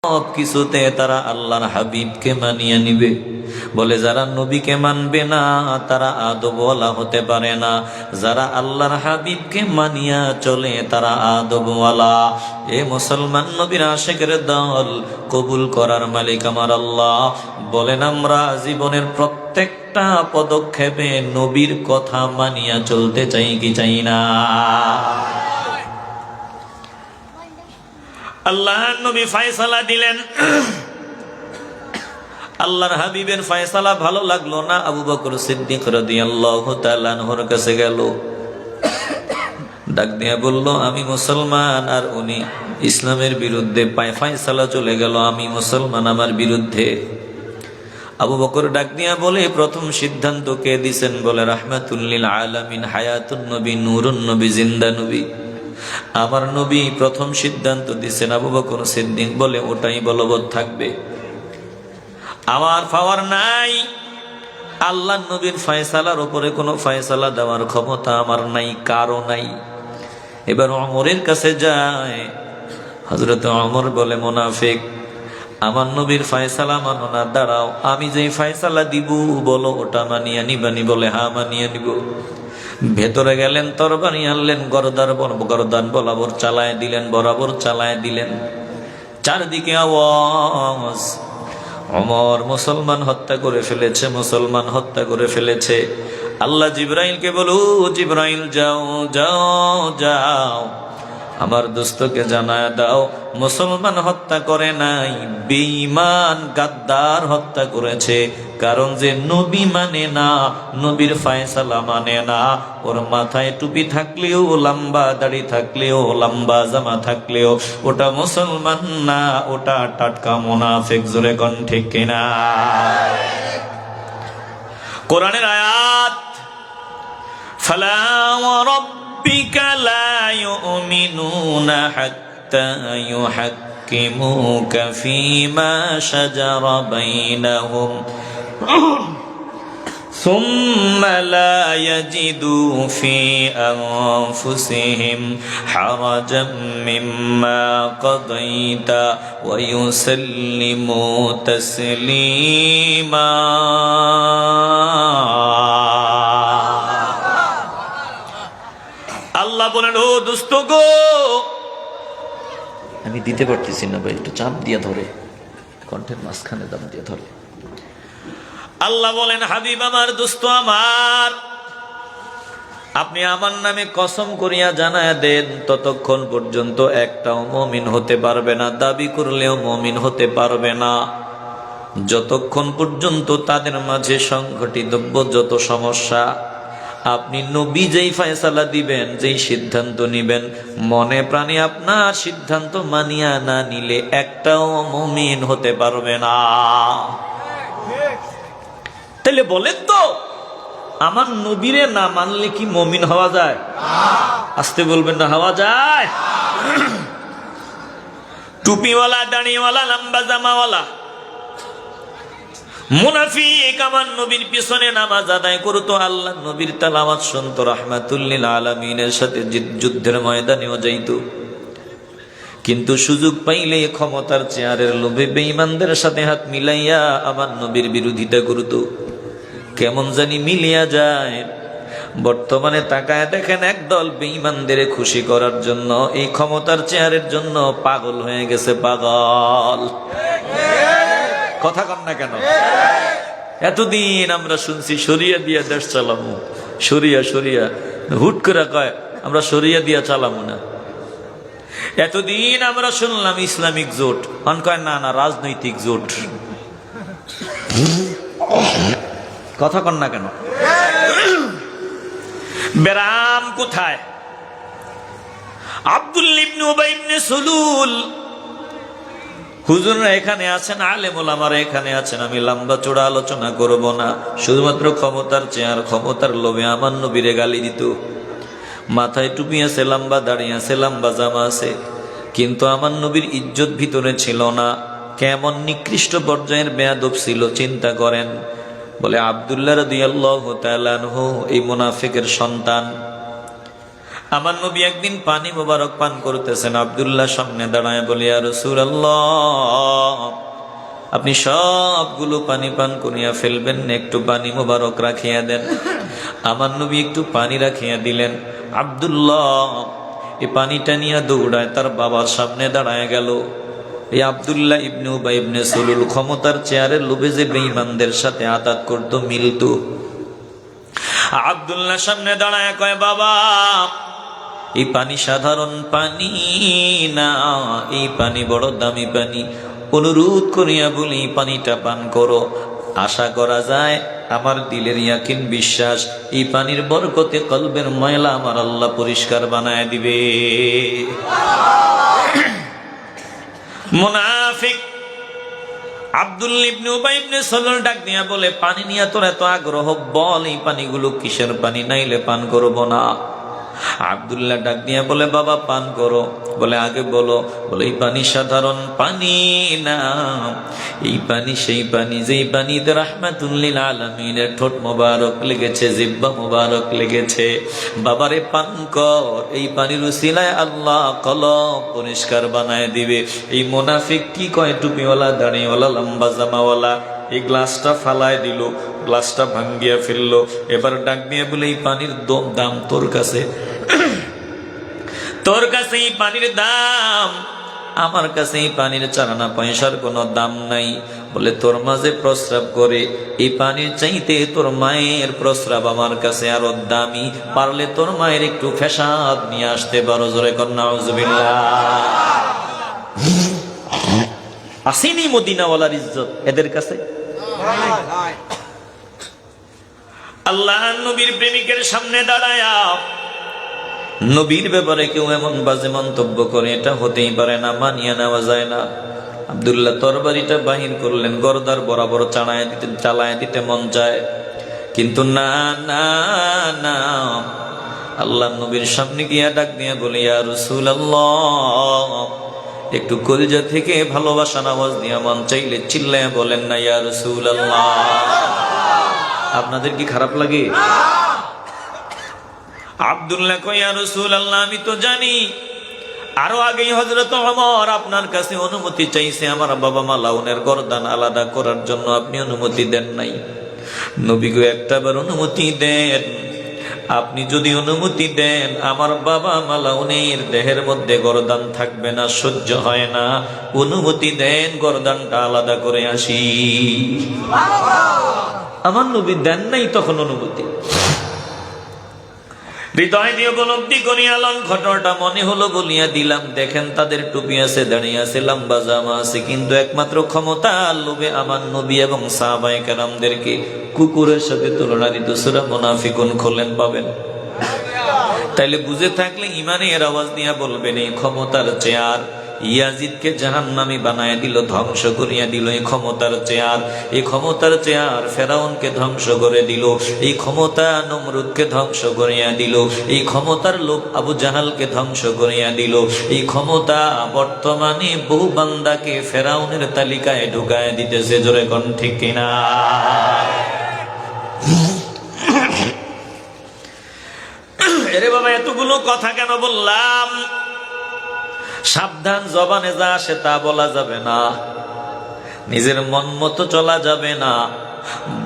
সব কিছুতে তারা আল্লাহর হাবিবকে মানিয়ে নিবে। বলে যারা নবীকে মানবে না তারা আদবওয়ালা হতে পারে না, যারা আল্লাহর হাবিবকে মানিয়া চলে তারা আদবওয়ালা। এ মুসলমান, নবীর আশিকের দল কবুল করার মালিক আমার আল্লাহ। বলেন আমরা জীবনের প্রত্যেকটা পদক্ষেপে নবীর কথা মানিয়া চলতে চাই কি চাই না? আল্লাহ নবী ফয়সালা দিলেন, আল্লাহর হাবিবের ফয়সালা ভালো লাগলো না। আবু বকর সিদ্দিক রাদিয়াল্লাহু তাআলা আনহুর কাছে গেল, ডাক দিয়া বলল, আমি মুসলমান আর উনি ইসলামের বিরুদ্ধে। ফয়সালা চলে গেল, আমি মুসলমান, আমার বিরুদ্ধে। আবু বকর ডাক দিয়া বলে, প্রথম সিদ্ধান্ত কে দিছেন? বলে রাহমাতুল লিল আলামিন, হায়াতুন নবী, নূরুন নবী, জিন্দা নবী, আমার নবী প্রথম সিদ্ধান্ত দিচ্ছেন। আবু বকর সিদ্দিক বলে, ওটাই বলবৎ থাকবে, আমার পাওয়ার নাই। আল্লাহ নবীর ফয়সালার উপরে কোনো ফয়সালা দেওয়ার ক্ষমতা আমার নাই, কারো নাই। এবার ওমরের কাছে যায়। হযরত ওমর বলে, মুনাফিক, আমার নবীর ফয়সালা মানো না, দাঁড়াও, আমি যে ফয়সালা দিব বলো ওটা মানিয়ে নিবানি? বলে হ্যাঁ, মানিয়ে নিব। ভেতরে গেলেন, তরবারি আনলেন, গরদান বরাবর চালায় দিলেন, বরাবর চালায় দিলেন। চারদিকে আওয়াজ, ওমর মুসলমান হত্যা করে ফেলেছে, মুসলমান হত্যা করে ফেলেছে। আল্লাহ জিবরাইলকে বলো, জিবরাইল যাও যাও যাও, আমার দোস্তকে জানায় দাও মুসলমান হত্যা করে নাই, বেঈমান গাদ্দার হত্যা করেছে। কারণ যে নবী মানে না, নবীর ফয়সালা মানে না, ওর মাথায় টুপি থাকলেও, লম্বা দাড়ি থাকলেও, লম্বা জামা থাকলেও ওটা মুসলমান না, ওটা টাটকা মুনাফিক। জোরে কোন ঠিক কিনা? কোরআনের আয়াত, ফালা ওয়া রাব্বিকা লা ইউমিনুনা হাত্তা ইউহাক্কিমুকা ফীমা শাজারা বাইনাহুম সুম্মা লা ইয়াজিদু ফী আনফুসিহিম হারাজাম মিম্মা কাদাইতা ওয়া ইউসাল্লিমু তাসলিমা। আল্লাহ বলেন, ও দোস্ত গো, আমি দিতে পারতেছি না ভাই, একটু চাপ দিয়ে ধরে, কণ্ঠের মাঝখানে দাম দিয়ে ধরে। আল্লাহ বলেন, হাবিব আমার, দোস্ত আমার, আপনি আমার নামে কসম করিয়া জানায়া দেন, ততক্ষণ পর্যন্ত একটাও মুমিন হতে পারবে না, দাবি করলেও মুমিন হতে পারবে না, যতক্ষণ পর্যন্ত তাদের মাঝে সংঘটিত যত সমস্যা, আপনি নবী যেই ফয়সালা দিবেন, যেই সিদ্ধান্ত নিবেন, মনে প্রাণে আপনার সিদ্ধান্ত মানিয়া না নিলে একটাও মুমিন হতে পারবে না। তাহলে বলেন তো, আমার নবীরে না মানলে কি মুমিন হওয়া যায়? আসতে বলবেন না, হওয়া যায়? টুপিওয়ালা, দাড়িওয়ালা, লম্বা জামাওয়ালা মুনাফিক আমার নবীর পিছনে নামাজ আদায় করতো, আল্লাহ নবীর তেলাওয়াত শুনতো, রাহমাতুল লিল আলামিনের সাথে যুদ্ধের ময়দানেও যাইতো। কিন্তু সুযোগ পাইলে ক্ষমতার চেয়ারের লোভে বেঈমানদের সাথে হাত মিলাইয়া আমার নবীর বিরোধিতা করত। কেমন জানি মিলিয়া যায়। বর্তমানে তাকায় দেখেন, একদল বেঈমানদের খুশি করার জন্য, এই ক্ষমতার চেয়ারের জন্য পাগল হয়ে গেছে, পাগল। কথা কন না কেন? এতদিন আমরা শুনছি শরিয়া দিয়া দেশ চালামু, শরিয়া শরিয়া, হুট করে কয় আমরা শরিয়া দিয়া চালামু না। এতদিন আমরা শুনলাম ইসলামিক জোট, অন কয় না না, রাজনৈতিক জোট। কথা কন না কেন? বেরাম কোথায়? আব্দুল্লাহ ইবনে উবাই ইবনে সুলুল হুজুররা এখানে আছেন, আলেম ওলামারা এখানে আছেন, আমি লম্বা চূড়া আলোচনা করব না। শুধুমাত্র ক্ষমতার চেয়ার, ক্ষমতার লোভে আমার নবীরে গালি দিত। মাথায় টুপি আছে, লম্বা দাড়ি আছে, লম্বা জামা আছে, কিন্তু আমার নবীর ইজ্জত ভিতরে ছিল না। কেমন নিকৃষ্ট পর্যায়ের বেয়াদব ছিল চিন্তা করেন। বলে আব্দুল্লাহ রাদিয়াল্লাহু তাআলা আনহু এই মুনাফিকের সন্তান। আমার নবী একদিন পানি মোবারক পান করতেছেন, আব্দুল্লাহ সামনে দাঁড়ায় বলে, ইয়া রাসূলুল্লাহ, আপনি সবগুলো পানি পান করিয়া ফেলবেন না, একটু পানি মোবারক রাখিয়া দেন। আমার নবী একটু পানি রাখিয়া দিলেন। আব্দুল্লাহ এই পানিটা নিয়ে দৌড়ায় তার বাবার সামনে দাঁড়ায় গেল। এই আব্দুল্লাহ ইবনে উবাই ইবনে সুলুল ক্ষমতার চেয়ারের লোভে যে বেঈমানদের সাথে আতাত করতো, মিলতো। আব্দুল্লাহ সামনে দাঁড়ায় কয়, বাবা এই পানি সাধারণ পানি না, এই পানি বড় দামি পানি। অনুরোধ করিয়া বলি পানিটা পান করো। আশা করা যায় আমার দিলের ইয়াকিন বিশ্বাস, এই পানির বরকতে কলবের ময়লা আমার আল্লাহ পরিষ্কার বানায় দিবে। মুনাফিক আব্দুল্লাহ ইবনে উবাই ইবনে সালুল ডাক দিয়া বলে, পানি নিয়ে তোর এত আগ্রহ, বল এই পানিগুলো কিসের পানি, নাইলে পান করব না। আব্দুল্লাহ ডাক দিয়া বলে, বাবা পান করো। বলে আগে বলো। বলে এই পানি সাধারণ পানি না, এই পানি সেই পানি যেই পানিতে রাহমাতুল লিল আলামিনের ঠোঁট মোবারক লেগেছে, জিহ্বা মোবারক লেগেছে। বাবারে পান কর, এই পানির উসিলায় আল্লাহ কলব পরিষ্কার বানায় দিবে। এই মুনাফিক কি কয়, টুপিওয়ালা, দাড়িওয়ালা, লম্বা জামাওয়ালা, এই গ্লাসটা ফালায় দিল, গ্লাসটা ভাঙ্গিয়া ফেললো। এবার ডাক দিয়ে বলে, এই পানির দাম তোর কাছে, তোর কাছে এই পানির দাম, আমার কাছে এই পানির চারানা পয়সার কোনো দাম নাই। বলে তোর মাঝে প্রস্রাব করে, এই পানির চাইতে তোর মায়ের প্রস্রাব আমার কাছে আরো দামি। পারলে তোর মায়ের একটু পেশাব নিয়ে আসতে পারো। জোরে কর নাউজুবিল্লাহ। আসেনি মদিনাওয়ালার ইজ্জত এদের কাছে? আল্লাহ নবীর প্রেমিকের সামনে দাঁড়ায়া নবীর ব্যাপারে কেউ এমন বাজে মন্তব্য করে, এটা হতেই পারে না, মানিয়ে নেওয়া যায় না। আব্দুল্লাহ তরবারিটা বাহির করলেন, গরদার বরাবর চালায় দিতে মন চায়, কিন্তু না না না। আল্লাহ নবীর সামনে গিয়া ডাক দিয়ে বলে, ইয়া রাসূলুল্লাহ, একটু কলিজা থেকে ভালোবাসার আওয়াজ দিয়া মন চাইলে চিল্লায় বলেন না, ইয়া রাসূলুল্লাহ। আপনাদের কি খারাপ লাগে? আব্দুল্লাহ কয়, ইয়া রাসূলুল্লাহ, আমি তো জানি আরো আগেই হযরত ওমর আপনার কাছে অনুমতি চাইছে আমার বাবা মালাউনের গর্দান আলাদা করার জন্য, আপনি অনুমতি দেন নাই। নবী গো একটাবার অনুমতি দেন। আপনি যদি অনুমতি দেন, আমার বাবা মালাউনের দেহের মধ্যে গর্দান থাকবে না, সহ্য হয় না। অনুমতি দেন, গর্দানটা আলাদা করে আসি। আমার নবী দেন নাই তখন অনুমতি। হৃদয় দিয়ে উপলব্ধি করিয়ালন, ঘটনাটা মনে হলো বলিয়া দিলাম। দেখেন তাদের টুপি আছে, দাঁড়িয়ে আছে, লম্বা জামা আছে, কিন্তু একমাত্র ক্ষমতা লোভে আমার নবী এবং সাহাবায়ে কেরামদেরকে কুকুরের সাথে তুলনা দিত। সূরা মুনাফিকুন খোলেন, পাবেন। তাইলে বুঝে থাকলে ইমানে এর আওয়াজ দিয়া বলবেন, এই ক্ষমতার চেয়ার ইয়াজিদকে জাহান্নামী বানায় দিল, ধ্বংস করিয়া দিল। এই ক্ষমতার চেয়ার, এই ক্ষমতার চেয়ার ফেরাউনকে ধ্বংস করে দিল। এই ক্ষমতা নমরুদকে ধ্বংস করিয়া দিল। এই ক্ষমতার লোক আবু জাহালকে ধ্বংস করিয়া দিল। এই ক্ষমতা বর্তমানে বহু বান্দাকে ফেরাউনের তালিকায় ঢুকায় দিতেছে। জোরে কোন ঠিক কিনা? এরে বাবা, এতগুলো কথা কেন বললাম? সাবধান, জবানে যা আসে তা বলা যাবে না, নিজের মন মতো চলা যাবে না,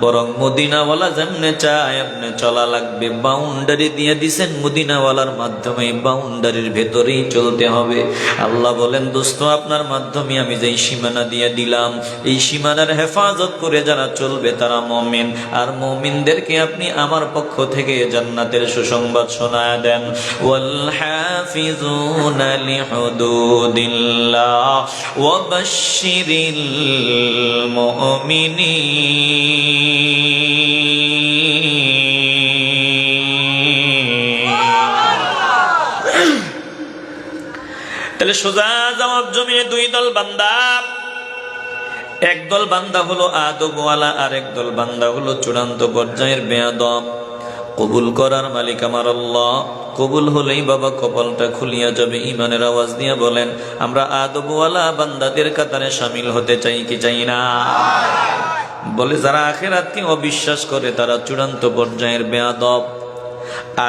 বরং মদিনাওয়ালা যেমনে চায় এমনে চলা লাগবে। বাউন্ডারি দিয়ে দিছেন মদিনাওয়ালার মাধ্যমে, বাউন্ডারির ভেতরেই চলতে হবে। আল্লাহ বলেন, দোস্ত আপনার মাধ্যমে আমি যেই সীমানা দিয়ে দিলাম, এই সীমানার হেফাজত করে যারা চলবে তারা মুমিন। আর মুমিনদেরকে আপনি আমার পক্ষ থেকে জান্নাতের সুসংবাদ শোনায় দেন। ওয়াল হাফিজুনা লিহুদুদিল্লাহ ওয়া বাশশিরিল মুমিনিন। তাহলে সোজা জবাব জমিয়ে দুই দল বান্দা। একদল বান্দা হলো আদবওয়ালা, আর একদল বান্দা হলো চূড়ান্ত পর্যায়ের বেয়াদব। কবুল করার মালিক আমার আল্লাহ। কবুল হলেই বাবা কপালটা খুলিয়া যাবে। ইমানের আওয়াজ দিয়ে বলেন, আমরা আদবওয়ালা বান্দাদের কাতারে শামিল হতে চাই কি চাই না? বলে, যারা আখিরাতকে অবিশ্বাস করে তারা চূড়ান্ত পর্যায়ের বেয়াদব।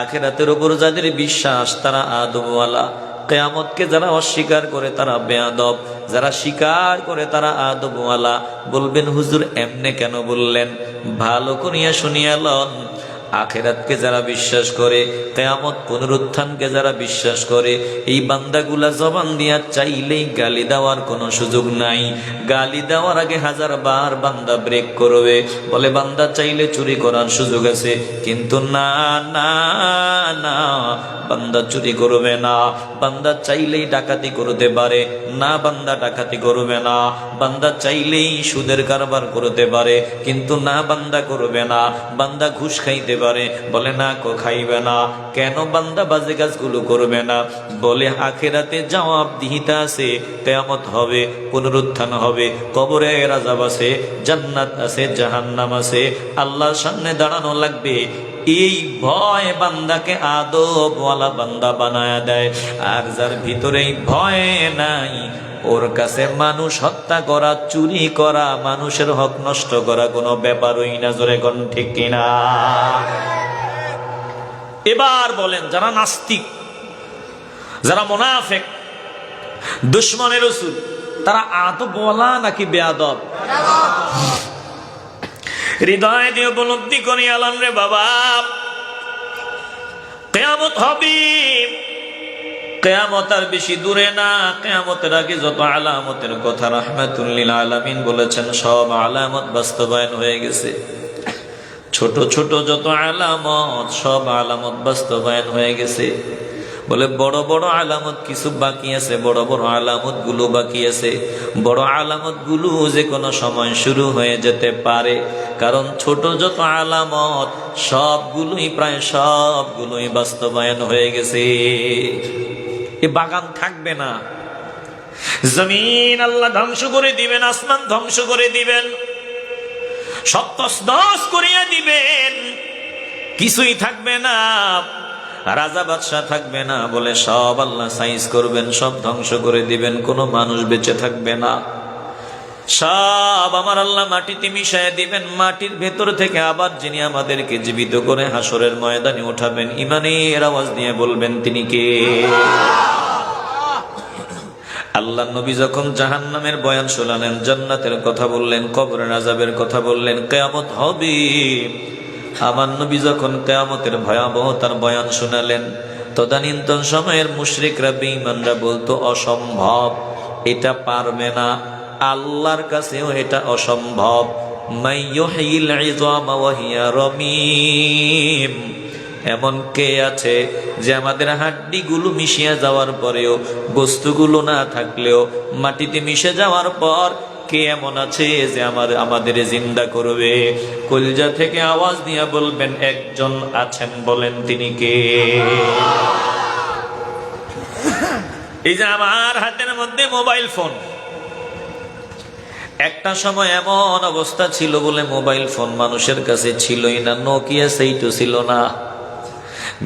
আখিরাতের উপর যাদের বিশ্বাস তারা আদবওয়ালা। কিয়ামতকে যারা অস্বীকার করে তারা বেয়াদব, যারা স্বীকার করে তারা আদবওয়ালা। বলবেন হুজুর এমনে কেন বললেন? ভালো করিয়া শুনিয়া লন। আখিরাতকে যারা বিশ্বাস করে, কিয়ামত পুনরুত্থানকে যারা বিশ্বাস করে, এই বান্দাগুলা জবান দিয়া চাইলেই গালি দেওয়ার কোনো সুযোগ নাই। গালি দেওয়ার আগে 1000 বার বান্দা ব্রেক করবে, বলে বান্দা চাইলে চুরি করার সুযোগ আছে, কিন্তু না না না, বান্দা চুরি করবে না। বান্দা চাইলেই ডাকাতি করতে পারে, না বান্দা ডাকাতি করবে না। বান্দা চাইলেই সুদের কারবার করতে পারে, কিন্তু না বান্দা করবে না। বান্দা ঘুষ খাইতে পারে, বলে না খাইবে না। কেন বান্দা বাজে কাজগুলো করবে না? বলে আখিরাতে জবাবদিহিতা আছে, কিয়ামত হবে, পুনরুত্থান হবে, কবরে আযাব আছে, জান্নাত আছে, জাহান্নাম আছে, আল্লাহর সামনে দাঁড়ানো লাগবে। এই ভয় বান্দাকে আদবওয়ালা বান্দা বানায়া দেয়। আর যার ভিতরে ভয় নাই, ওর কাছে মানুষ হত্যা করা, চুরি করা, মানুষের হক নষ্ট করা কোনো ব্যাপারই না। জোরে কোন ঠিক কিনা? এবার বলেন, যারা নাস্তিক, যারা মুনাফিক, দুশমনের রাসূল, তারা আদবওয়ালা নাকি বেয়াদব? হৃদয় দিয়ে উপলব্ধি করি আলাম রে বাবা, কিয়ামত হবে। কিয়ামত আর বেশি দূরে না। কিয়ামতের আগে যত আলামতের কথা রাহমাতুল লিল আলামিন বলেছেন, সব আলামত বাস্তবায়ন হয়ে গেছে। ছোট ছোট যত আলামত, সব আলামত বাস্তবায়ন হয়ে গেছে। বলে বড় বড় আলামত কিছু বাকি আছে, বড় বড় আলামত গুলো বাকি আছে। বড় আলামত গুলো যে কোনো সময় শুরু হয়ে যেতে পারে, কারণ ছোট যত আলামত সবগুলোই, প্রায় সবগুলোই বাস্তবায়ন হয়ে গেছে। এ বাগান থাকবে না। জমিন আল্লাহ ধ্বংস করে দিবেন, আসমান ধ্বংস করে দিবেন, সব তছনছ করিয়া দিবেন, কিছুই থাকবে না। রাজা বাদশাহ থাকবে না, বলে সব আল্লাহ সাইজ করবেন, সব ধ্বংস করে দিবেন, কোনো মানুষ বেঁচে থাকবে না। সব আমার আল্লাহ মাটিতে মিশাইয়া দিবেন। মাটির ভেতর থেকে আবার যিনি আমাদেরকে জীবিত করে হাসরের ময়দানে উঠাবেন, ইমানের আওয়াজ দিয়ে বলবেন তিনি কে? আল্লাহ নবী যখন জাহান্নামের বয়ান শোনালেন, জান্নাতের কথা বললেন, কবরের আযাবের কথা বললেন, কিয়ামত হবে, আমার নবী যখন কিয়ামতের ভয়াবহতার বয়ান শোনালেন, তদানীন্তন সময়ের মুশরিকরা, বেঈমানরা বলতো অসম্ভব, এটা পারবে না। আল্লাহর কাছেও এটা অসম্ভব। মাইয়ুহিল ইযামা ওয়া হিয়া রামীম, এমন কে আছে যে আমাদের হাড্ডিগুলো মিশিয়ে যাওয়ার পরেও, বস্তুগুলো না থাকলেও, মাটিতে মিশে যাওয়ার পর কে এমন আছে যে আমাদের জিন্দা করবে? কলিজা থেকে আওয়াজ দিয়ে বলবেন একজন আছেন, বলেন তিনি কে? এই যে আমার হাতের মধ্যে মোবাইল ফোন, একটা সময় এমন অবস্থা ছিল বলে মোবাইল ফোন মানুষের কাছে ছিলই না, নোকিয়া সেইটু ছিল না।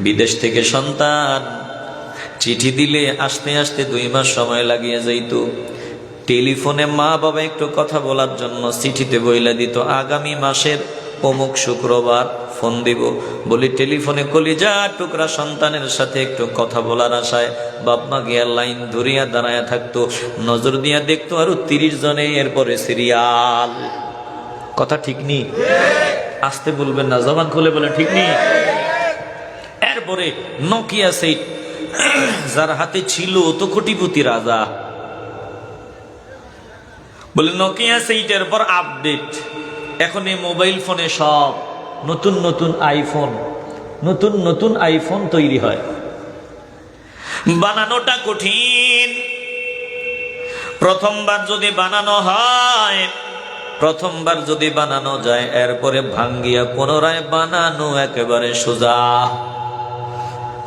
বিদেশ থেকে সন্তান চিঠি দিলে আসতে আসতে 2 মাস সময় লাগিয়ে যাইত। টেলিফোনে মা বাবা একটু কথা বলার জন্য চিঠিতে বইলা দিত, আগামী মাসের অমুক শুক্রবার ফোন দিব। বলি টেলিফোনে কলিজা টুকরা সন্তানের সাথে একটু কথা বলার আশায় বাপ মা গিয়া লাইন ধরিয়া দাঁড়ায় থাকতো, নজর দিয়া দেখতো আরো 30 জনে, এরপরে সিরিয়াল। কথা ঠিক নি? আসতে বলবেন না, জবান খুলে বলেন ঠিক নি? এরপরে নোকিয়া সেট যার হাতে ছিল তো কোটিপতি রাজা, বলে নোকিয়া সেইটের পর আপডেট। এখন এই মোবাইল ফোনে সব নতুন নতুন আইফোন, নতুন নতুন আইফোন তৈরি হয়। বানানোটা কঠিন। প্রথমবার যদি বানানো হয়, প্রথমবার যদি বানানো যায়, এরপরে ভাঙ্গিয়া পুনরায় বানানো একেবারে সোজা।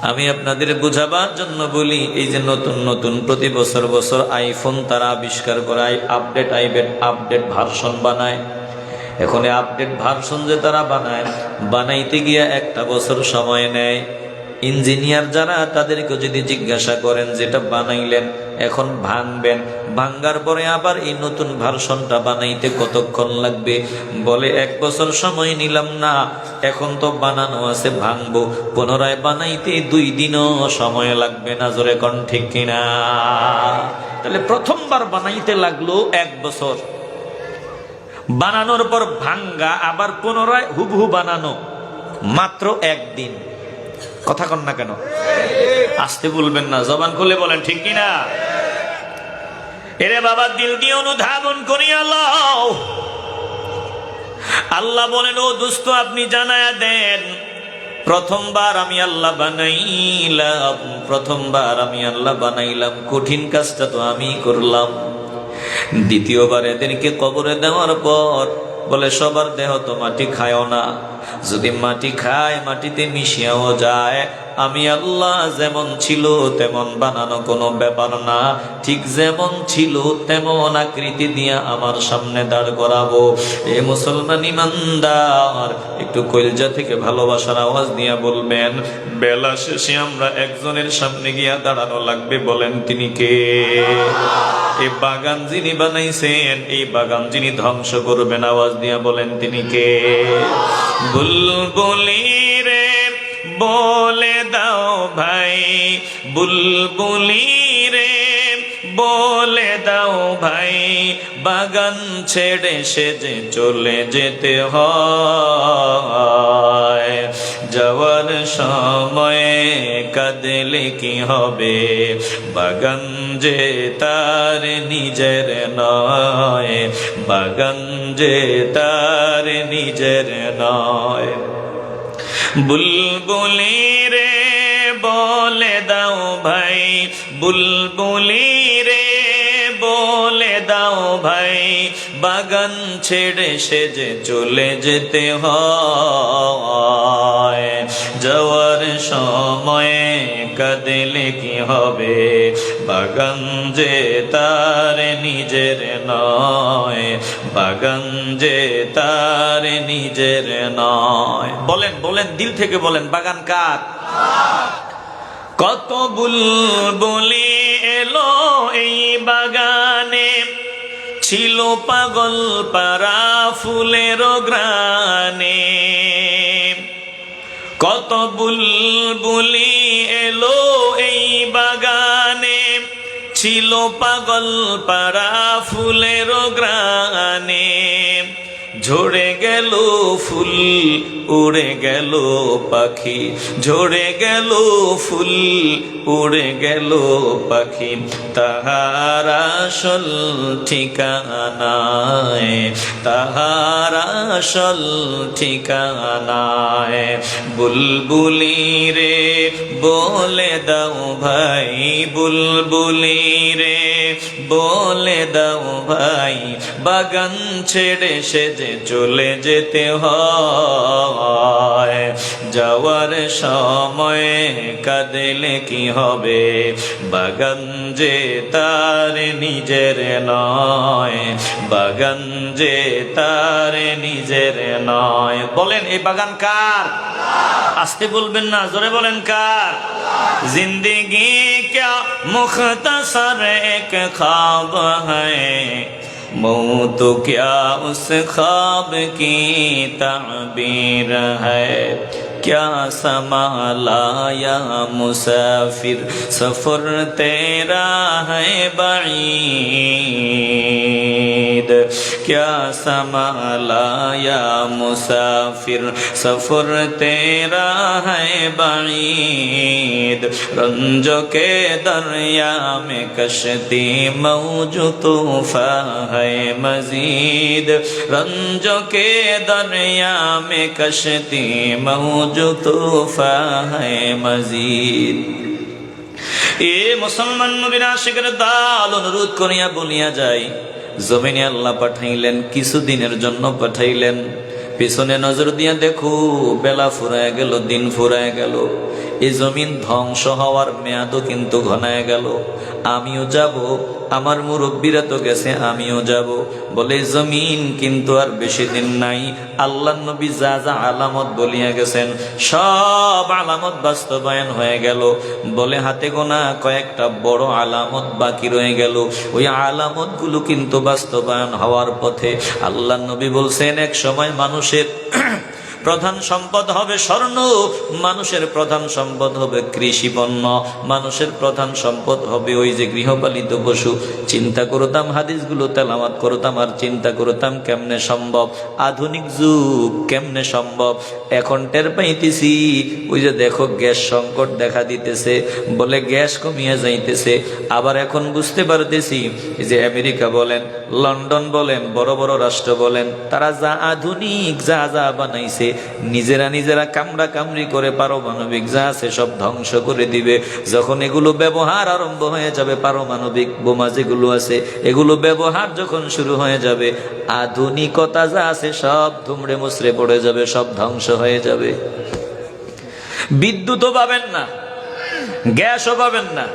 আমি আপনাদের বুঝাবার জন্য বলি, এই যে নতুন নতুন প্রতি বছর বছর আইফোন তারা আবিষ্কার করায়, আপডেট ভার্সন বানায়। এখন আপডেট ভার্সন যে তারা বানায়, বানাইতে গিয়া 1 বছর সময় নেয়। ইঞ্জিনিয়ার যারা তাদেরকে যদি জিজ্ঞাসা করেন যেটা বানাইলেন এখন ভাঙবেন, ভাঙ্গার পরে আবার এই নতুন ভার্সনটা বানাইতে কতক্ষণ লাগবে? বলে 1 বছর সময় নিলাম না, এখন তো বানানো আছে, ভাঙবো, পুনরায় বানাইতে 2 দিনও সময় লাগবে না। জোরে কোন ঠিক কিনা? তাহলে প্রথমবার বানাইতে লাগলো 1 বছর, বানানোর পর ভাঙ্গা, আবার পুনরায় হুবহু বানানো মাত্র 1 দিন। কথা কন না কেন? আসতে বলবেন না, জবান খুলে বলেন ঠিক কিনা? এরে বাবা, দিল দিয়ে অনুধাবন করি আল্লাহ। আল্লাহ বলেন, ও দোস্ত আপনি জানায়া দেন, প্রথমবার আমি আল্লাহ বানাইলাম, প্রথমবার আমি আল্লাহ বানাইলাম, কঠিন কাজটা তো আমি করলাম। দ্বিতীয়বার এদেরকে কবরে দেওয়ার পর বলে সবার দেহ তো মাটি খায়ও না, যদি মাটি খায় মাটিতে মিশিয়াও যায়, আমি আল্লাহ যেমন ছিল তেমন বানানো কোনো ব্যাপার না, ঠিক যেমন ছিল তেমন আকৃতি দিয়া আমার সামনে দাঁড় করাবো। এ মুসলমান ইমানদার, একটু কলজা থেকে ভালোবাসার আওয়াজ দিয়া বলবেন, বেলা শেষে আমরা একজনের সামনে গিয়া দাঁড়ানো লাগবে, বলেন তিনি কে? এই বাগান যিনি বানাইছেন, এই বাগান যিনি ধ্বংস করবেন, আওয়াজ দিয়া বলেন তিনি কে? বুলবুলি রে বলে দাও ভাই, বুলবুলি রে বলে দাও ভাই, বাগান ছেড়ে সে যে চলে যেতে হয়, যাওয়ার সময়ে কাঁদলে কি হবে, বাগান যে তার নিজের নয়, বাগান যে তার নিজের নয়। বুলবুলি রে বলে দাও ভাই, বুলবুলি রে বলে দাও ভাই, বাগান ছেড়ে সে যে চলে যেতে হয়, যাওয়ার সময়ে কাঁদলে কি হবে, বাগান যে তার নিজের নয়, বাগান যে তার নিজের নয়। বলেন বলেন, দিল থেকে বলেন, বাগান কার? কত বুলবুলি এলো এই বাগানে, ছিল পাগল পারা ফুলের গ্রানে, কত বুলবুলি এলো এই বাগানে, ছিল পাগল পারা ফুলের গ্রানে, ঝরে গেল ফুল উড়ে গেল পাখি, ঝরে গেল ফুল উড়ে গেল পাখি, তাহার আসল ঠিকানায়, তাহার আসল ঠিকানায়। বুলবুলি রে বলে দাও ভাই, বুলবুলি রে বলে দাও ভাই, বাগান ছেড়ে সে যে চলে যেতে হয়, যাওয়ার সময়ে কাঁদলে কি হবে, বাগান যে তার নিজের নয়, বাগান যে তার নিজের নয়। বলেন এই বাগান কার? আসতে বলবেন না, জোরে বলেন কার? জিন্দগি क्या मुख्तसर एक ख्वाब है, मौत क्या उस ख्वाब की ताबीर है, क्या संभाला या मुसाफिर सफर तेरा है बईद, क्या संभाला या मुसाफिर सफर तेरा है बईद, रंजों के दरिया में कश्ती मौज तूफा है मजीद, रंजों के दरिया में कश्ती मौज तूफा है मजीद। এ মুসলমান নবীর আশিকের দল, অনুরোধ করিয়া বলিয়া যায়, জমিনে আল্লাহ পাঠাইলেন, কিছুদিনের জন্য পাঠাইলেন, পিছনে নজর দিয়া দেখো বেলা ফুরায় গেল, দিন ফুরায় গেল, এই জমিন ধ্বংস হওয়ার মেয়াদও কিন্তু ঘনায় গেল। আমিও যাব, আমার মুরব্বীরা তো গেছে, আমিও যাব। বলে জমিন কিন্তু আর বেশি দিন নাই। আল্লাহর নবী যা যা আলামত বলিয়া গেছেন সব আলামত বাস্তবায়ন হয়ে গেল। বলে হাতে গোনা কয়েকটা বড় আলামত বাকি রয়ে গেল। ওই আলামতগুলো কিন্তু বাস্তবায়ন হওয়ার পথে। আল্লাহর নবী বলছেন এক সময় মানুষের প্রধান সম্পদ হবে স্বর্ণ, মানুষের প্রধান সম্পদ হবে কৃষি পণ্য, মানুষের প্রধান সম্পদ হবে ওই যে গৃহপালিত পশু। চিন্তা করতাম, হাদিসগুলো তেলাওয়াত করতাম আর চিন্তা করতাম কেমনে সম্ভব, আধুনিক যুগ কেমনে সম্ভব। এখন টের পাইতেছি ওই যে দেখো গ্যাস সংকট দেখা দিতেছে, বলে গ্যাস কমিয়ে যাইতেছে। আবার এখন বুঝতে পারতেছি যে আমেরিকা বলেন, লন্ডন বলেন, বড় বড় রাষ্ট্র বলেন, তারা যা আধুনিক যা যা বানাইছে নিজেরা কামড়া কামড়ি করে পারমাণবিক যা আছে সব ধ্বংস করে দিবে। যখন এগুলো ব্যবহার আরম্ভ হয়ে যাবে, পারমাণবিক বোমা যেগুলো আছে এগুলো ব্যবহার যখন শুরু হয়ে যাবে, আধুনিকতা যা আছে সব ধুমড়ে মুচড়ে পড়ে যাবে, সব ধ্বংস হয়ে যাবে। বিদ্যুৎও পাবেন না, গ্যাসও পাবেন না।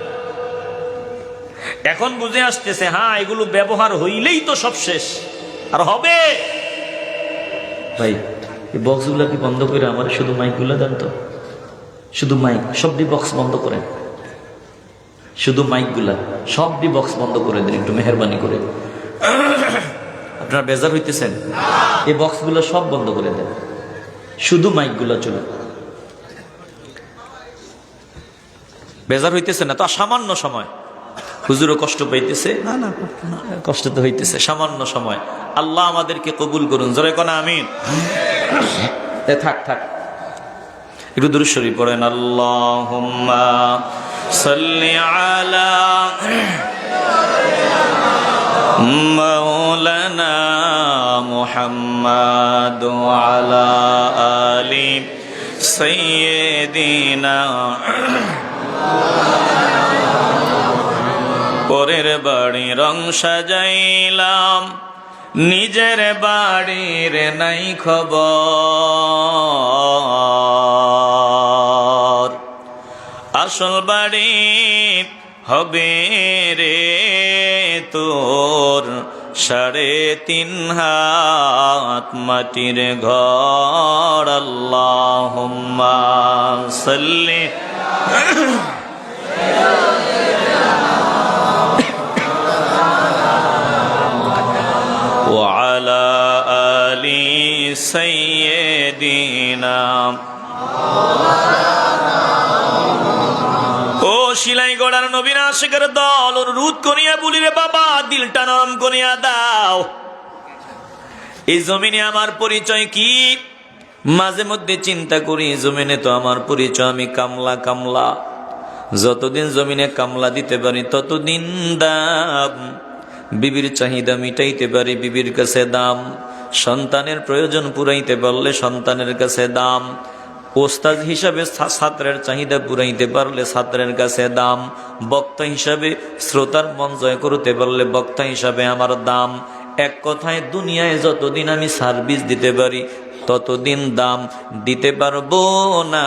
এখন বুঝে আসতেছে হ্যাঁ এগুলো ব্যবহার হইলেই তো সব শেষ, আর হবে। ভাই এই বক্সগুলা কি বন্ধ করে আমার শুধু মাইকগুলা দেন তো, শুধু মাইক, সবটি বক্স বন্ধ করেন, শুধু মাইকগুলা সবটি বক্স বন্ধ করে দেন একটু মেহরবানি করে। আপনারা বেজার হইতেছেন? এই বক্সগুলো সব বন্ধ করে দেন, শুধু মাইকগুলা চলে। বেজার হইতেছে না তো? সামান্য সময় হুজুরও কষ্ট পাইতেছে, না না কষ্ট তো হইতেছে, সামান্য সময়। আল্লাহ আমাদেরকে কবুল করুন, জোরে কোন আমিন। থাক থাক, একটু দুরূদ শরীফ পড়েন। আল্লাহুম্মা সাল্লি আলা মাওলানা মুহাম্মাদ ওয়া আলা আলি সাইয়্যিদিনা। পরের বাড়ি রং সাজাইলাম, নিজের বাড়ির নাই খবর। আসল বাড়ি হবে রে তোর 3.5 হাত মাটির ঘর। আল্লাহুম্মা সাল্লি وعلى آل سيدنا। ও শিলাই গড়ার নবীন আশিকের দল, অনুরোধ করিয়া বলি রে বাবা, দিলটা নরম করিয়া দাও। এই জমিনে আমার পরিচয় কি? মাঝে মধ্যে চিন্তা করি, জমিনে তো আমার পরিচয় আমি কামলা কামলা। যতদিন জমিনে কামলা দিতে পারি ততদিন দাম। বিবির চাহিদা মিটাইতে পারি, বিবির কাছে দাম। সন্তানের প্রয়োজন পুরাইতে পারলে সন্তানের কাছে দাম। ওস্তাদ হিসাবে ছাত্রের চাহিদা পুরাইতে পারলে ছাত্রের কাছে দাম। বক্তা হিসাবে শ্রোতার মন জয় করতে পারলে বক্তা হিসাবে আমার দাম। এক কথায় দুনিয়ায় যতদিন আমি সার্ভিস দিতে পারি ততদিন দাম। দিতে পারবো না,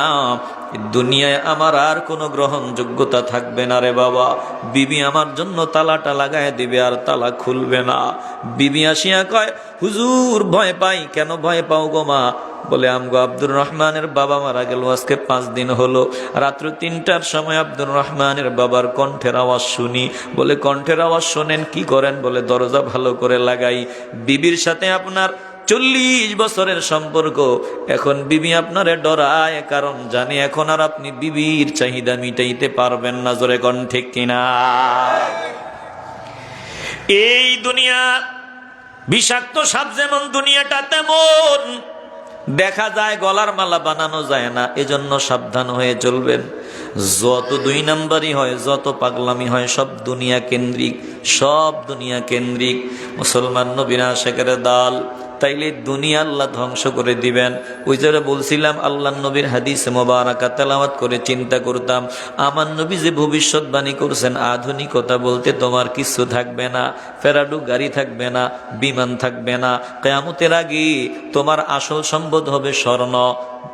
দুনিয়ায় আমার আর কোনো গ্রহণযোগ্যতা থাকবে না রে বাবা। বিবি আমার জন্য তালাটা লাগায় দিবে আর তালা খুলবে না। বিবি আসিয়া কয়, হুজুর ভয় পাই। কেন ভয় পাও গো মা? বলে আমগো আব্দুর রহমানের বাবা মারা গেল আজকে 5 দিন হলো। রাত্র 3টার সময় আব্দুর রহমানের বাবার কণ্ঠের আওয়াজ শুনি। বলে কণ্ঠের আওয়াজ শোনেন, কি করেন? বলে দরজা ভালো করে লাগাই। বিবির সাথে আপনার 40 বছরের সম্পর্ক, এখন বিবি আপনারে ডরায়, কারণ জানি এখন আর আপনি বিবির চাহিদা মিটাইতে পারবেন না। জোরে কোন ঠিক কিনা? এই দুনিয়া বিষাক্ত সাপ যেমন দুনিয়াটা তেমন। দেখা যায় গলার মালা বানানো যায় না, এজন্য সাবধান হয়ে চলবেন। যত 2 নাম্বারই হয়, যত পাগলামি হয়, সব দুনিয়া কেন্দ্রিক, সব দুনিয়া কেন্দ্রিক। মুসলমান নবীর আশিকের দল তাইলে দুনিয়া আল্লাহ ধ্বংস করে দিবেন। ওই যারা বলছিলাম আল্লাহ নবীর হাদিস মোবারকা তেলাওয়াত করে চিন্তা করতাম, আমার নবী যে ভবিষ্যৎবাণী করছেন, আধুনিকতা বলতে তোমার কিছু থাকবে না, ফেরাডু গাড়ি থাকবে না, বিমান থাকবে না, কিয়ামতের আগে তোমার আসল সম্পদ হবে স্বর্ণ,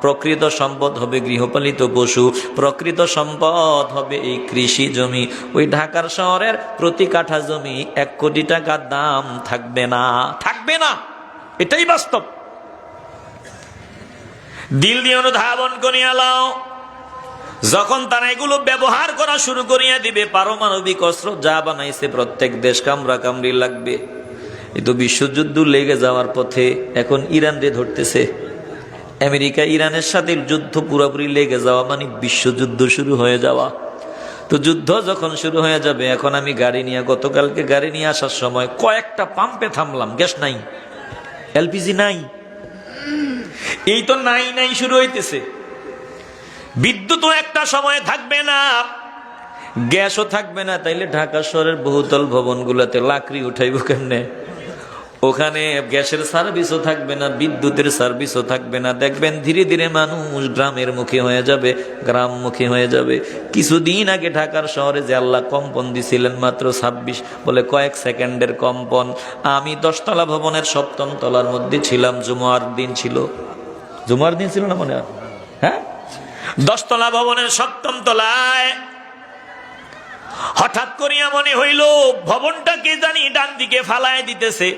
প্রকৃত সম্পদ হবে গৃহপালিত পশু, প্রকৃত সম্পদ হবে এই কৃষি জমি। ওই ঢাকার শহরের প্রতি কাঠা জমি 1 কোটি টাকা দাম থাকবে না, থাকবে না, এটাই বাস্তব। দিল দিয়ে অনুধাবন করিয়া লাও। যখন তারা এগুলো ব্যবহার করা শুরু করিয়া দিবে, পারমাণবিক অস্ত্র যা বানাইছে প্রত্যেক দেশ কামড়া কামড়ি লাগবে। এই তো বিশ্বযুদ্ধ লেগে যাওয়ার পথে, এখন ইরান রে ধরতেছে। আমেরিকা ইরানের সাথে যুদ্ধ পুরোপুরি লেগে যাওয়া মানে বিশ্বযুদ্ধ শুরু হয়ে যাওয়া। তো যুদ্ধ যখন শুরু হয়ে যাবে, এখন আমি গাড়ি নিয়ে, গতকালকে গাড়ি নিয়ে আসার সময় কয়েকটা পাম্পে থামলাম, গ্যাস নাই, এলপিজি নাই, এই তো নাই নাই শুরু হইতেছে। বিদ্যুৎও একটা সময় থাকবে না, গ্যাসও থাকবে না। তাইলে ঢাকা শহরের বহুতল ভবনগুলোতে লাকড়ি উঠাইব কেমনে? ওখানে গ্যাসের সার্ভিসও থাকবে না, বিদ্যুতের সার্ভিসও থাকবে না। দেখবেন ধীরে ধীরে মানুষ গ্রামের মুখী হয়ে যাবে, গ্রামমুখী হয়ে যাবে। কিছুদিন আগে ঢাকার শহরে যে আল্লাহ কম্পন দিছিলেন মাত্র 26, বলে কয়েক সেকেন্ডের কম্পন। আমি 10 তলা ভবনের 7ম তলার মধ্যে ছিলাম, জুমার দিন ছিল, জুমার দিন ছিল না মনে হয়, হ্যাঁ, 10 তলা ভবনের 7ম তলায় হঠাৎ করিয়া মনে হইল ভবনটাকে জানি ডান দিকে ফালায় দিতেছে।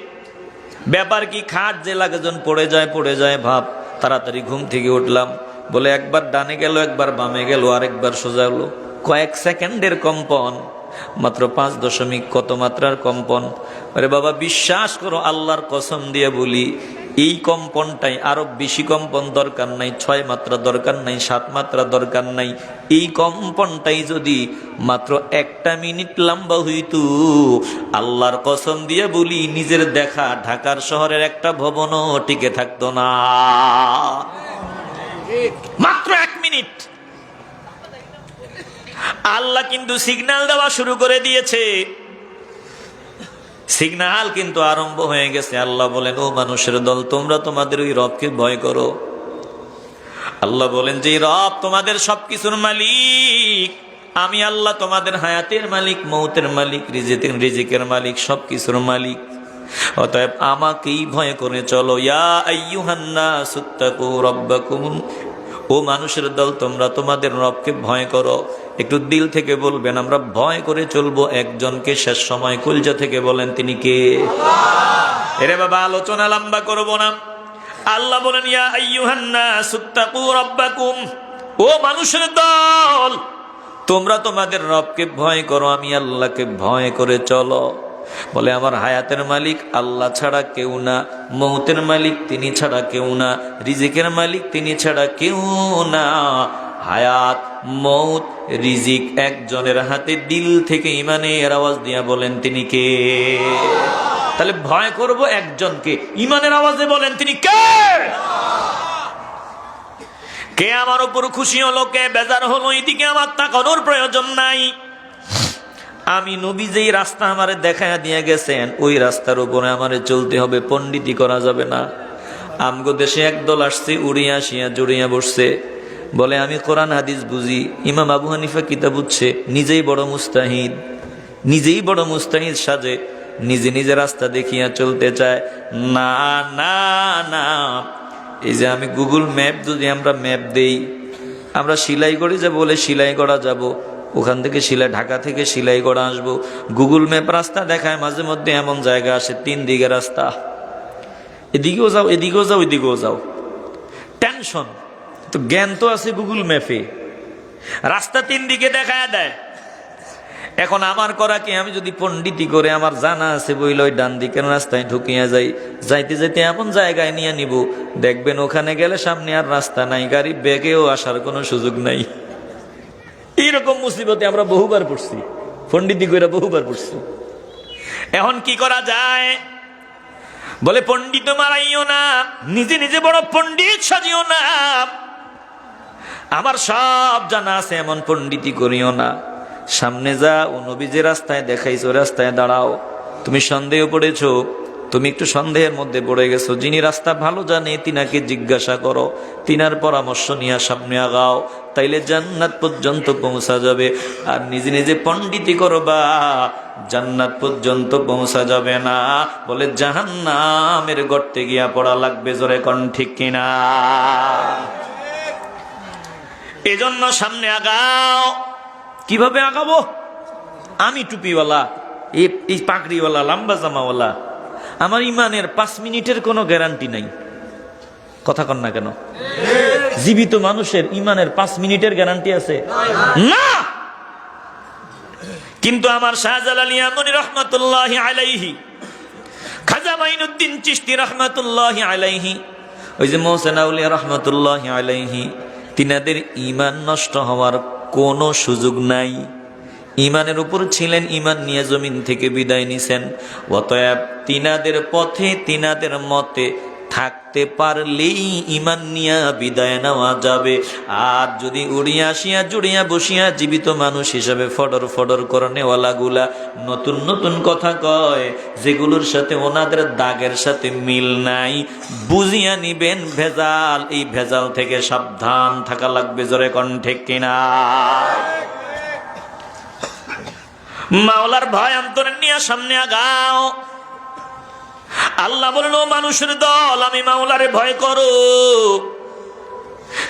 ব্যাপার কি, খাট যে লাগেজন পড়ে যায় ভাব। তাড়াতাড়ি ঘুম থেকে উঠলাম, বলে একবার ডানে গেল, একবার বামে গেল, আরেকবার সোজা হলো। কয়েক সেকেন্ডের কম্পন, মাত্র 5 কত মাত্রার কম্পন। আরে বাবা, বিশ্বাস করো, আল্লাহর কসম দিয়ে বলি, এই কম্পনটাই, আরো বেশি কম্পন দরকার নাই, 6 মাত্রা দরকার নাই, 7 মাত্রা দরকার নাই। এই কম্পনটাই যদি মাত্র 1 মিনিট লম্বা হইতো, আল্লাহর কসম দিয়ে বলি, নিজের দেখা ঢাকার শহরের একটা ভবনও টিকে থাকতো না। মাত্র 1 মিনিট। আল্লাহ কিন্তু সিগন্যাল দেওয়া শুরু করে দিয়েছে, সিগন্যাল কিন্তু আরম্ভ হয়ে গেছে। আল্লাহ বলেন, ও মানুষের দল, তোমরা তোমাদের ওই রবকে ভয় করো। আল্লাহ বলেন যে রব তোমাদের সবকিছুর মালিক, আমি আল্লাহ তোমাদের হায়াতের মালিক, মৌতের মালিক, রিজিকের মালিক, সবকিছুর মালিক। অতএব আমাকেই ভয় করে চলো। ইয়া আইয়ুহান নাস ইত্তাকু রাব্বাকুম, ও মানুষের দল, তোমরা তোমাদের রবকে ভয় করো। একটু দিল থেকে বলবেন, আমরা ভয় করে চলবো একজনকে। শেষ সময় কলজা থেকে বলেন, তিনি কে? এরে বাবা, আলোচনা লম্বা করব না। আল্লাহ বলেন, ইয়া আইয়ুহান নাস ইত্তাকু রাব্বাকুম, ও মানুষের দল, তোমরা তোমাদের রবকে ভয় করো, আমি আল্লাহকে ভয় করে চলো। বলে, আমার হায়াতের মালিক আল্লাহ ছাড়া কেউ না, মৌতের মালিক তিনি ছাড়া কেউ না, রিজিকের মালিক তিনি ছাড়া কেউ না। হায়াত, মৌত, রিজিক একজনের হাতে। দিল থেকে ইমানের আওয়াজ দিয়া বলেন, তিনি কে? তাহলে ভয় করব একজনকে, ইমানের আওয়াজে বলেন, তিনি কে? কে আমার উপর খুশি হলো, কে বেজার হলো, এদিকে আমার তাকানোর প্রয়োজন নাই। আমি নবী যেই রাস্তা আমারে দেখায়া দিয়ে গেছেন, ওই রাস্তার উপরে আমারে চলতে হবে, পণ্ডিতি করা যাবে না। আমগো দেশে একদল আসছে, উড়িয়া আসিয়া জড়িয়া বসছে, বলে আমি কোরআন হাদিস বুঝি। ইমাম আবু হানিফা কিতাব বুঝছে, নিজেই বড় মুস্তাহিদ, নিজেই বড় মুস্তাহিদ সাজে, নিজে নিজে রাস্তা দেখিয়া চলতে চায়। না না না, এই যে আমি গুগল ম্যাপ, যদি আমরা ম্যাপ দেই, আমরা শিলাইগড়ে যাব, বলে শিলাইগড়া যাব, ওখান থেকে ঢাকা থেকে শিলাইগড় আসবো। গুগল ম্যাপ রাস্তা দেখায়, মাঝে মধ্যে এমন জায়গা আসে 3 দিকে রাস্তা, এদিকেও যাও, এদিকেও যাও, ওইদিকেও যাও, টেনশন। তো জ্ঞান তো আছে গুগল ম্যাপে, রাস্তা 3 দিকে দেখায় দেয়। এখন আমার করা কি, আমি যদি পণ্ডিতি করে, আমার জানা আছে বইলে ওই ডান দিকের রাস্তায় ঢুকিয়া যাই, যাইতে যাইতে এমন জায়গায় নিয়ে নিব, দেখবেন ওখানে গেলে সামনে আর রাস্তা নাই, গাড়ি বেগেও আসার কোনো সুযোগ নাই। এইরকম মুসিবতে আমরা বহুবার পড়ছি, পণ্ডিতি করে বহুবার পড়ছি। এখন কি করা যায়? বলে, পণ্ডিত মারাইও না, নিজে নিজে বড় পণ্ডিত সাজিও না। আমার সব জানা আছে, এমন পণ্ডিতি করিও না। সামনে যা, ও নবী যে রাস্তায় দেখাইছো রাস্তায় দাঁড়াও। তুমি সন্দেহ পড়েছো, তুমি একটু সন্দেহের মধ্যে পড়ে গেছো, যিনি রাস্তা ভালো জানে তিনাকে জিজ্ঞাসা করো, তিনার পরামর্শ নিয়ে সামনে আগাও, তাইলে জান্নাত পর্যন্ত পৌঁছা যাবে। আর নিজে নিজে পণ্ডিতি করবা, জান্নাত পর্যন্ত পৌঁছা যাবে না, বলে জাহান্নামের গর্তে গিয়া পড়া লাগবে। জোরে কোন ঠিক কিনা? এজন্য সামনে আগাও। কিভাবে আগাবো? আমি টুপিওয়ালা, এই পাগড়িওয়ালা, লম্বা জামাওয়ালা, আমার ইমানের 5 মিনিটের কোনো গ্যারান্টি নাই। কথা কন না কেন? জীবিত মানুষের ইমানের 5 মিনিটের গ্যারান্টি আছে না? কিন্তু আমার শাহজালাল ইয়ামানি রহমাতুল্লাহি আলাইহি, খাজা মাইনুদ্দিন চিশতি রহমাতুল্লাহি আলাইহি, ওই যে মোহসেন আউলিয়া রহমাতুল্লাহি আলাইহি, তিনাদের ইমান নষ্ট হওয়ার কোনো সুযোগ নাই। ইমানের উপর ছিলেন, ইমান নিয়ে জমিন থেকে বিদায় নিছেন। অতএব তিনাদের পথে, তিনাদের মতে থাকতে পারলেই ইমান নিয়া বিদায় নেওয়া যাবে। আর যদি উড়িয়া আসিয়া জুড়িয়া বসিয়া জীবিত মানুষ হিসাবে ফডর ফডর করনেওয়ালা গুলা নতুন নতুন কথা কয়, যেগুলোর সাথে ওনাদের দাগের সাথে মিল নাই, বুঝিয়া নিবেন ভেজাল। এই ভেজাল থেকে সাবধান থাকা লাগবে। জোরে কোন ঠিক কিনা? মাওলার ভয় অন্তরে নিয়ে সামনে আগাও। আল্লাহ বলেন, ও মানুষের দল, আমি মাওলারে ভয় করো।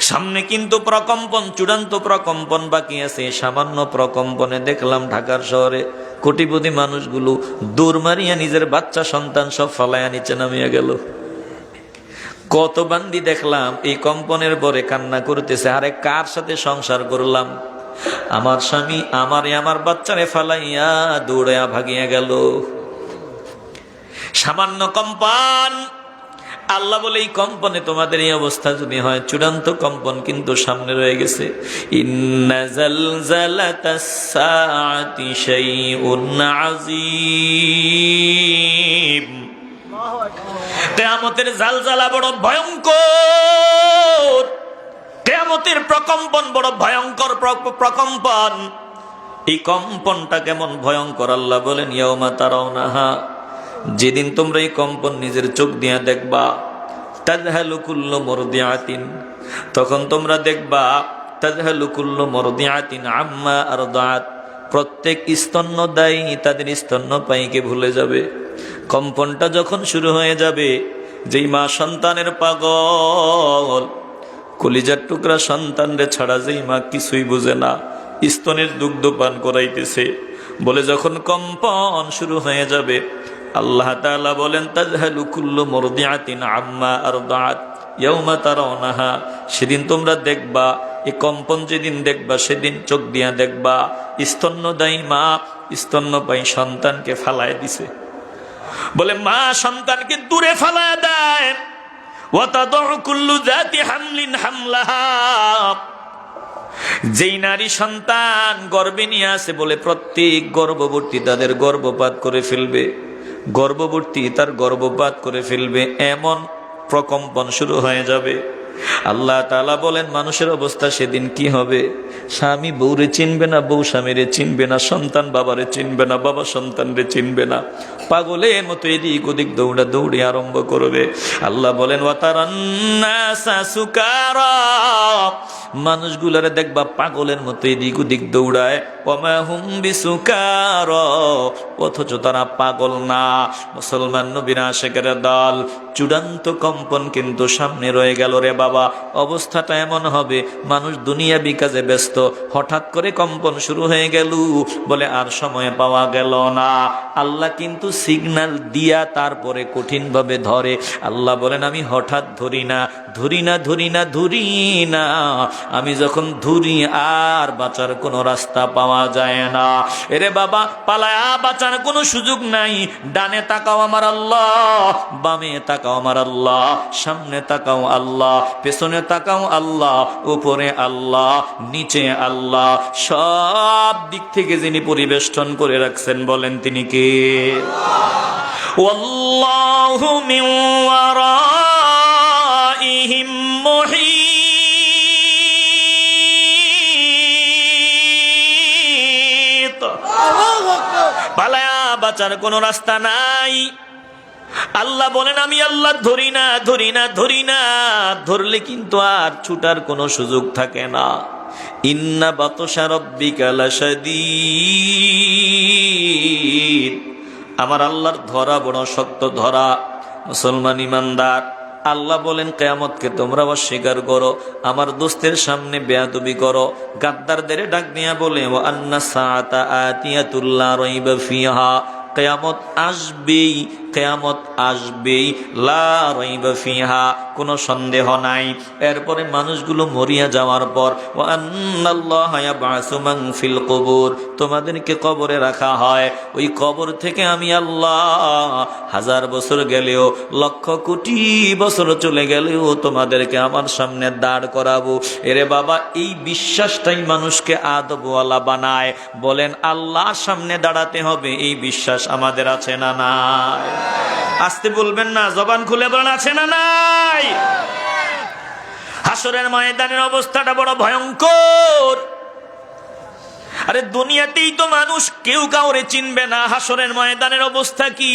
সামনে কিন্তু প্রকম্পন, চূড়ান্ত প্রকম্পন বাকি আছে। সামান্য প্রকম্পনে দেখলাম ঢাকার শহরে কোটিপতি মানুষগুলো দৌড় মারিয়া নিজের বাচ্চা সন্তান সব ফলাইয়া নিচে নামিয়া গেল। কত বান্দি দেখলাম এই কম্পনের পরে কান্না করতেছে, আরে কার সাথে সংসার করলাম? আমার স্বামী আমারে আমার বাচ্চারে ফালাইয়া দৌড়াইয়া ভাগিয়া গেল। সামান্য কম্পন। আল্লাহ বলে, এই কম্পনে তোমাদের এই অবস্থা যদি হয়, চূড়ান্ত কম্পন কিন্তু সামনে রয়ে গেছে। ইন্না জালজালাতাস সাআতি শাইউন আযীম। কিয়ামতের জালজালা বড় ভয়ঙ্কর। কিয়ামতের প্রকম্পন বড় ভয়ঙ্কর প্রকম্পন। এই কম্পনটা কেমন ভয়ঙ্কর আল্লাহ বলেন, ইয়াউমা তারাউনাহা, যেদিন তোমরা এই কম্পন নিজের চোখ দিয়ে দেখবা, তাযহালু কুল্লু মুরদিআতিন, তখন তোমরা দেখবা তাযহালু কুল্লু মুরদিআতিন আম্মা আরদাআত, প্রত্যেক স্তন্যদায়ী তাদের স্তন্যপায়ীকে ভুলে যাবে। কম্পনটা যখন শুরু হয়ে যাবে, যেই মা সন্তানের পাগল, কলিজার টুকরা সন্তানরে ছাড়া যেই মা কিছুই বুঝে না, স্তনের দুগ্ধ পান করাইতেছে, বলে যখন কম্পন শুরু হয়ে যাবে, আল্লাহ তাআলা বলেন, তাযহালু কুল্লু মুরদিআতিন আম্মা আরদাআত ইয়াউমা তারাউনাহা, সেদিন তোমরা দেখবা, এই কম্পন যেদিন দেখবা, সেদিন চোখ দিয়া দেখবা স্তন্যদায়ী মা স্তন্যপায়ী সন্তানকে ফালায় দিছে। বলে মা সন্তানকে দূরে ফালায় দেয়। ওয়া তাদউ কুল্লু যাতি হামলিন হামলাহা, যেই নারী সন্তান গর্ভে নিয়ে আসে, বলে প্রত্যেক গর্ভবতী তাদের গর্ভপাত করে ফেলবে, গর্ভবতী তার গর্ভপাত করে ফেলবে, এমন প্রকম্পন শুরু হয়ে যাবে। আল্লাহ তাআলা বলেন, মানুষের অবস্থা সেদিন কি হবে? স্বামী বউরে চিনবে না, বউ স্বামীরে চিনবে না, সন্তান বাবারে চিনবে না, বাবা সন্তানরে চিনবে না, পাগলের মতো এদিক ওদিক দৌড়া দৌড়ি আরম্ভ করবে। আল্লাহ বলেন, ওয়াতারান্নাসা সুকারা, মানুষগুলারে দেখবা পাগলের মতো এদিক ওদিক দৌড়ায়। ওয়ামা হুম বিসুকারা, অথচ তারা পাগল না। মুসলমান নবীর আশিকের দল, চূড়ান্ত কম্পন কিন্তু সামনে রয়ে গেল রে বাবা। অবস্থাটা এমন হবে, মানুষ দুনিয়াবি কাজে ব্যস্ত, হঠাৎ করে কম্পন শুরু হয়ে গেল, বলে আর সময় পাওয়া গেল না। আল্লাহ কিন্তু সিগন্যাল দিয়া তারপরে কঠিন ভাবে ধরে। আল্লাহ বলেন, আমি হঠাৎ ধরি না, ধরি না, ধরি না, ধরি না, আমি যখন ধরি আর বাঁচার কোনো রাস্তা পাওয়া যায় না। এরে বাবা, পালায়া বাঁচার কোনো সুযোগ নাই। ডানে তাকাও আমার আল্লাহ, বামে তাকাও আমার আল্লাহ, সামনে তাকাও আল্লাহ, পেছনে তাকাও আল্লাহ, উপরে আল্লাহ, নিচে আল্লাহ, সব দিক থেকে যিনি পরিবেষ্টন করে রাখছেন, বলেন তিনি কে? ওয়াল্লাহু মিন ওয়ারাইহিম মুহীত। পালায়া বাঁচার কোনো রাস্তা নাই। আল্লাহ বলেন আমি আল্লাহ ধরি না ধরি না ধরি না, ধরলে কিন্তু আর ছুটার কোনো সুযোগ থাকে না। ইন্না বাতশা রাব্বিকা লাশাদীদ, আমার আল্লাহর ধরা বড় শক্ত ধরা। মুসলমান ইমানদার, আল্লাহ বলেন কিয়ামতকে তোমরা অস্বীকার করো, আমার দোস্তের সামনে বেয়াদবি করো। গাদ্দারদের ডাক দিয়া বলে ওয়া আন্না সাআতা আতিয়াতুল লা রাইবা ফিহা, কিয়ামত আসবেই, কিয়ামত আসবেই, লা রাইবা ফিহা, কোনো সন্দেহ নাই। এরপরে মানুষগুলো মরিয়া যাওয়ার পর ওয়া আন্নাল্লাহা ইয়াবআসু মান ফিল কুবুর, তোমাদেরকে কবরে রাখা হয়। ওই কবর থেকে আমি আল্লাহ হাজার বছর গেলেও, লক্ষ কোটি বছর চলে গেলেও তোমাদেরকে আমার সামনে দাঁড় করাবো। এরে বাবা, এই বিশ্বাসটাই মানুষকে আদবওয়ালা বানায়। বলেন আল্লাহর সামনে দাঁড়াতে হবে, এই বিশ্বাস আমাদের আছে না নাই? আসতে বলবেন না, জবান খুলে বলেন আছে না নাই? হাসরের ময়দানের অবস্থাটা বড় ভয়ঙ্কর। আরে দুনিয়াতেই তো মানুষ কেউ কাউরে চিনবে না, হাসরের ময়দানের অবস্থা কি?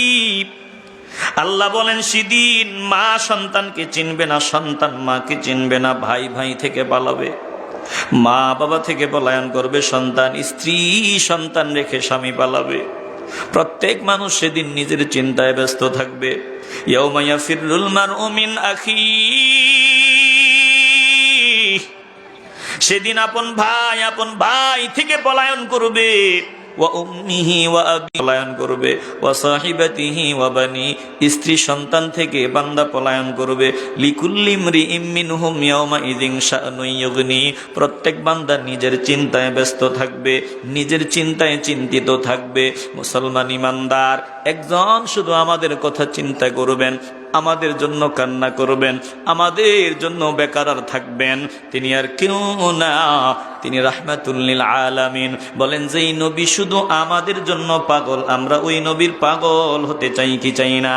আল্লাহ বলেন সেদিন মা সন্তানকে চিনবে না, সন্তান মাকে চিনবে না, ভাই ভাই থেকে পালাবে, মা বাবা থেকে পলায়ন করবে, সন্তান স্ত্রী সন্তান রেখে স্বামী পালাবে। প্রত্যেক মানুষ সেদিন নিজের চিন্তায় ব্যস্ত থাকবে। ইয়াউমা ইয়াফিরুল মারউ মিন আখিহি, সেদিন আপন ভাই থেকে পলায়ন করবে। ওয়া উম্মিহি ওয়া আবি, পলায়ন করবে। ওয়া সাহিবাতিহি ওয়া বানি, স্ত্রী সন্তান থেকে বান্দা পলায়ন করবে। লিকুল্লি ইমরিইম মিনহুম ইয়াউমা ইযিন শাআনুন ইউগনি, প্রত্যেক বান্দা নিজের চিন্তায় ব্যস্ত থাকবে, নিজের চিন্তায় চিন্তিত থাকবে। মুসলমান ইমানদার, একজন শুধু আমাদের কথা চিন্তা করবেন, আমাদের জন্য কান্না করবেন, আমাদের জন্য বেকার থাকবেন, তিনি আর কেউ না, তিনি রাহমাতুল লিল আলামিন। বলেন যেই নবী শুধু আমাদের জন্য পাগল, আমরা ওই নবীর পাগল হতে চাই কি চাই না?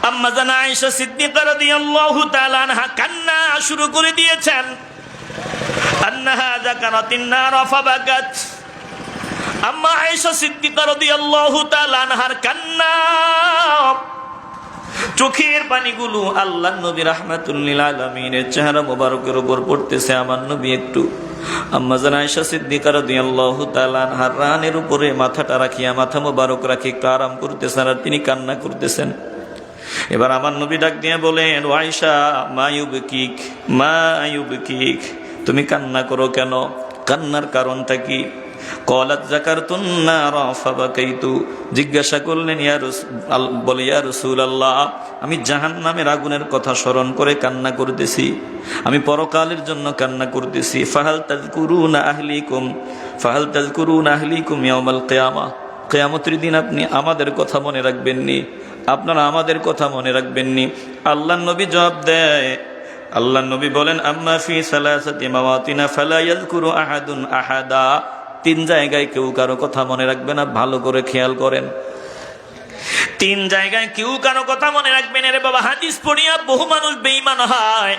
আম্মা জানা আয়েশা সিদ্দিকা রাদিয়াল্লাহু তাআলা আনহা কান্না শুরু করে দিয়েছেন। আন্নাহা যাকারাতিন নার ফাবাকাত, আম্মা আয়েশা সিদ্দিকা রাদিয়াল্লাহু তাআলা আনহার কান্না, চোখের পানিগুলো আল্লাহর নবী রাহমাতুল লিল আলামিনের চেহারা মোবারকের উপর পড়তেছে। আমার নবী একটু আম্মা জান আয়েশা সিদ্দিকা রাদিয়াল্লাহু তাআলা আনহার রানের উপরে মাথাটা রাখিয়া, মাথা মোবারক রাখি একটু আরাম করতেছেন, আর তিনি কান্না করতেছেন। এবার আমার নবী ডাক দিয়ে বলেন, ও আয়েশা মা ইউবকিক, মা ইউবকিক, তুমি কান্না করো কেন? কান্নার কারণটা কি? কলাত যাকারতুন নার ফাবাকাইতু, জিজ্ঞাসা করলেন বলে ইয়া রাসূলুল্লাহ, আমি জাহান্নামের আগুনের কথা স্মরণ করে কান্না করতেছি, আমি পরকালের জন্য কান্না করতেছি। ফাহাল তাযকুরুনা আহলিকুম ইয়াউমাল কিয়ামা, কিয়ামতের দিন আপনি আমাদের কথা মনে রাখবেননি? আপনারা আমাদের কথা মনে রাখবেননি? আল্লাহর নবী জবাব দেয়, আল্লাহর নবী বলেন আম্মা ফি সালাসাতি মাওয়াতিনা ফালা ইয়াযকুরু আহাদুন আহাদা, তিন জায়গায় কেউ কারো কথা মনে রাখবে না, ভালো করে খেয়াল করেন। তিন জায়গায় কেউ কারো কথা মনে রাখবেন। রে বাবা, হাদিস পড়িয়া বহু মানুষ বেঈমান হয়,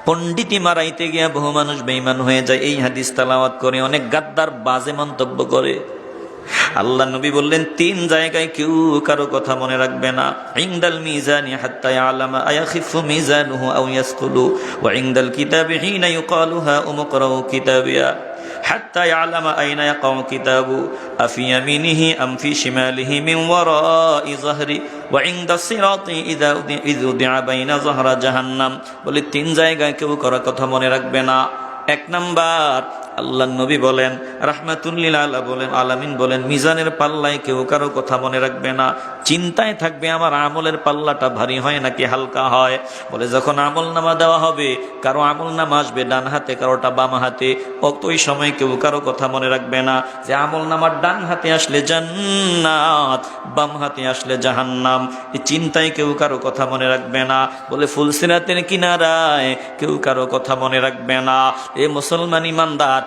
পণ্ডিতি মারাইতে গিয়া বহু মানুষ বেঈমান হয়ে যায়। এই হাদিস তেলাওয়াত করে অনেক গাদ্দার বাজে মন্তব্য করে। আল্লাহ নবী বললেন তিন জায়গায় কেউ কারো কথা মনে রাখবে না। ইনদাল মিজানি হাত্তা ইয়ালামা আয়াখিফু মিজানুহু আও ইয়াসকুলু, ওয়া ইনদাল কিতাবি হিনা ইউকালু হা উমকরাউ কিতাবিয়া হাত্তা ইয়ালামা আইনা ইয়াকাউ কিতাবু আফি ইয়ামিনিহি আম ফি শিমালিহি মিন ওয়ারাই যাহরি ওয়া ইনদাস সিরাতি ইযা উদিআ বাইনা যাহরা জাহান্নাম। বলে তিন জায়গায় কেউ কারো কথা মনে রাখবে না। এক নাম্বার, আল্লাহর নবী বলেন রাহমাতুল লিল আলামিন বলেন মিজানের পাল্লায় কেউ কারো কথা মনে রাখবে না, চিন্তায় থাকবে আমার আমলের পাল্লাটা ভারী হয় নাকি হালকা হয়। বলে যখন আমল নামা দেওয়া হবে, কারো আমল নামা আসবে ডান হাতে, কারোটা বাম হাতে, ওই সময় কেউ কারো কথা মনে রাখবে না যে আমল নামার ডান হাতে আসলে জান্নাত, বাম হাতে আসলে জাহান্নাম। এই চিন্তায় কেউ কারো কথা মনে রাখবে না। বলে ফুলসিরাতের কিনারায় কেউ কারো কথা মনে রাখবে না। এ মুসলমান ইমানদার,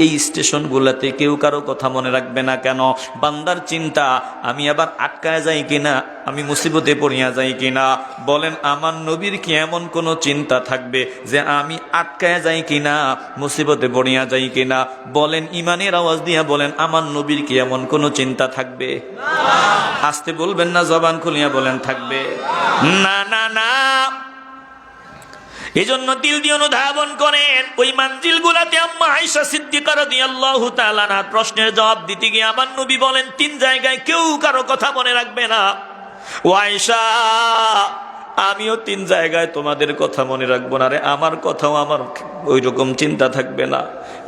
এই স্টেশনগুলোতে কেউ কারো কথা মনে রাখবে না কেন? বান্দার চিন্তা, আমি আবার আটকায় যাই কিনা, আমি মুসিবতে পড়িয়া যাই কিনা। বলেন আমার নবীর কি এমন কোনো চিন্তা থাকবে যে আমি আটকায় যাই কিনা, মুসিবতে পড়িয়া যাই কিনা? বলেন ইমানের আওয়াজ দিয়া বলেন, আমার নবীর কি এমন কোনো চিন্তা থাকবে? আসতে বলবেন না, জবান খুলিয়া বলেন থাকবে? না না না। এজন্য দিল দিয়ে অনুধাবন করেন, ওই মানজিল গুলাতে আম্মা আয়েশা সিদ্দিকা রাদিয়াল্লাহু তাআলা আনহার প্রশ্নের জবাব দিতে গিয়ে আমার নবী বলেন, 3 জায়গায় কেউ কারো কথা মনে রাখবে না। ও আয়েশা, আমিও 3 জায়গায় তোমাদের কথা মনে রাখবো না রে, আমার কথাও আমার ওই রকম চিন্তা থাকবে না।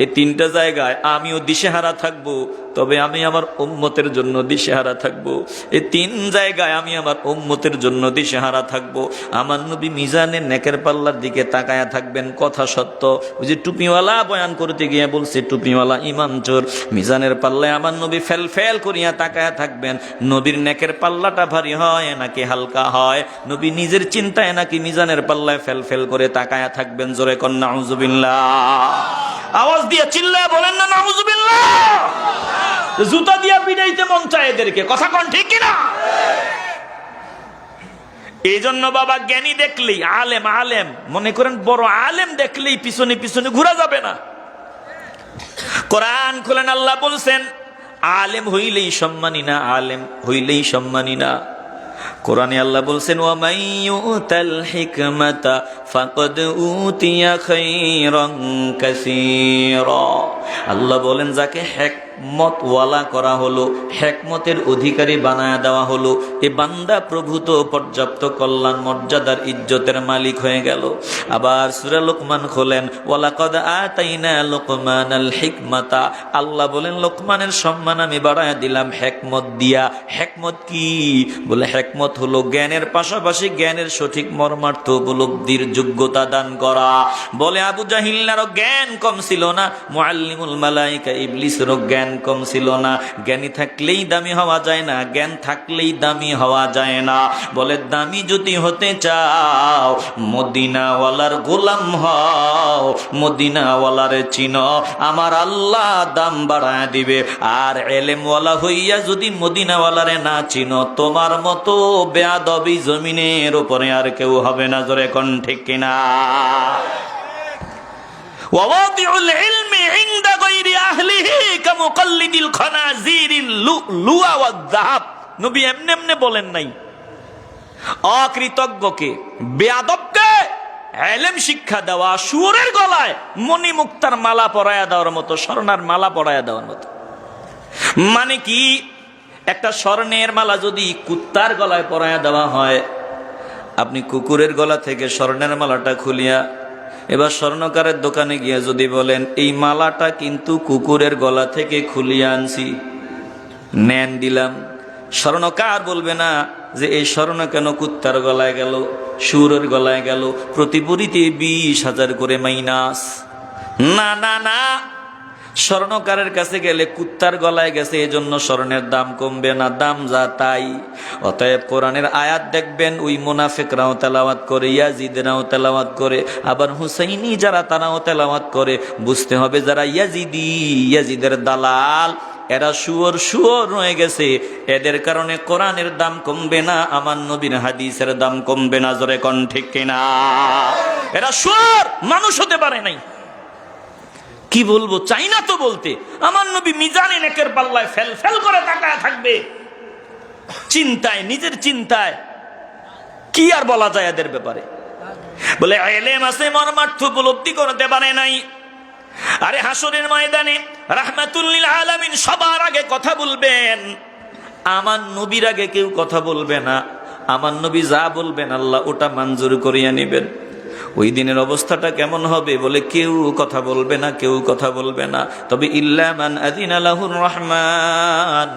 এই 3টা জায়গায় আমিও দিশেহারা থাকবো, তবে আমি আমার উম্মতের জন্য দিশেহারা থাকবো। এই 3 জায়গায় আমি আমার উম্মতের জন্য দিশেহারা থাকবো। আমার নবী মিজানের নেকের পাল্লার দিকে তাকায়া থাকবেন, কথা সত্য। ওই যে টুপিওয়ালা বয়ান করতে গিয়ে বলছে টুপিওয়ালা ইমাম চোর, মিজানের পাল্লায় আমার নবী ফেল ফেল করিয়া তাকায়া থাকবেন। নবীর নেকের পাল্লাটা ভারী হয় নাকি হালকা হয়, নবী নিজের চিন্তায় নাকি মিজানের পাল্লায় ফেল ফেল করে তাকায়া থাকবেন। জোরে কন নাউজুবিল্লাহ। আওয়াজ দিয়ে চিল্লায় বলেন না নাউজুবিল্লাহ। জুতা দিয়া পিটাইতে মন চায় এদেরকে, কথা কোন ঠিক কিনা? এই জন্য বাবা জ্ঞানী দেখলেই, আলেম আলেম মনে করেন বড় আলেম দেখলেই পিছনে পিছনে ঘোরা যাবে না। কোরআন খুলেন, আল্লাহ বলছেন আলেম হইলেই সম্মানী না, আলেম হইলেই সম্মানী না। কোরআনে আল্লাহ বলছেন, ওয়া মাইয়ুতাল হিকমাতা ফাকাদ উতিয়া খায়রান কাসীরা। আল্লাহ বলেন যাকে হিকমত ওয়ালা করা হলো, হিকমতের অধিকারী বানায়া দেওয়া হলো, এ বান্দা প্রভূত পর্যাপ্ত কল্যাণ মর্যাদার ইজ্জতের মালিক হয়ে গেল। আবার সূরা লোকমান খোলেন, ওয়ালাকাদ আতাইনা লোকমানাল হিকমাতা। আল্লাহ বলেন লোকমানের সম্মান আমি বাড়ায়া দিলাম হিকমত দিয়া। হিকমত কি? বলে হিকমত হলো জ্ঞানের পাশাপাশি জ্ঞানের সঠিক মর্মার্থ উপলব্ধির যোগ্যতা দান করা। বলে আবু জাহিলেরও জ্ঞান কম ছিল না, মুআল্লিমুল মালায়েকা ইবলিসেরও জ্ঞান কম ছিল না। জ্ঞানী থাকলেই দামি হওয়া যায় না, জ্ঞান থাকলেই দামি হওয়া যায় না। বলে দামি যদি হতে চাও মদিনাওয়ালার গোলাম হও, মদিনাওয়ালারে চিনো, আমার আল্লাহ দাম বাড়ায় দিবে। আর এলেমওয়ালা হইয়া যদি মদিনাওয়ালারে না চিনো, তোমার মতো বেয়াদবি জমিনের উপরে আর কেউ হবে না। জোরে কোন ঠিক কিনা? ওয়াওয়াদিউল ইলমি ইনদা গায়রি আহলিহি কামুকাল্লিদিল খানাজিরিল লুআ ওয়াদ যাহাব। নবী এমনি এমনি বলেন নাই। অকৃতজ্ঞকে, বেয়াদবকে ইলম শিক্ষা দেওয়া শুয়োরের গলায় মণিমুক্তার মালা পরায়া দেওয়ার মতো, স্বর্ণার মালা পরায়া দেওয়ার মতো। মানে কি? একটা স্বর্ণের মালা যদি কুত্তার গলায় পরায়া দেওয়া হয়, আপনি কুকুরের গলা থেকে স্বর্ণের মালাটা খুলিয়া এবার স্বর্ণকারের দোকানে গিয়ে যদি বলেন এই মালাটা কিন্তু কুকুরের গলা থেকে খুলিয়া আনছি, নেন দিলাম, স্বর্ণকার বলবে না যে এই স্বর্ণ কেন কুত্তার গলায় গেল, শুয়োরের গলায় গেল, প্রতি ভরিতে 20,000 করে মাইনাস। না না না, স্বর্ণকারের কাছে গেলে কুত্তার গলায় গেছে এজন্য স্বর্ণের দাম কমবে না, দাম যা তাই। অতএব কোরআনের আয়াত দেখবেন ওই মুনাফিকরাও তেলাওয়াত করে, ইয়াজিদরাও তেলাওয়াত করে, আবার হুসাইনি যারা তারাও তেলাওয়াত করে। বুঝতে হবে যারা ইয়াজিদের দালাল, এরা শুয়োর রয়ে গেছে, এদের কারণে কোরআনের দাম কমবে না, আমার নবীর হাদিসের দাম কমবে না। জোরে কোন ঠিক কিনা? এরা শুয়োর, মানুষ হতে পারে নাই। কি বলবো, চাই না তো বলতে। আমার নবী মিজানে নেকের পাল্লায় ফেল ফেল করে তাকায় থাকবে, চিন্তায়, নিজের চিন্তায়। কি আর বলা যায় এদের ব্যাপারে? বলে ইলম আছে, মর্মার্থ উপলব্ধি করতে পারে নাই। আরে হাসরের ময়দানে রাহমাতুল লিল আলামিন সবার আগে কথা বলবেন, আমার নবীর আগে কেউ কথা বলবে না। আমার নবী যা বলবেন আল্লাহ ওটা মঞ্জুর করিয়া নেবেন। ওই দিনের অবস্থাটা কেমন হবে? বলে কেউ কথা বলবে না, কেউ কথা বলবে না। তবে ইল্লা মান আযিনা লাহুর রহমান,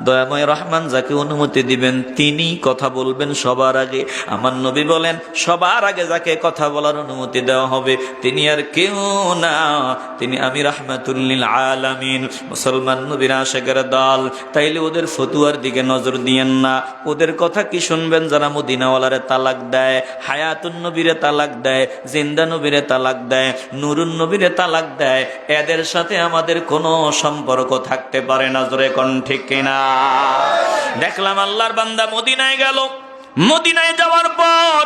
দয়াময় রহমান যাকে অনুমতি দিবেন তিনি কথা বলবেন সবার আগে। আমার নবী বলেন সবার আগে যাকে কথা বলার অনুমতি দেওয়া হবে তিনি আর কেউ না, তিনি আমি রাহমাতুল লিল আলামিন। মুসলমান নবীর আশিকের দল, তাইলে ওদের ফতুয়ার দিকে নজর দিয়েন না। ওদের কথা কি শুনবেন যারা মদিনাওয়ালারে তালাক দেয়, হায়াতুন নবীরে তালাক দেয়, জিন্দা নবীরে তালাক দেয়, নুরুন নবীরে তালাক দেয়। এদের সাথে আমাদের কোনো সম্পর্ক থাকতে পারে না। জোরে কোন ঠিক কিনা? দেখলাম আল্লাহর বান্দা মদিনায় গেল, মদিনায় যাওয়ার পর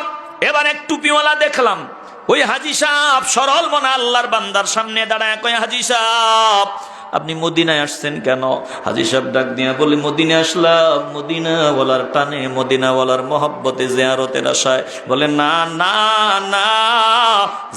এবার এক টুপিওয়ালা দেখলাম। ওই হাজী সাহেব সরল মনে আল্লাহর বান্দার সামনে দাঁড়ায় কয়, হাজী সাহেব আপনি মদিনায় আসছেন কেন? হাজী সাহেব ডাক দিয়া বলে, মদিনায় আসলাম মদিনাওয়ালার টানে, মদিনাওয়ালার মহব্বতে, জিয়ারতের আশায়। বলে না না না,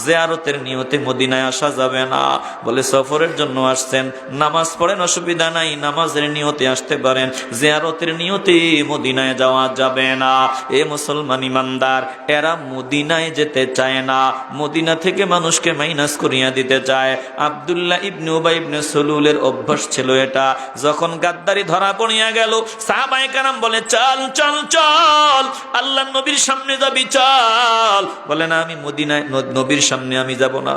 জিয়ারতের নিয়তে মদিনায় আসা যাবে না। বলে সফরের জন্য আসছেন, নামাজ পড়েন অসুবিধা নাই, নামাজের নিয়তে আসতে পারেন, জিয়ারতের নিয়তে মদিনায় যাওয়া যাবে না। এ মুসলমান ইমানদার, এরা মদিনায় যেতে চায় না, মদিনা থেকে মানুষকে মাইনাস করিয়া দিতে চায়। আব্দুল্লাহ ইবনে উবাই ইবনে সলুল অভ্যাস ছিল এটা। যখন গাদ্দারি ধরা পড়িয়া গেল, সাহাবায়ে কেরাম বলে চল চল চল, আল্লাহর নবীর সামনে যাবি চল। বলে না, আমি মদিনায় নবীর সামনে আমি যাব না।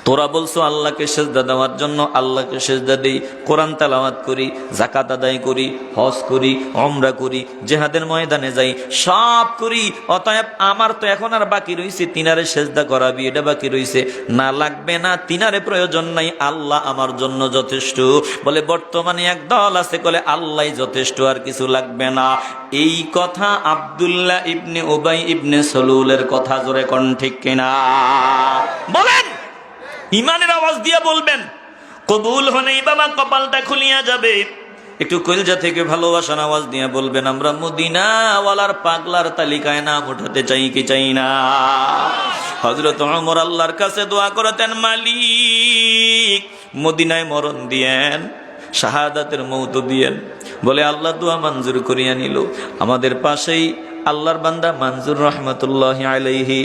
তোরা বলছো আল্লাহকে সেজদা দেওয়ার জন্য, আল্লাহকে সেজদা দেই, কোরআন তেলাওয়াত করি, যাকাত আদায় করি, হজ করি, উমরা করি, জিহাদের ময়দানে যাই, সব করি। অতএব আমার তো এখন আর বাকি রইছে তিনারে সেজদা করাবি, এটা বাকি রইছে। না লাগবে না, তিনারে প্রয়োজন নাই, আল্লাহ আমার জন্য যথেষ্ট। বলে বর্তমানে এক দল আছে বলে আল্লাহই যথেষ্ট, আর কিছু লাগবে না। এই কথা আব্দুল্লাহ ইবনে উবাই ইবনে সলুলের কথা। জোরে কোন ঠিক কিনা? বলেন, ইমানের আওয়াজ দিয়ে বলবেন। কবুল হলেই বাবা কপালটা খুলিয়া যাবে। একটু কলজা থেকে ভালোবাসার আওয়াজ দিয়ে বলবেন, আমরা মদিনাওয়ালার পাগলার তালিকায় নাম উঠাতে চাই কি চাই না? হযরত ওমর আল্লাহর কাছে দোয়া করতেন, মালিক মদিনায় মরণ দিয়েন, শাহাদাতের মৌত দিয়েন। বলে আল্লাহ দোয়া মঞ্জুর করিয়া নিল। আমাদের পাশেই আল্লাহর বান্দা মনজুর রহমতুল্লাহি আলাইহি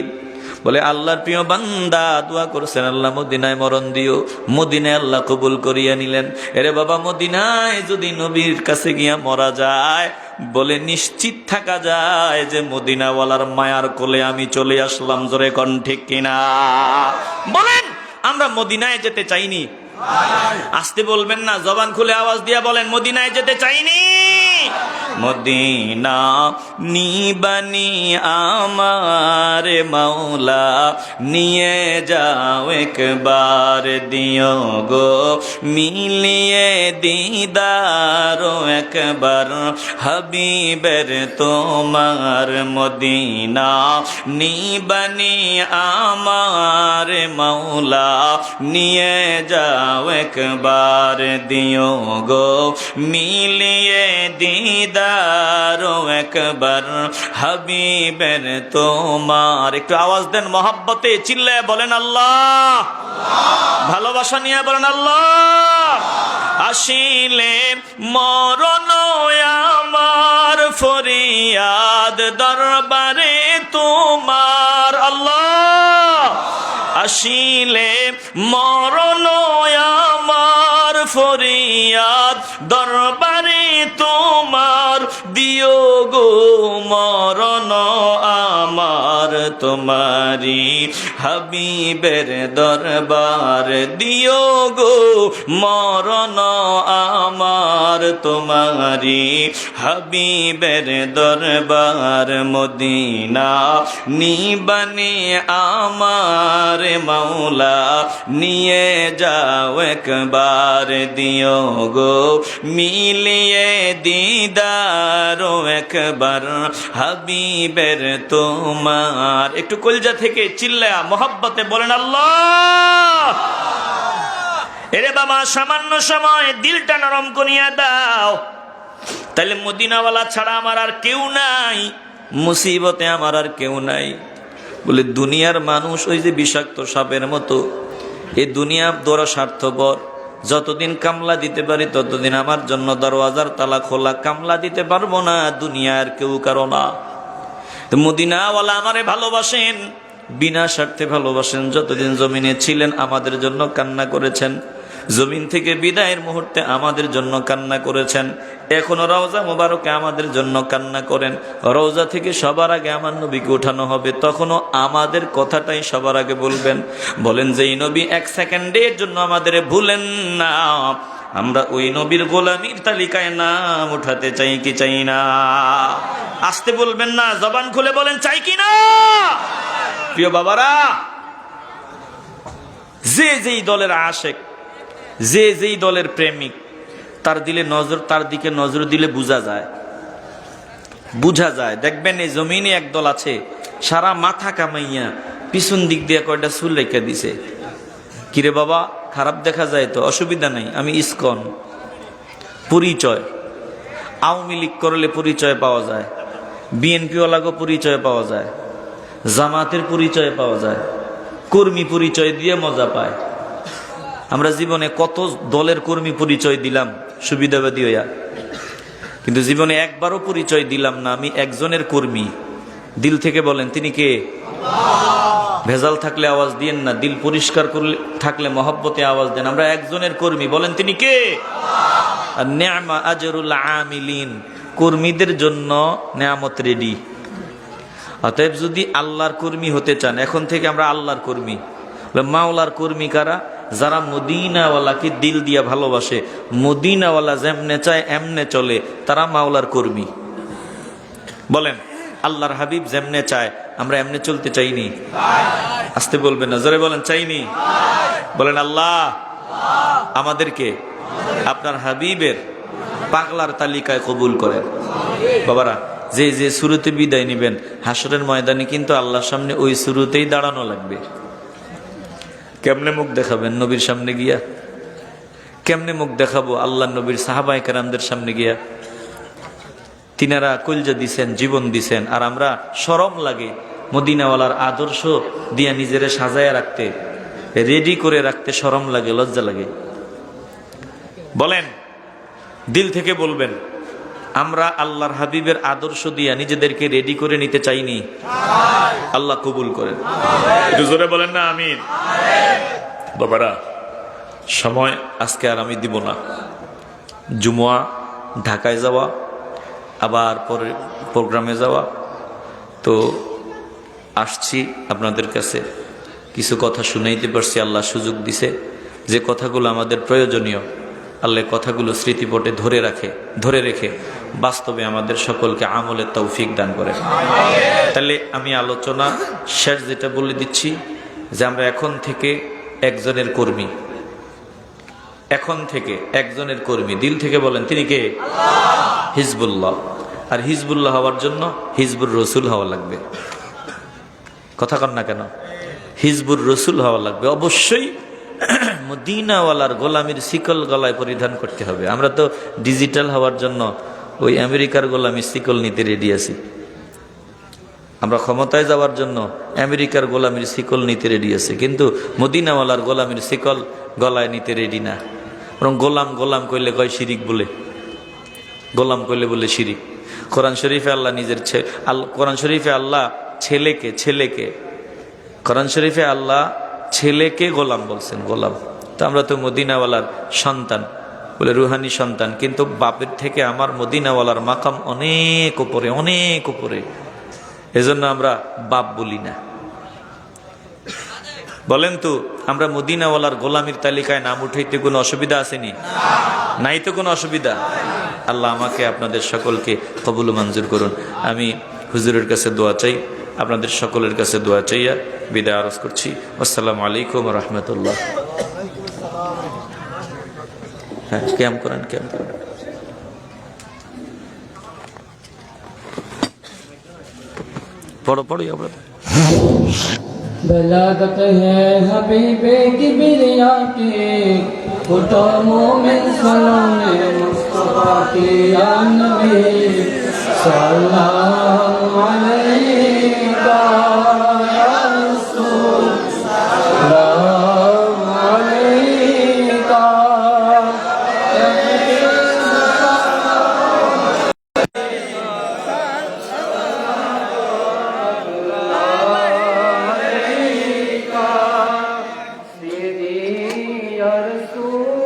বলে, আল্লাহর প্রিয় বান্দা দোয়া করছেন, আল্লাহ মদিনায় মরণ দিও। মদিনায় আল্লাহ কবুল করিয়া নিলেন। এরে বাবা, মদিনায় যদি নবীর কাছে গিয়া মরা যায়, বলে নিশ্চিত থাকা যায় যে মদিনাওয়ালার মায়ার কোলে আমি চলে আসলাম। জোরে কোন ঠিক কিনা? বলেন, আমরা মদিনায় যেতে চাইনি? আসতে বলবেন না, জবান খুলে আওয়াজ দিয়া বলেন, মদিনায় যেতে চাইনি। মদিনা নিবানি আমার মাওলা, নিয়ে যাও একবার, দিও গো মিলিয়ে দিদার একবার, হাবিবের তোমার। মদিনা নিবানি আমার মাওলা, নিয়ে যাও একবার, দিও গো মিলিয়ে দিদার একবার, হাবিবের তোমার। একটু আওয়াজ দেন মহব্বতে, চিল্লায় বলেন আল্লাহ। ভালোবাসা নিয়ে বলেন আল্লাহ। আসিলে মরণ আমার, ফরিয়াদ দরবারে তোমার। আল্লাহ, আসিলে মরণ আমার, ফরিয়াদ দরবারে তোমার, দিও গো মরণ আমার তোমারি, হাবিবের দরবার, দিও গো মরণ আমার তোমারি, হাবিবের দরবার। মদিনা নিবানি আমার মাওলা, নিয়ে যাও একবার, দিও গো মিলিয়ে দিদার একবার, হাবিবের তোমার। একটু কলজা থেকে চিল্লা মহব্বতে বলেন আল্লাহ। এরে বাবা, সামান্য সময় দিলটা নরম করিয়া দাও, তাহলে মদিনাওয়ালা ছাড়া আমার আর কেউ নাই, মুসিবতে আমার আর কেউ নাই। বলে দুনিয়ার মানুষ ওই যে বিষাক্ত সাপের মতো, এই দুনিয়া দোরা স্বার্থপর। যতদিন কামলা দিতে পারি ততদিন আমার জন্য দরওয়াজার তালা খোলা, কামলা দিতে পারবো না, দুনিয়ার কেউ কারো না। মদিনাওয়ালা আমারে ভালোবাসেন, বিনা স্বার্থে ভালোবাসেন। যতদিন জমিনে ছিলেন আমাদের জন্য কান্না করেছেন, জমিন থেকে বিদায়ের মুহূর্তে আমাদের জন্য কান্না করেছেন, এখনো রওজা মোবারকে আমাদের জন্য কান্না করেন। রওজা থেকে সবার আগে আমার নবীকে উঠানো হবে, তখনও আমাদের কথাটাই সবার আগে বলবেন। বলেন যে এই নবী এক সেকেন্ডের জন্য আমাদের ভুলেন না, আমরা ওই নবীর গোলামীর তালিকায় নাম উঠাতে চাই কি চাই না? আসতে বলবেন না, জবান খুলে বলেন চাই কি না? প্রিয় বাবারা, যে যেই দলের আশেক, যে যেই দলের প্রেমিক, তার দিকে নজর দিলে বোঝা যায়। দেখবেন এই জমিনে এক দল আছে, সারা মাথা কামাইয়া পিছন দিক দিয়ে কয়টা চুল রেখে দিছে। কিরে বাবা, খারাপ দেখা যায় তো, অসুবিধা নাই, আমি ইসকন। পরিচয় আওয়ামী লীগ করলে পরিচয় পাওয়া যায়, বিএনপি ওয়ালাগো পরিচয় পাওয়া যায়, জামাতের পরিচয় পাওয়া যায়, কর্মী পরিচয় দিয়ে মজা পায়। আমরা জীবনে কত দলের কর্মী পরিচয় দিলাম সুবিধাবাদী হইয়া, কিন্তু জীবনে একবারও পরিচয় দিলাম না আমি একজনের কর্মী। দিল থেকে বলেন তিনি কে? ভেজাল থাকলে আওয়াজ দিয়েন না, দিল পরিষ্কার করলে থাকলে মহব্বতে আওয়াজ দেন। আমরা একজনের কর্মী, বলেন তিনি কে? আর নি'মা আজরুল আমিলিন, কর্মীদের জন্য নেয়ামত রেডি। অতএব যদি আল্লাহর কর্মী হতে চান, এখন থেকে আমরা আল্লাহর কর্মী। মাওলার কর্মী কারা? যারা মদিনাওয়ালাকে দিল দিয়া ভালোবাসে, মদিনাওয়ালা যেমনে চায় এমনে চলে, তারা মাওলার কর্মী। বলেন আল্লাহর হাবিব যেমনে চায় আমরা এমনে চলতে চাইনি? আসতে বলবেন না, জোরে বলেন চাইনি। বলেন আল্লাহ আমাদেরকে আপনার হাবিবের পাগলার তালিকায় কবুল করেন। বাবারা, যে যে শুরুতে বিদায় নিবেন, হাসরের ময়দানে কিন্তু আল্লাহর সামনে ওই শুরুতেই দাঁড়ানো লাগবে। কেমনে মুখ দেখাবেন নবীর সামনে গিয়া? কেমনে মুখ দেখাবো আল্লাহ নবীর সাহাবায়ে কেরামদের সামনে গিয়া? তিনারা কলজা দিছেন, জীবন দিছেন, আর আমরা শরম লাগে মদিনাওয়ালার আদর্শ দিয়া নিজেরে সাজায় রাখতে, রেডি করে রাখতে শরম লাগে, লজ্জা লাগে। বলেন, দিল থেকে বলবেন আমরা আল্লাহর হাবিবের আদর্শ দিয়া নিজেদেরকে রেডি করে নিতে চাইনি? আল্লাহ কবুল করেন। একটু জোরে বলেন না আমিন। বাবারা, সময় আজকে আর আমি দিব না। জুমুয়া, ঢাকায় যাওয়া, আবার পরে প্রোগ্রামে যাওয়া, তো আসছি আপনাদের কাছে কিছু কথা শুনাইতে পারছি। আল্লাহ সুযোগ দিছে, যে কথাগুলো আমাদের প্রয়োজনীয়, আল্লাহ কথাগুলো স্মৃতিপটে ধরে রেখে বাস্তবে আমাদের সকলকে আমলের তৌফিক দান করে। তাহলে আমি আলোচনা শেষ যেটা বলে দিচ্ছি, যে আমরা এখন থেকে একজনের কর্মী, এখন থেকে একজনের কর্মী। দিল থেকে বলেন তিনি কে? হিজবুল্লাহ। আর হিজবুল্লাহ হওয়ার জন্য হিজবুর রসুল হওয়া লাগবে। কথা কন না কেন? হিজবুর রসুল হওয়া লাগবে। অবশ্যই মদিনাওয়ালার গোলামির শিকল গলায় পরিধান করতে হবে। আমরা তো ডিজিটাল হওয়ার জন্য ওই আমেরিকার গোলামির শিকল নিতে রেডি আছি। আমরা ক্ষমতায় যাওয়ার জন্য আমেরিকার গোলামির শিকল নিতে রেডি আছি, কিন্তু মদিনাওয়ালার গোলামির শিকল গলায় নিতে রেডি না। বরং গোলাম কইলে কয় শিরিক বলে, গোলাম কইলে বলে শিরিক। কোরআন শরীফে আল্লাহ কোরআন শরীফে আল্লাহ ছেলেকে কোরআন শরীফে আল্লাহ ছেলেকে গোলাম বলছেন, গোলাম। তো আমরা তো মদিনাওয়ালার সন্তান, বলে রুহানি সন্তান, কিন্তু বাপের থেকে আমার মদিনাওয়ালার মাকাম অনেক উপরে, অনেক উপরে। এজন্য আমরা বাপ বলি না। বলেন তো, আমরা মদিনাওয়ালার গোলামির তালিকায় নাম উঠাইতে কোনো অসুবিধা আসেনি? নাই তো কোনো অসুবিধা। আল্লাহ আমাকে আপনাদের সকলকে কবুল মঞ্জুর করুন। আমি হুজুরের কাছে দোয়া চাই, আপনাদের সকলের কাছে দোয়া চাইয়া বিদায় আরজ করছি। আসসালামু আলাইকুম রহমতুল্লাহ। হ্যাঁ, ক্যাম্প করেন। পড়ো আমরা। बलागत है हबीबे की बिरिया की, उठो मोमिन सलोने मुस्तफा की, या नबी सल्लल्लाहु अलैका या रसूल सल्लल्लाहु अलैका। Ya Rasul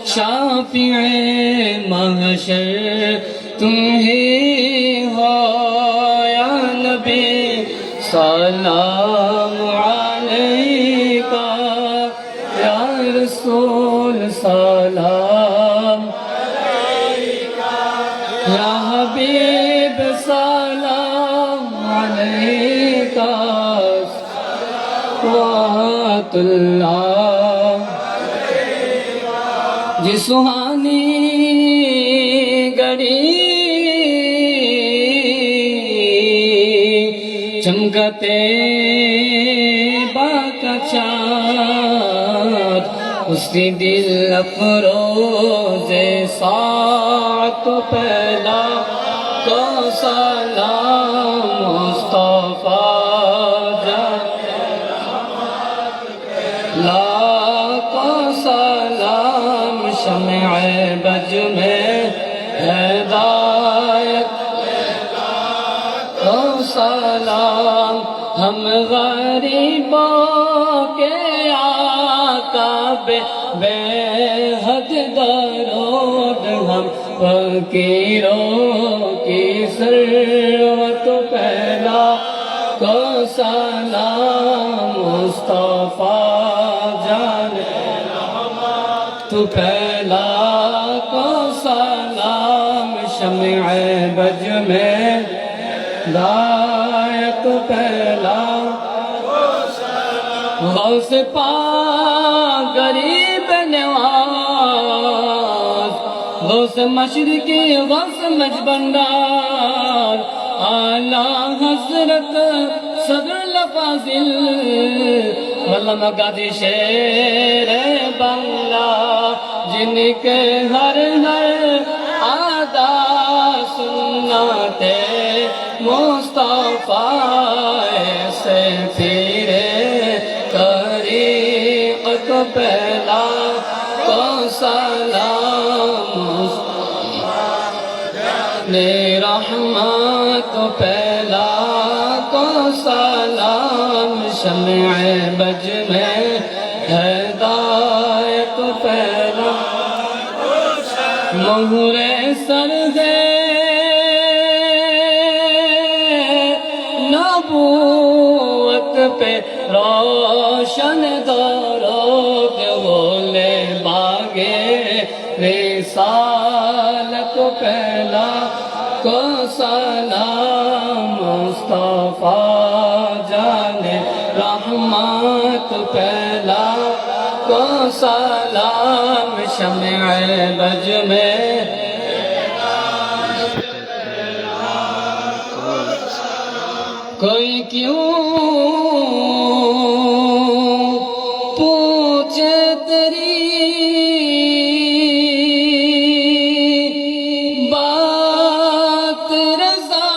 شافع محشر تمہیں ہو یا نبی سلام علیکہ یا رسول سلام یا حبیب سلام علیکہ صلوات اللہ جی سہانی گڑی چمکتے باقا چار اسی دل افروز ساعت پہلا تو سلام مصطفیٰ لاکھوں سلام شمع بج میں ہدایت کو سلام ہم غریبوں کے آقا بے حد درود ہم فقیروں کی ثروت پہلا کو سلام مصطفیٰ تو پہلا کو سلام شمع بج میں ہدایت پہلا غوث پاک غریب نواز غوث مشرقی غوث مجبندار اعلیٰ حضرت صدر الفاضل علامہ قادری شیر بنگلہ جن کے ہر ادا سنت مصطفیٰ سے پھرے طریق کو پہلا کو سلام نے رحمت کو پہلا کو سلام شمع بج میں ہدایت پہلا مہر سر ہے نبوت پہ روشن دوروں کے بولے باغے رسالت پہلا کو سلام مصطفیٰ جانے رحمت پہلا کو سلام شمع بج میں کوئی کیوں پوچھے تیری بات رضا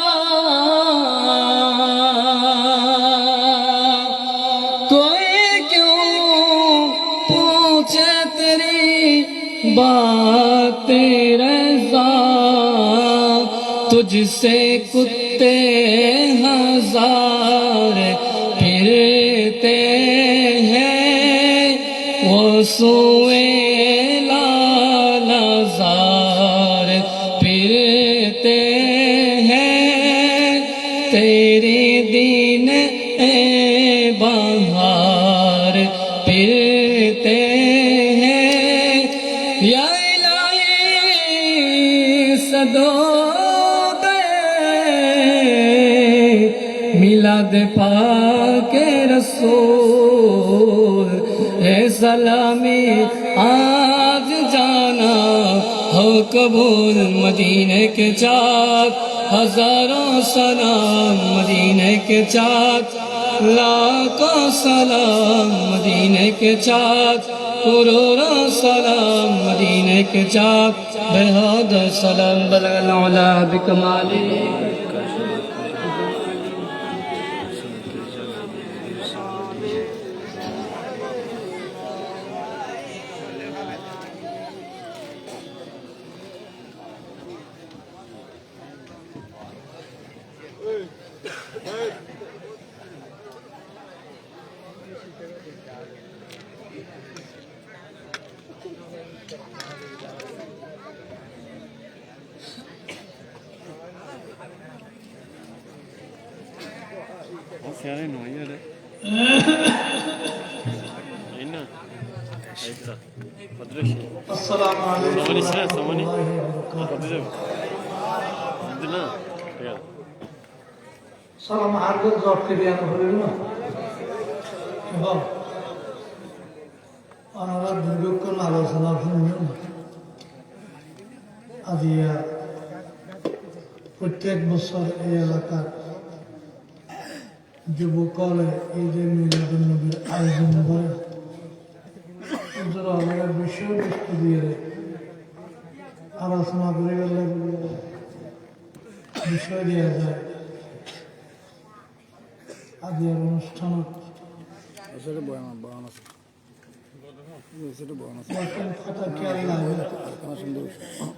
کوئی کیوں پوچھے تیری بات رضا تجھ سے کتے ہزار پھرتے ہیں وہ سوئے لال زار پھرتے ہیں تیری دین اے بہار پھرتے ہیں یا الہی صدو میلاد پاک رسول اے سلامی آج جانا ہو قبول مدینے کے چاک ہزاروں سلام مدینے کے چاک لاکھوں سلام مدینے کے چاک کروڑوں سلام مدینے کے چاک بہاد سلام بلغ العلا بکمالی Hey. Siare no yere. Inna. Aita. Padresh. Assalamu alaikum. Somani sira somani. Padresh. Dina. Ya. Salam harga zot ke diyan hore na. এবং ওনারা দীর্ঘক্ষণ আলোচনা শুনবেন। আজিয়া প্রত্যেক বছর এই এলাকার যুবকলে ঈদে মিলাদুন নবীর আয়োজন করে আমাদের বিষয়বস্তু দিয়ে আলোচনা করে গেলে বিষয় দেওয়া যায়। আজিয়ার অনুষ্ঠানত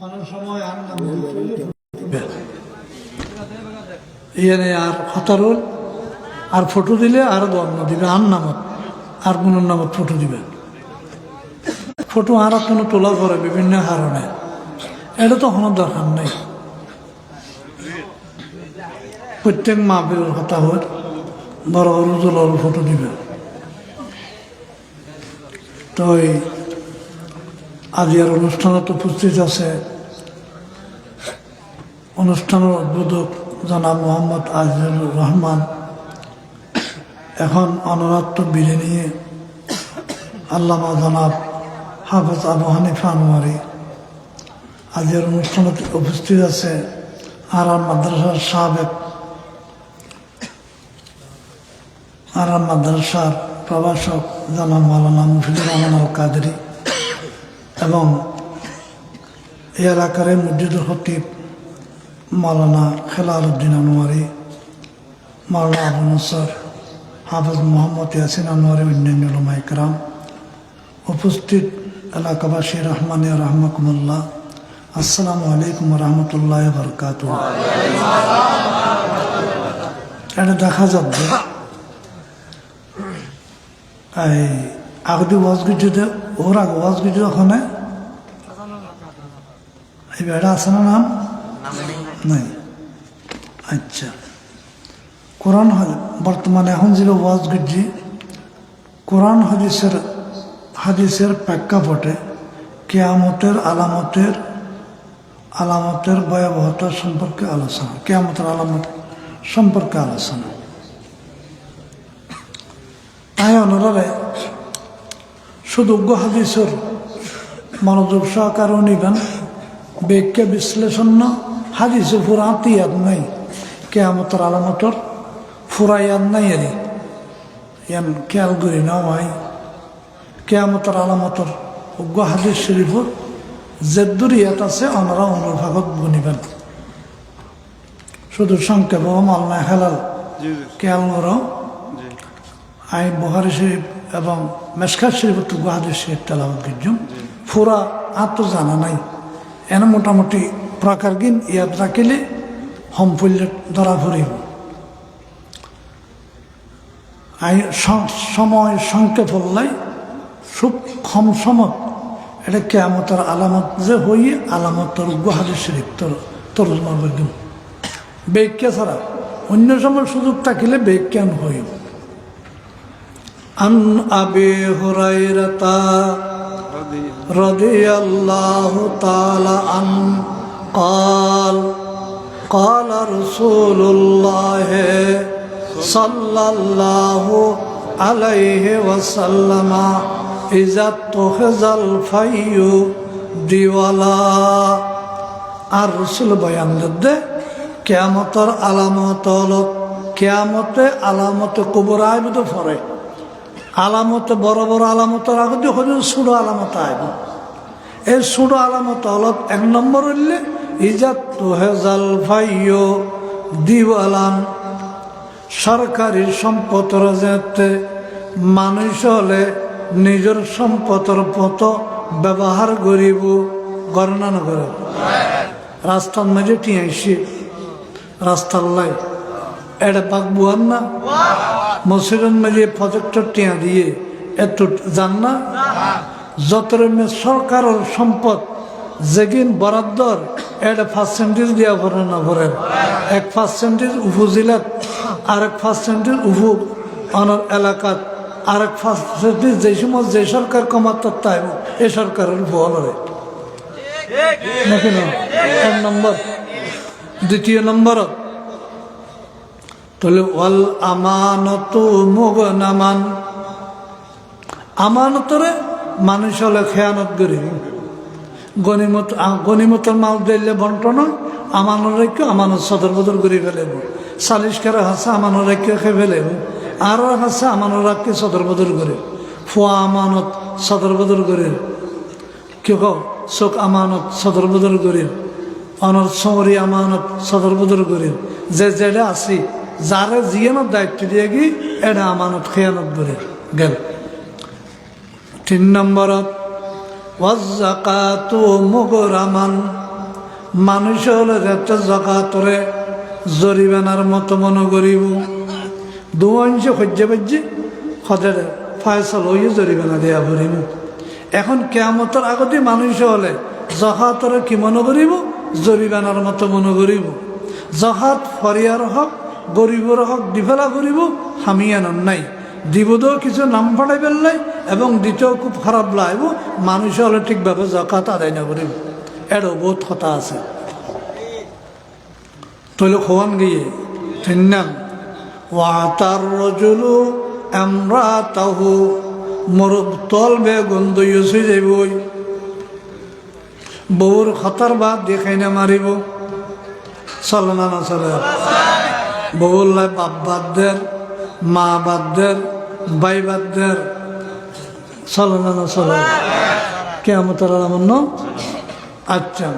অনেক সময় আর হতারুল আর ফটো দিলে আর বর্ণ দিবে আর নামত আর কোন নামত ফটো দিবে। ফটো আর কোনো তোলা করে বিভিন্ন কারণে, এটা তো কোনো দরকার নেই। প্রত্যেক মাহফিলের কথা হয় বড় বড় জলের ফটো দিবে। তো আজিয়ার অনুষ্ঠানত উপস্থিত আছে অনুষ্ঠানের উদ্বোধক জনাব মোহাম্মদ আজিজুর রহমান। এখন অনরাত্ম বিরে নিয়ে আল্লামা জনাব হাফেজ আবু হানিফা আনোয়ারি। আজিয়ার অনুষ্ঠানত উপস্থিত আছে আর মাদ্রাসার সাবেক মাদ্রাসার প্রভাষক জনাব মাওলানা মুফিদুর রহমান আল কাদরি এবং এই এলাকার মসজিদুল খতিব মাওলানা খেলাল উদ্দিন আনোয়ারি, মাওলানা আবু নসর, হাফেজ মোহাম্মদ ইয়াসিন আনোয়ারি, অন্যান্য উলামা ইকরাম, উপস্থিত এলাকাবাসী রহমানিয়া রহমাকুমুল্লাহ, আসসালামু আলাইকুম রহমতুল্লাহ বারকাতুহু। এটা দেখা যাবে এই আগদি ওয়াজগুজিতে ওর আগে ওয়াজগুজি ওখানে এই বেড়া আছে না নাম নাই। আচ্ছা, কোরআন বর্তমানে এখন যে ওয়াজগুজি কোরআন হাদিসের প্রেক্ষাপটে কিয়ামতের আলামতের ভয়াবহতা সম্পর্কে আলোচনা, কিয়ামতের আলামত সম্পর্কে আলোচনা। তাই ওনারা শুধু হাদিসের মনোযোগ সহকারে নিবেন, ব্যাখ্যা বিশ্লেষণ না। হাদিসে পুরা ইয়াদ নাই, কিয়ামতের আলামতর পুরা ইয়াদ নাই। ইয়ান খেয়াল করি না ভাই, কিয়ামতের আলামতর হাদিস শরীফর যেদুর ইয়াত আছে ওনারা অনুভাবক গুনিবেন। শুধু সংক্ষেপ মালনা হেলাল খেয়াল করো। আই বুখারী শরীফ এবং মেশকাত শরীফের তো হাদিস শরীফ তেলাওয়াত করছুম, পুরা আর তো জানা নাই। এনে মোটামুটি প্রকার গিন ইয়াদ রাখিলে সম্পূর্ণ ধরা পড়িব। আই সময় সংক্ষেপ হল্লাই খুব কম সময় এটা কিয়ামতের আলামত যে হই আলামতর হাদিস শরীফ তর্জমা করছুম। ব্যাখ্যা ছাড়া অন্য সময় সুযোগ থাকিলে ব্যাখ্যান হইব। عن أبي هريرة رضي الله تعالى عنه قال قال رسول الله صلى الله عليه وسلم إذا اتخذ الفي ديوالا। আর রসুল বয়ান দে কিয়ামতের আলামত হলো, কিয়ামতে আলামতে কুবরা আইব তো পরে আলামতে বড় বড় আলামতের আগে হলে ছোটো আলামত আইব। এই ছোটো আলামত হল এক নম্বর হইলে ইজাত তোহেজাল ফাইয়ো দিওয়ালান, সরকারি সম্পদের যাতে মানুষ হলে নিজের সম্পদের পথ ব্যবহার করিব, গণনা নগর রাস্তার মাঝে টিয়াইছি রাস্তার লাই এটা বাগবুয়ার না মসজিদের মাঝে প্রজেক্টর টিয়া দিয়ে এত জান না। যত সরকারের সম্পদ যেগিন বরাদ্দর এটা 5% দিয়া ভরে না ভরেন, 1% উপজেলাত আরেক পার্সেন্টের উপর অনার এলাকাত আরেক পার্সেন্টের যে সময় যে সরকার ক্ষমতার তাইব এ সরকারের ভুল হবে নাকি না? এক নম্বর। দ্বিতীয় নম্বর তাহলে ওয়াল আমানত মুগনামান, আমানতরে মানুষ হলে খেয়ানত করিব। গনিমতের মাল দিলে বন্টন আমানত রেখে আমানত সদর বদর করে ফেলেব, সালিশ করা হাসে আমানত রেখে খেয়ে ফেলেব, আর হাসে আমানত রাখকে সদর বদর করে, ফুয়া আমানত সদর বদর করে, কেউ চোখ আমানত সদর বদর করে, অনর সমরি আমানত সদর বদর করে, যে যেটা আসি যারা জিয়ানোর দায়িত্ব দিয়ে গিয়ে এটা আমানত খেয়ানত করে গেল। 3 নম্বরত ওয়াজ্জাকাতু মুগরামান, মানুষ হলে একটা জাকাতরে জরিমানার মতো মনে করিব। 2 অংশ খজ্জে বাজ্যে সদের ফয়সল হয়ে জরিমানা দেওয়া করিব। এখন কিয়ামতের আগতে মানুষ হলে জাকাতরে কি মনে করিব? জরিমানার মতো মনে করিব। জাকাত ফরিয়ার হক গরিবর হক দিফেলা করিব, হামিয়ান নাই দিবদেও কিছু নাম ফাটাই ফেললাই এবং দিতেও খুব খারাপ লাগব। মানুষ হলে ঠিকভাবে জাকাত আদায় না করিব, এরও বহুত কথা আছে। তৈল খোয়ান গিয়ে 3 নাম ওয়াতার রজুলু আমরাতাহু, মোর তল বে গন্ধ ইউসি যাইবই, বউর খতার বাদ দেখাই না মারিব। চলে না চলে? বউল্লাই বাপ বাদদের, মা বাদদের, ভাই বাদদের, চলে না চলে? কিয়ামতের আলামত। আচ্ছা,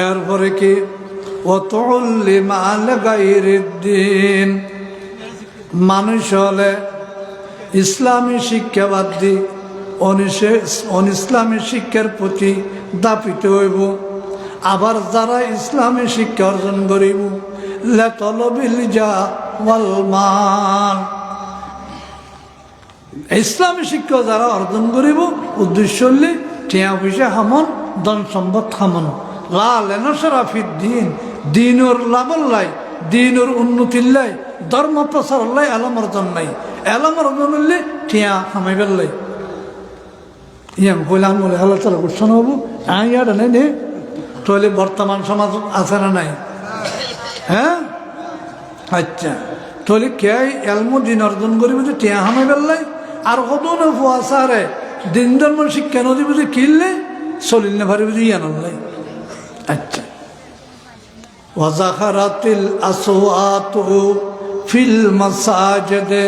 এরপরে কি ওয়াতুল্লিমা লিগাইরিদ্দিন, মানুষ হলে ইসলামী শিক্ষা বাদ দি অনিসলামী শিক্ষার প্রতি দাপিত হইব। আবার যারা ইসলামী শিক্ষা অর্জন করিব লাতলবিল জা ওয়াল মাল, ইসলামী শিক্ষা যারা অর্জন করিব উদ্দেশ্য হলে টিয়া পয়সা হামন, ধন সম্পদ হামন। লাফিদ দিন, দিনর লাভল্লাই, দিনর উন্নতির লাই, ধর্ম প্রচার লাই, এলম অর্জন নাই। এলম অর্জন হলে টিয়া হামাই ফেললাই ইয়াম কইলাম বলে আল্লাহ তালা করছেন বাবু ইয়াটা নেই নে। তাহলে বর্তমান সমাজ আছে না নাই? হ্যাঁ, আচ্ছা, তাহলে কে এলমো দিন অর্জন করিব যে টিয়া হামাই ফেললাই, আর কত না ফুয়াশারে দিন ধর্ম শিক্ষা নদী বুঝে কিনলে চলিল না ভারি বুঝে ইয়া নলাই। আচ্ছা, ওয়াজাখারাতিল আসওয়াতু ফিল মাসাজিদে,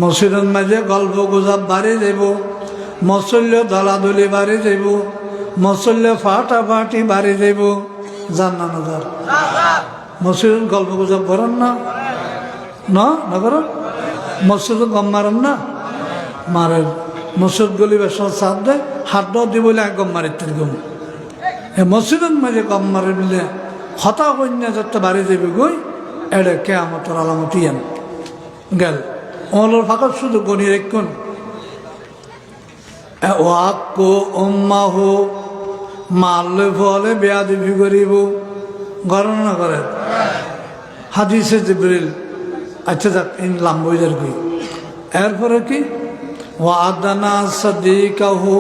মসজিদের মাঝে গল্প গুজব বাড়ি যাব, মসল্য দলাদলি বাড়ি যাব, মসল্য ফাটাফাটি বাড়ি যাব। জান না না যার মসজিদের গল্প গুজব করেন না? না করেন? মসজিদ গম মারেন না? মারেন। মসজিদ গলি বেসার সাথ দেয়, হাত দিব বলে এক গম মারি তার গম। মসজিদের মাঝে গম মারে বলে হতা কন্যা যাতে বাড়ি যাবে গই, এটা কিয়ামতের আলামত ইয়ান গেল। ওর ফাঁকা শুধু গণি রেখুন ওয়াক্কু উম্মাহু, মারলে ফলে বেয়াদবি করিব, গণনা করেন হাদিসে জিবরিল। আচ্ছা যাক ইন লাম্বইজার কই। এরপরে কি ওয়াদানা সাদিকাহু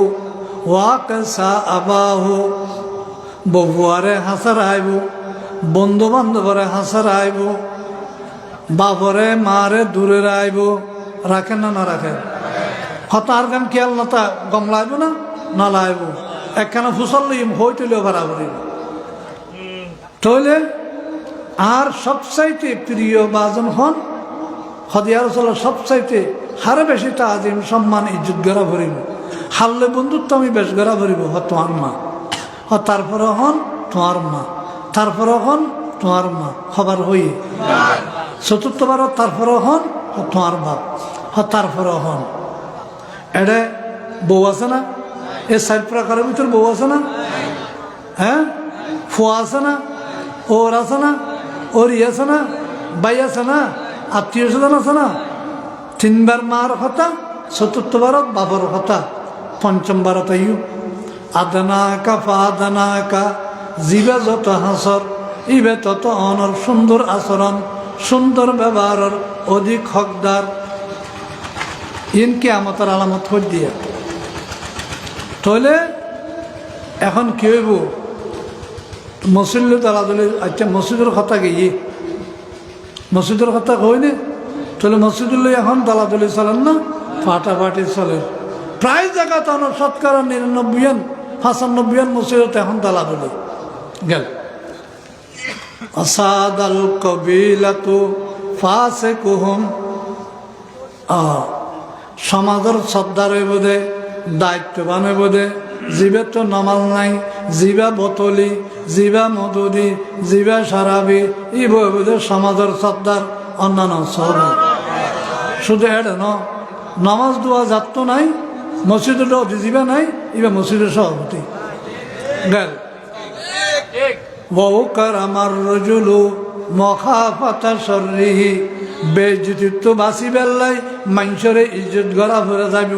ওয়াকাসা আবাহু, ববুয়ারে হাসার আইব, বন্ধু বান্ধবরে হাসার আইব, বাপরে মারে দূরে আইব। রাখেন না না রাখেন? হতার গান খেয়াল নতা গম লাইব না না লাইব, একখানা ফুসল লইম হই তুলেও ভাড়া করিব। তাহলে আর সবচাইতে প্রিয় বাজন হন হদিয়ার চলা, সবচাইতে হারে বেশি তাজিম সম্মান ইজ্জত গড়া ভরিব, হারলে বন্ধুত্ব আমি বেশ গড়া ভরিব। তোমার মা, তারপরে হন তোমার মা, তারপরে হন তোমার মা, খবর হইয়ে চতুর্থবার তারপরে হন তোমার বাপ, তারপরে হন এডে বউ আছে না? এ 4 প্রকারের ভিতর বউ আছে না? হ্যাঁ, ফুয়া আছে না? ওর আছে না? ওর ই আছে না? ভাই আছে না? আত্মীয় স্বজন আছে না? 3 বার মার কথা, চতুর্থবারত বাবার কথা, পঞ্চমবারত ইউ আদানাকা ফাদানাকা, জিবে যত হাসর ইবে তত অনর সুন্দর আচরণ সুন্দর ব্যবহারের অধিক হকদার ইন কিয়ামতের আলামত হয়ে দিয়ে তাহলে এখন কি হইব মসজিদ দালাদলি আচ্ছা মসজিদের কথা গিয়ে মসজিদের কথা কইনি তাহলে মসজিদুল্লাহ এখন দালাদলি চলেন না ফাটাফাটি চলে প্রায় জায়গা তো শতকরা 99-95 মসজিদত এখন দালাদলি গেল আসাদাল কবিলাতু ফাসিকুহুম সমাজের সর্দার বোধে দায়িত্ববান বোধে জীবের তো নামাজ নাই জীবা বোতলি জীবা মধুদি জীবা সারাবি ই বোধে সমাজের সর্দার অন্যান্য সব শুধু এটা নামাজ দোয়া যাত নাই মসজিদের জীবা নাই এবার মসজিদের সভাপতি গেল ওকার আমার রজুলু মখাফাতা শররিহি বেইজ্জতিত্ব বাসি বেল্লাই মানুষরে ইজ্জত গড়া ভরে যাব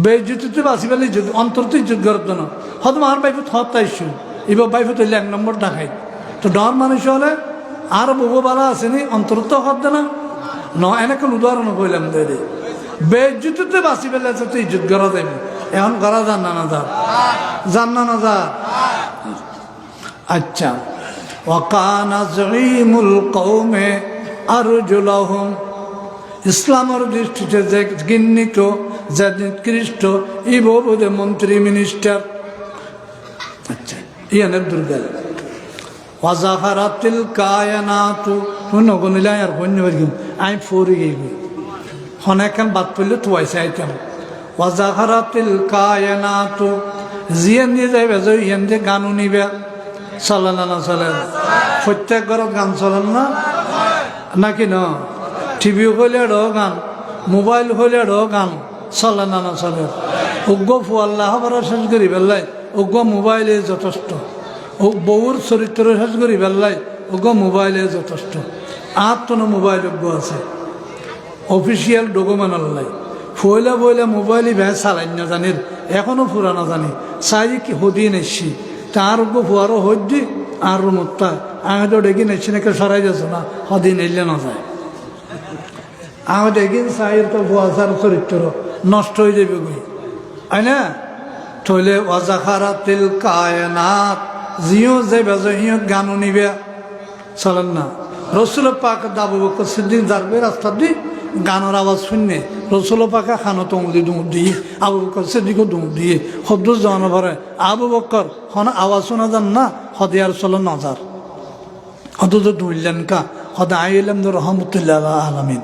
বেইজ্জতিত্ব বাসি বেল্লাই ইজ্জত অন্তর তো ইজ্জত গড়ত না হয়তো আমার বাইফে থতাইছো এবার বাইফে তৈলে 1 নম্বর দেখাই তো ডর মানুষ হলে আর বহু বালা আসেনি অন্তর তো হত না এনেকে উদাহরণ কইলাম দে বেইজ্জতিত্ব বাসি বেল্লাই তো ইজ্জত গড়া যাইব এখন গড়া জান না যা আচ্ছা ওয়াকানা যঈমুল কওমে আরজুলাহুম ইসলামের দৃষ্টিতে যে ঘৃণিত যে নিকৃষ্ট ই বোধে মন্ত্রী মিনিস্টার আচ্ছা ইয়ানের দুর্গেল ওয়াজাফারাতিল কায়নাতু নগনিলাই আর হন্যবার গিম আমি ফরি গই হনেকান বাদ পড়লে তোয়াইছে আইতাম ওয়াজাফারাতিল কায়নাতু জিয়ান দিয়ে যাইবে যে ইয়ান দিয়ে গানু নিবে চলেন না চলেন প্রত্যেক ঘরত গান চলেন না নাকি ন টিভি হইলে গান মোবাইল হইলে গান চলে না চলে উগ্র ফুয়াল্লাহ শেষ করি পেলাই উগ্র মোবাইলে যথেষ্ট বউর চরিত্র শেষ করি পেলাই উগ্র মোবাইলে যথেষ্ট আর তো মোবাইল উগ্র আছে অফিসিয়াল ডকুমেন্ট লাই ফুয়লা বইলা মোবাইলই ভ্যাস চালাই না জানির এখনো ফুরা না জানি চাই কি হদিয়ে নেছি তার উগ্র ফুয়ারও হদ্দি আর মোত্তা আমি তো ডেকে নেছি নাকি সরাই যাচ্ছ না হদিন এলে না যায় আমি দেখিন চাইর তো ফুয়াশার চরিত্র নষ্ট হয়ে যাবে গই হয় না থইলে ওয়াজাখারাতিল কায়নাত জিও যে বেজো হিও গানও নিবে চলেন না রসুল পাক আবু বকর সিদ্দিক যারবে রাস্তা দি গানের আওয়াজ শুনে রসুল পাকে খানো তঙ্গি দুমুর দিয়ে আবু বকর সিদ্দিকও দুমুর দিয়ে শব্দ জানো পারে আবু বকর হন আওয়াজ শোনা যান না হদে আর চলো নজার হত তো দুইলেন কা হদে আইলাম রহমতুল্লাহ আলমিন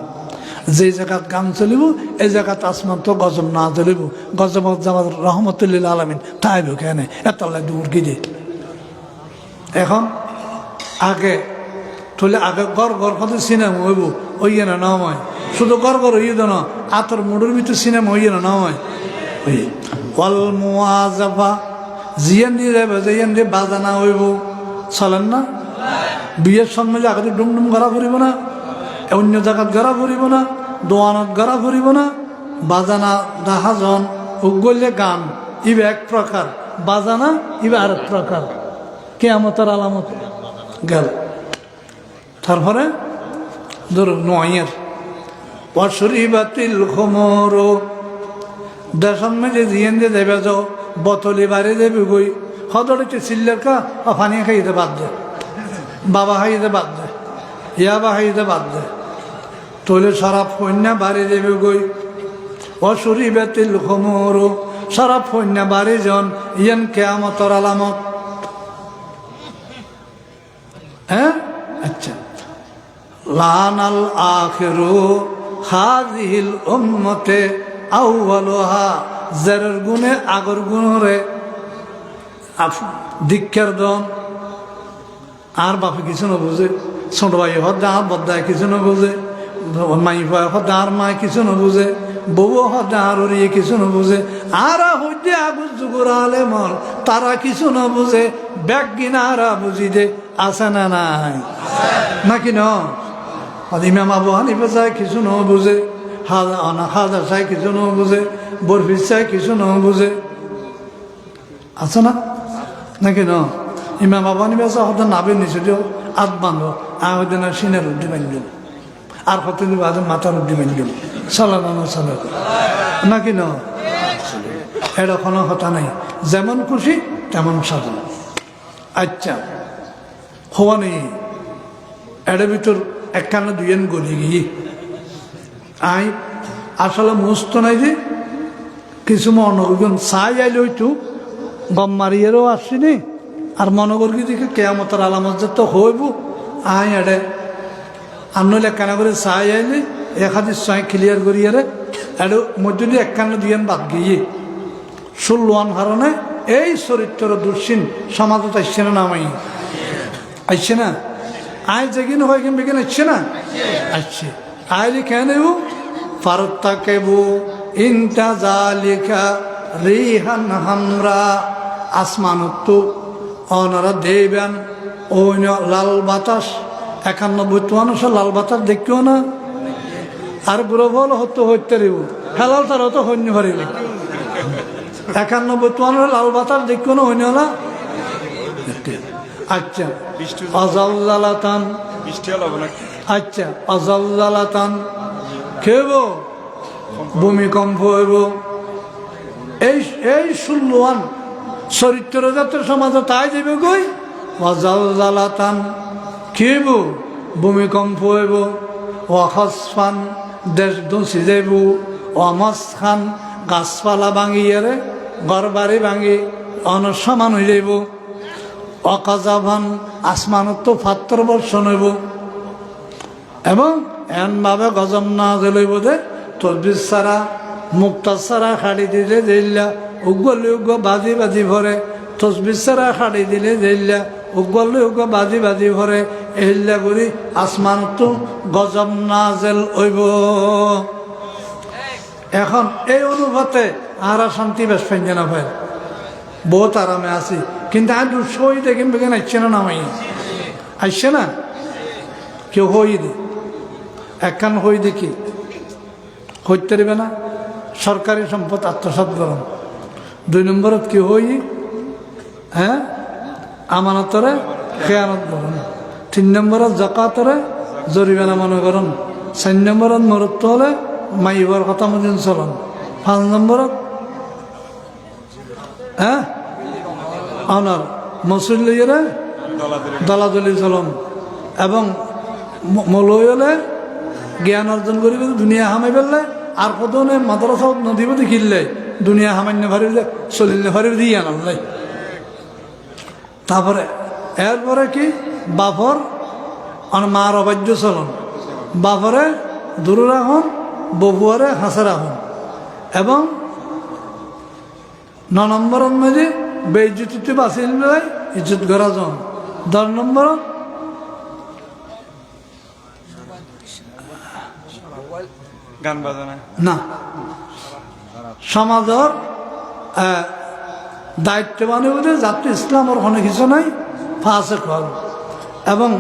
যে জায়গাত গান চলিব এই জায়গাত আসমান তো গজব না চলিব গজব জামাত রহমতুল্লাহ আলমিন তাইব কেন এতলাই দূর গিয়ে এখন আগে থলে আগে গড় গড় কত সিনেমা হইব ওইয়ে না নয় শুধু গড় গড় হইয়ে দেন আতর মুডুর ভিতরে সিনেমা হইয়ে না নয় ওয়াল মুআযাফা জিয়ান দিয়ে যাবে জিয়ান দিয়ে বাজানা হইব চলেন না বিয়ের সম্মেলে আগে ডুমডুম গড়া ফুরিব না অন্য জায়গাত গড়া ফুরিব না দোয়ানত গড়া ফুরিব না বাজানা দাহাজন উগলে গান ইবে এক প্রকার বাজানা ইবে আর এক প্রকার কিয়ামতের আলামত গেল তারপরে ধরো নয়ের অশরিবাতিল খমর দেশন মেজে জিয়েন দিয়ে দেবে যাও বোতলি বাড়ি দেবে গই হদড়ে চিল্লের কা পানি খাইতে বাদ দে বাবা খাইতে বাদ দে ইয়াবা খাইতে বাদ দে তৈলে সারা ফন্যা বাড়ি দেবে গই অশরিবাতিল খমর সারা ফন্যা বাড়ি জন ইয়ান কিয়ামতের আলামত হ্যাঁ আচ্ছা লানাল আখিরু হাযিহিল উম্মতে আউয়ালুহা যার গুণে আগর গুণরে দীক্ষার দন আর বাপে কিছু না বুঝে ছোট ভাই হদ্দা আর বদ্দায় কিছু না বুঝে মাই ভাই হদ্দা আর মায় কিছু না বুঝে বউ হদ্দা আর ওরিয়ে কিছু না বুঝে আর হইতে আগুজ যুগুর আলে মর তারা কিছু না বুঝে ব্যাগ কিনা আর বুঝি দে আছে না নাই নাকি ন ইমাম আবু হানিফা চাই কিছু ন বুঝে হাজার চাই কিছু ন বুঝে বরফিস চাই কিছু ন বুঝে আছে না নাকি ন ইমাম আবু হানিফা চাই হয়তো নাবে নিচে দিও আত বান্ধব আহদিন আর সিনের উদ্দি বাঞ্জুম আর কতদিন বাদে মাথার উদ্দি বাঞ্জুম সালানো সালাম নাকি ন এটা কোনো কথা নাই যেমন খুশি তেমন সাধন আচ্ছা হওয়া নেই এর ভিতর একখানা দুইয়েন গলি গিয়ে আই আসলে মুস্ত নাই যে কিছু মনোরজন চাই আইলে হইতো গম মারিয়েরও আসছিনি আর মনোগর কি দেখে কেয়ামতের আলামত যে তো হইব আই এডে আনলে একখানা করে চাই আইলে এক হাতে চাই ক্লিয়ার করিয়ারে এর মধ্যে দিয়ে একখানা দুইয়েন বাদ গিয়ে ষোলোয়ান কারণে এই চরিত্র দুঃসীন সমাজত আসছে না নামাই আসছে না আয় যেগিন হয় কিন বেগিন আসছে না আসছে আইলে কেন ফারুত্তা কেবু ইনটা জালিকা রিহান হামরা আসমানত্তু অনারা দেবেন ওইন লাল বাতাস 91 মানুষ লাল বাতাস দেখিও না আর বুড়ো বল হতো হইতে রিব হেলাল তার হতো হইন্য পারিব 91 মানুষ লাল বাতাস দেখিও না হইন না আচ্ছা অজালাতান আচ্ছা অজালাতান খেব ভূমিকম্প হইব এই ষোলোয়ান চরিত্র যাত্রা সমাজে তাই যাবে গই অজালাতান খেব ভূমিকম্প হইব অখসফান দেশ দোষী যাইব অমস খান গাছপালা ভাঙিয়ারে ঘর বাড়ি ভাঙি অনসমান হয়ে যাইব অকাজাভান আসমানত ফাত্তর বর্ষণ হইব এবং এমনভাবে গজম না জ্বলইব যে তসবির ছাড়া মুক্তার ছাড়া খাড়ি দিলে জেল্লা উগলে উগ বাজি বাজি ভরে তসবির ছাড়া খাড়ি দিলে জেল্লা উগলে উগ বাজি বাজি ভরে এহিল্লা করি আসমানত গজম না জেল হইব এখন এই অনুভূতে আর শান্তি বেশ ফেঞ্জে না ভাই বহুত আরামে আছি কিন্তু আর সই দেখেন বেগেন আসছে না নামাই আসছে না কেউ হই দি একখান হই দেখি হইতে পারবে না সরকারি সম্পদ আত্মসাৎ করুন 2 নম্বরত কি হই হ্যাঁ আমানতরে খেয়ানত করুন 3 নম্বরত জাকাতরে জরিমানা মনে করুন 4 নম্বরত মরত্ব হলে মাইবার কথা মদিন চলন 5 নম্বরত হ্যাঁ অনার মসুর লইয়েরা দলাদলি চলন এবং মলয় হলে জ্ঞান অর্জন করিবে দুনিয়া হামাই ফেললে আর কতনে মাদ্রাসা নদীব দেখিলে দুনিয়া হামান্য ভারিলে চলিলে ভারিবে দিয়ে আনলে তারপরে এরপরে কি বাপর আর মার অবাধ্য চলন বাপরে দূরে রাখুন ববুয়ারে হাসে রাখুন এবং 9 নম্বরের মধ্যে বেইজ্জতিতে বাঁচিল ইজ্জত করা যান 10 নম্বরত গান বাজানা না সমাজের দায়িত্ববান হইতে যাতে ইসলামের অনেক কিছু নাই ফাঁসে খল এবং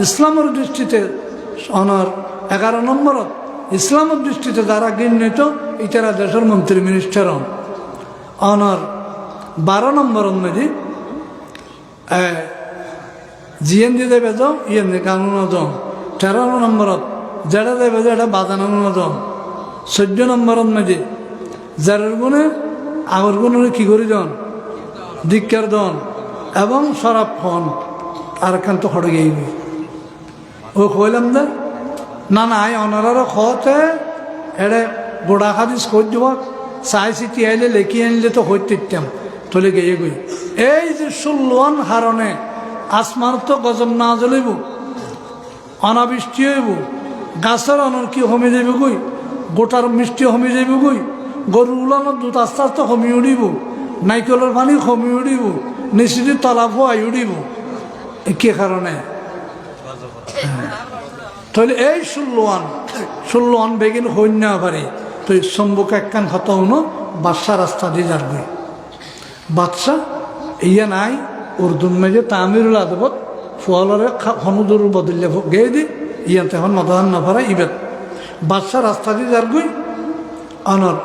ইসলামের দৃষ্টিতে অনার 11 নম্বরত ইসলামের দৃষ্টিতে যারা গৃহীত ইতারা দেশের মন্ত্রী মিনিস্টার অনার 12 নম্বরের মধ্যে জিএন দিয়ে দেবে যাও ইয়েন কানুন যাও 13 নম্বরত যেটা দেবে যে এটা বাজানো যাও 14 নম্বরের মধ্যে যার গুণে আগর গুণে কি করি দন ধিক্কার দন এবং শরাব খন আর খান তো হড়ে গিয়ে ও কইলাম দে না না অনারার খতে এড়ে গোড়া খাদিস খোঁজ দিব চাই চিঠি আইলে লেখি আনলে তো হইতাম তলে গিয়ে গই এই যে ষোলোয়ান হারণে আসমান তো গজম না জ্বলিব অনাবৃষ্টি হইব গাছের অনর কি হমি যাইব গই গোটার মিষ্টি হমি যাইব গই গরু উলানোর দুধ আস্তে আস্তে হমি উড়িব নাইকলের পানি হমি উড়িব নিশ্চিত তলাফো আই উড়িব কি কারণে তাহলে এই ষোলোয়ান বেগিন হইন না পারে তো সম্মুখ একখান হত হনো বাদশা রাস্তা দিয়ে যার গই বাদশা ইয়া নাই উর্দুন মেজে তামিরুল আদবত ফুয়ালরে হনুদুর বদলে গেয়ে দি ইয়াতে এখন মদান না পারে ইবেদ বাদশা রাস্তা দিয়ে যার গই অনর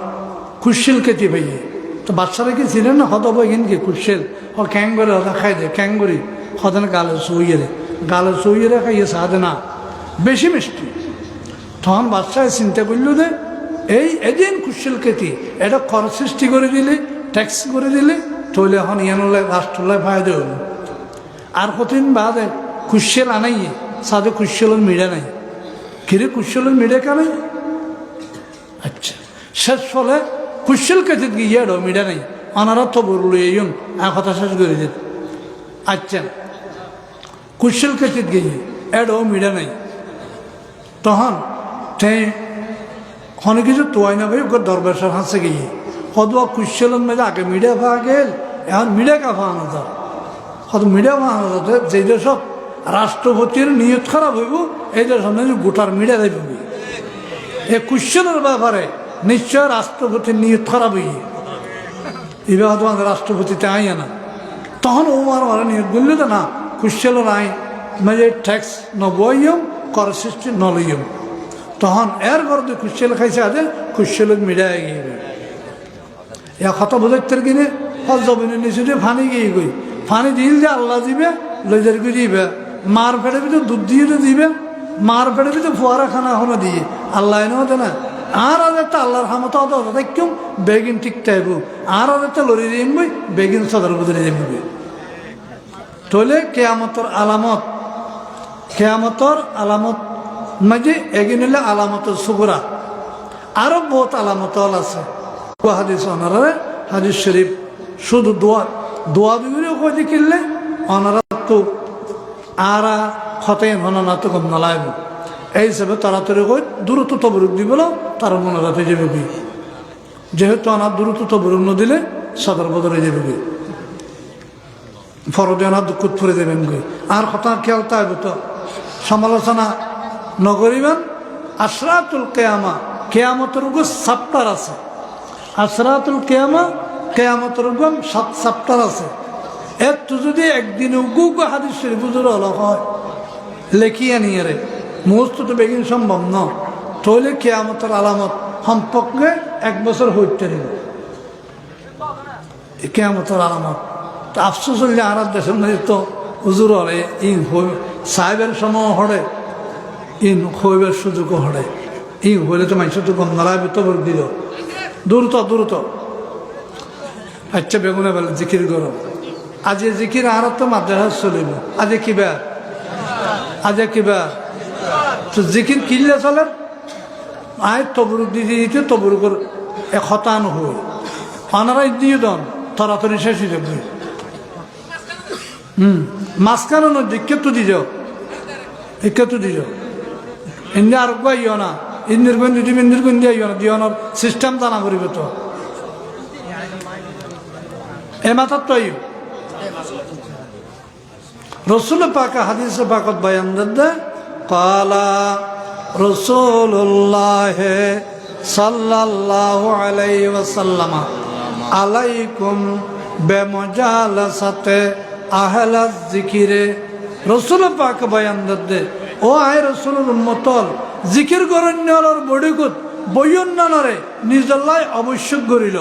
কুশিল কেটি পাইয়ে তো বাদশারা কি ছিলেন না হত বইগিন কি কুশিল ও ক্যাং করে হতা খাই দে ক্যাং করি হতেন গালে শুয়ে দে গালে চইয়ে খাইয়ে সাদে না বেশি মিষ্টি তখন বাদশায় চিন্তা করলো যে এই এদিন কুশল খেতি এটা কর সৃষ্টি করে দিলে ট্যাক্স করে দিলে তৈলে এখন ইয়ানলে রাষ্ট্রলায় ফায়দা হলো আর কতদিন বাদে কুশল আনাইয়ে সাদে কুশলের মিড়ে নাই কিরে কুশলের মিড়ে কেনাই আচ্ছা শেষ ফলে কুশল খেতে গিয়ে এডো মিড়ে নাই অনারা তো বললো এই কথা শেষ করে দিত আচ্ছা কুশল খেতে গিয়ে এডো মিড়ে নাই তখন অনেক কিছু তোয়াই না ভাই ওকে দরবেশের হাসে গিয়ে কদবা কুশলের মেঝে আগে মিডিয়া পাওয়া গেল এখন মিডিয়া কা পাওয়ানো যায় কত মিডিয়া পাওয়ানো যাতে যে দেশত রাষ্ট্রপতির নিয়ত খারাপ হইব এই দেশ গোটার মিডিয়া দেব এই কুশলের ব্যাপারে নিশ্চয় রাষ্ট্রপতির নিয়ত খারাপ হইয়ে এবার হয়তো আমাদের রাষ্ট্রপতিতে আইয়া না তখন ওমার ওরা নিয়ত বললো তো না কুশলের আইন মেঝে ট্যাক্স নবইম কর সৃষ্টি নলইম তখন এর ঘর দিয়ে কুশল খাইছে আদে কুশলের মিডিয়া গিয়ে এ কথা বোঝাইতের কিনে হজ জমিনের নিচে দিয়ে ফানি গিয়ে গই ফানি দিল যে আল্লাহ দিবে লইজার করে দিবে মার ফেটে ভিতরে দুধ দিয়ে দিবে মার ফেটে ভিতরে ফোয়ারা খানা হনো দিয়ে আল্লাহ এনেও দে না আর আদেরটা আল্লাহর হামত দেখুম বেগিন ঠিক টাইব আর আদেরটা লড়ি দিয়ে বই বেগিন সদর বুঝে যাবি তাহলে কেয়ামতর আলামত মাঝে এগিয়ে নিলে আলামতের সুগুরা আরো বহুত আলামত আছে হাদিস অনারা হাদিস শরীফ শুধু দোয়া দিগুলো কই কিনলে অনারা তো আরা খতেন হনা না তো কম নালাইব এই হিসাবে তাড়াতাড়ি কই দ্রুত তবরুক দিবল তার মনে রাখতে যাবে কি যেহেতু অনার দ্রুত তবরুক ন দিলে সদর বদলে যাবে কি ফরদে অনার দুঃখ ফুরে দেবেন গই আর কথা খেয়াল তাইব তো সমালোচনা নগরিবেন আশরাতুল কেয়ামা কেয়ামতের চ্যাপ্টার আছে আশরাতুল কেয়ামা কেয়ামতের 7 চ্যাপ্টার আছে একটু যদি একদিন উগু হাদিস শরীফ হুজুর হলো হয় লেখিয়া নিয়ে রে মুহূর্ত তো বেগিন সম্ভব ন তাহলে কেয়ামতের আলামত সম্পর্কে 1 বছর হইতে নেবে কেয়ামতের আলামত তো আফসোস হলে আর দেশের মধ্যে তো হুজুর হলে ইন সাহেবের সময় হড়ে ইন হইবের সুযোগও হড়ে ই হইলে তো মানুষ তো কম নালায় তবর দিল দ্রুত আচ্ছা বেগুনে বলে জিকির গরম আজ জিকির আর তো মাদ্রাসা চলিব আজ কিবা তো জিকির কিনলে চলে আয় তবরুক দিতে তবরুকর 1 হই অনারাই দিয়ে দন তাড়াতাড়ি শেষ হয়ে যাবে মাঝখানে দিকে দি যাও এমনি আর ইয় না ইন্দির গুণ দিদি ইন্দির গুণ দিয়ে না দিওয়ানোর সিস্টেম জানা করিবে তো এ মাথার তো রসুল পাকা হাদিস পাকত বয়ান দে কালা রসুল্লাহ সাল্লাল্লাহু আলাইহি ওয়াসাল্লাম আলাইকুম বেমজালাসাতে আহলাজ জিকিরে রসুল পাক বয়ান দে ও আয় রসুলের উম্মতল জিকির গরণ্যর বডিকুত বৈয়ন্নানরে নিজল্লাই আবশ্যক করিল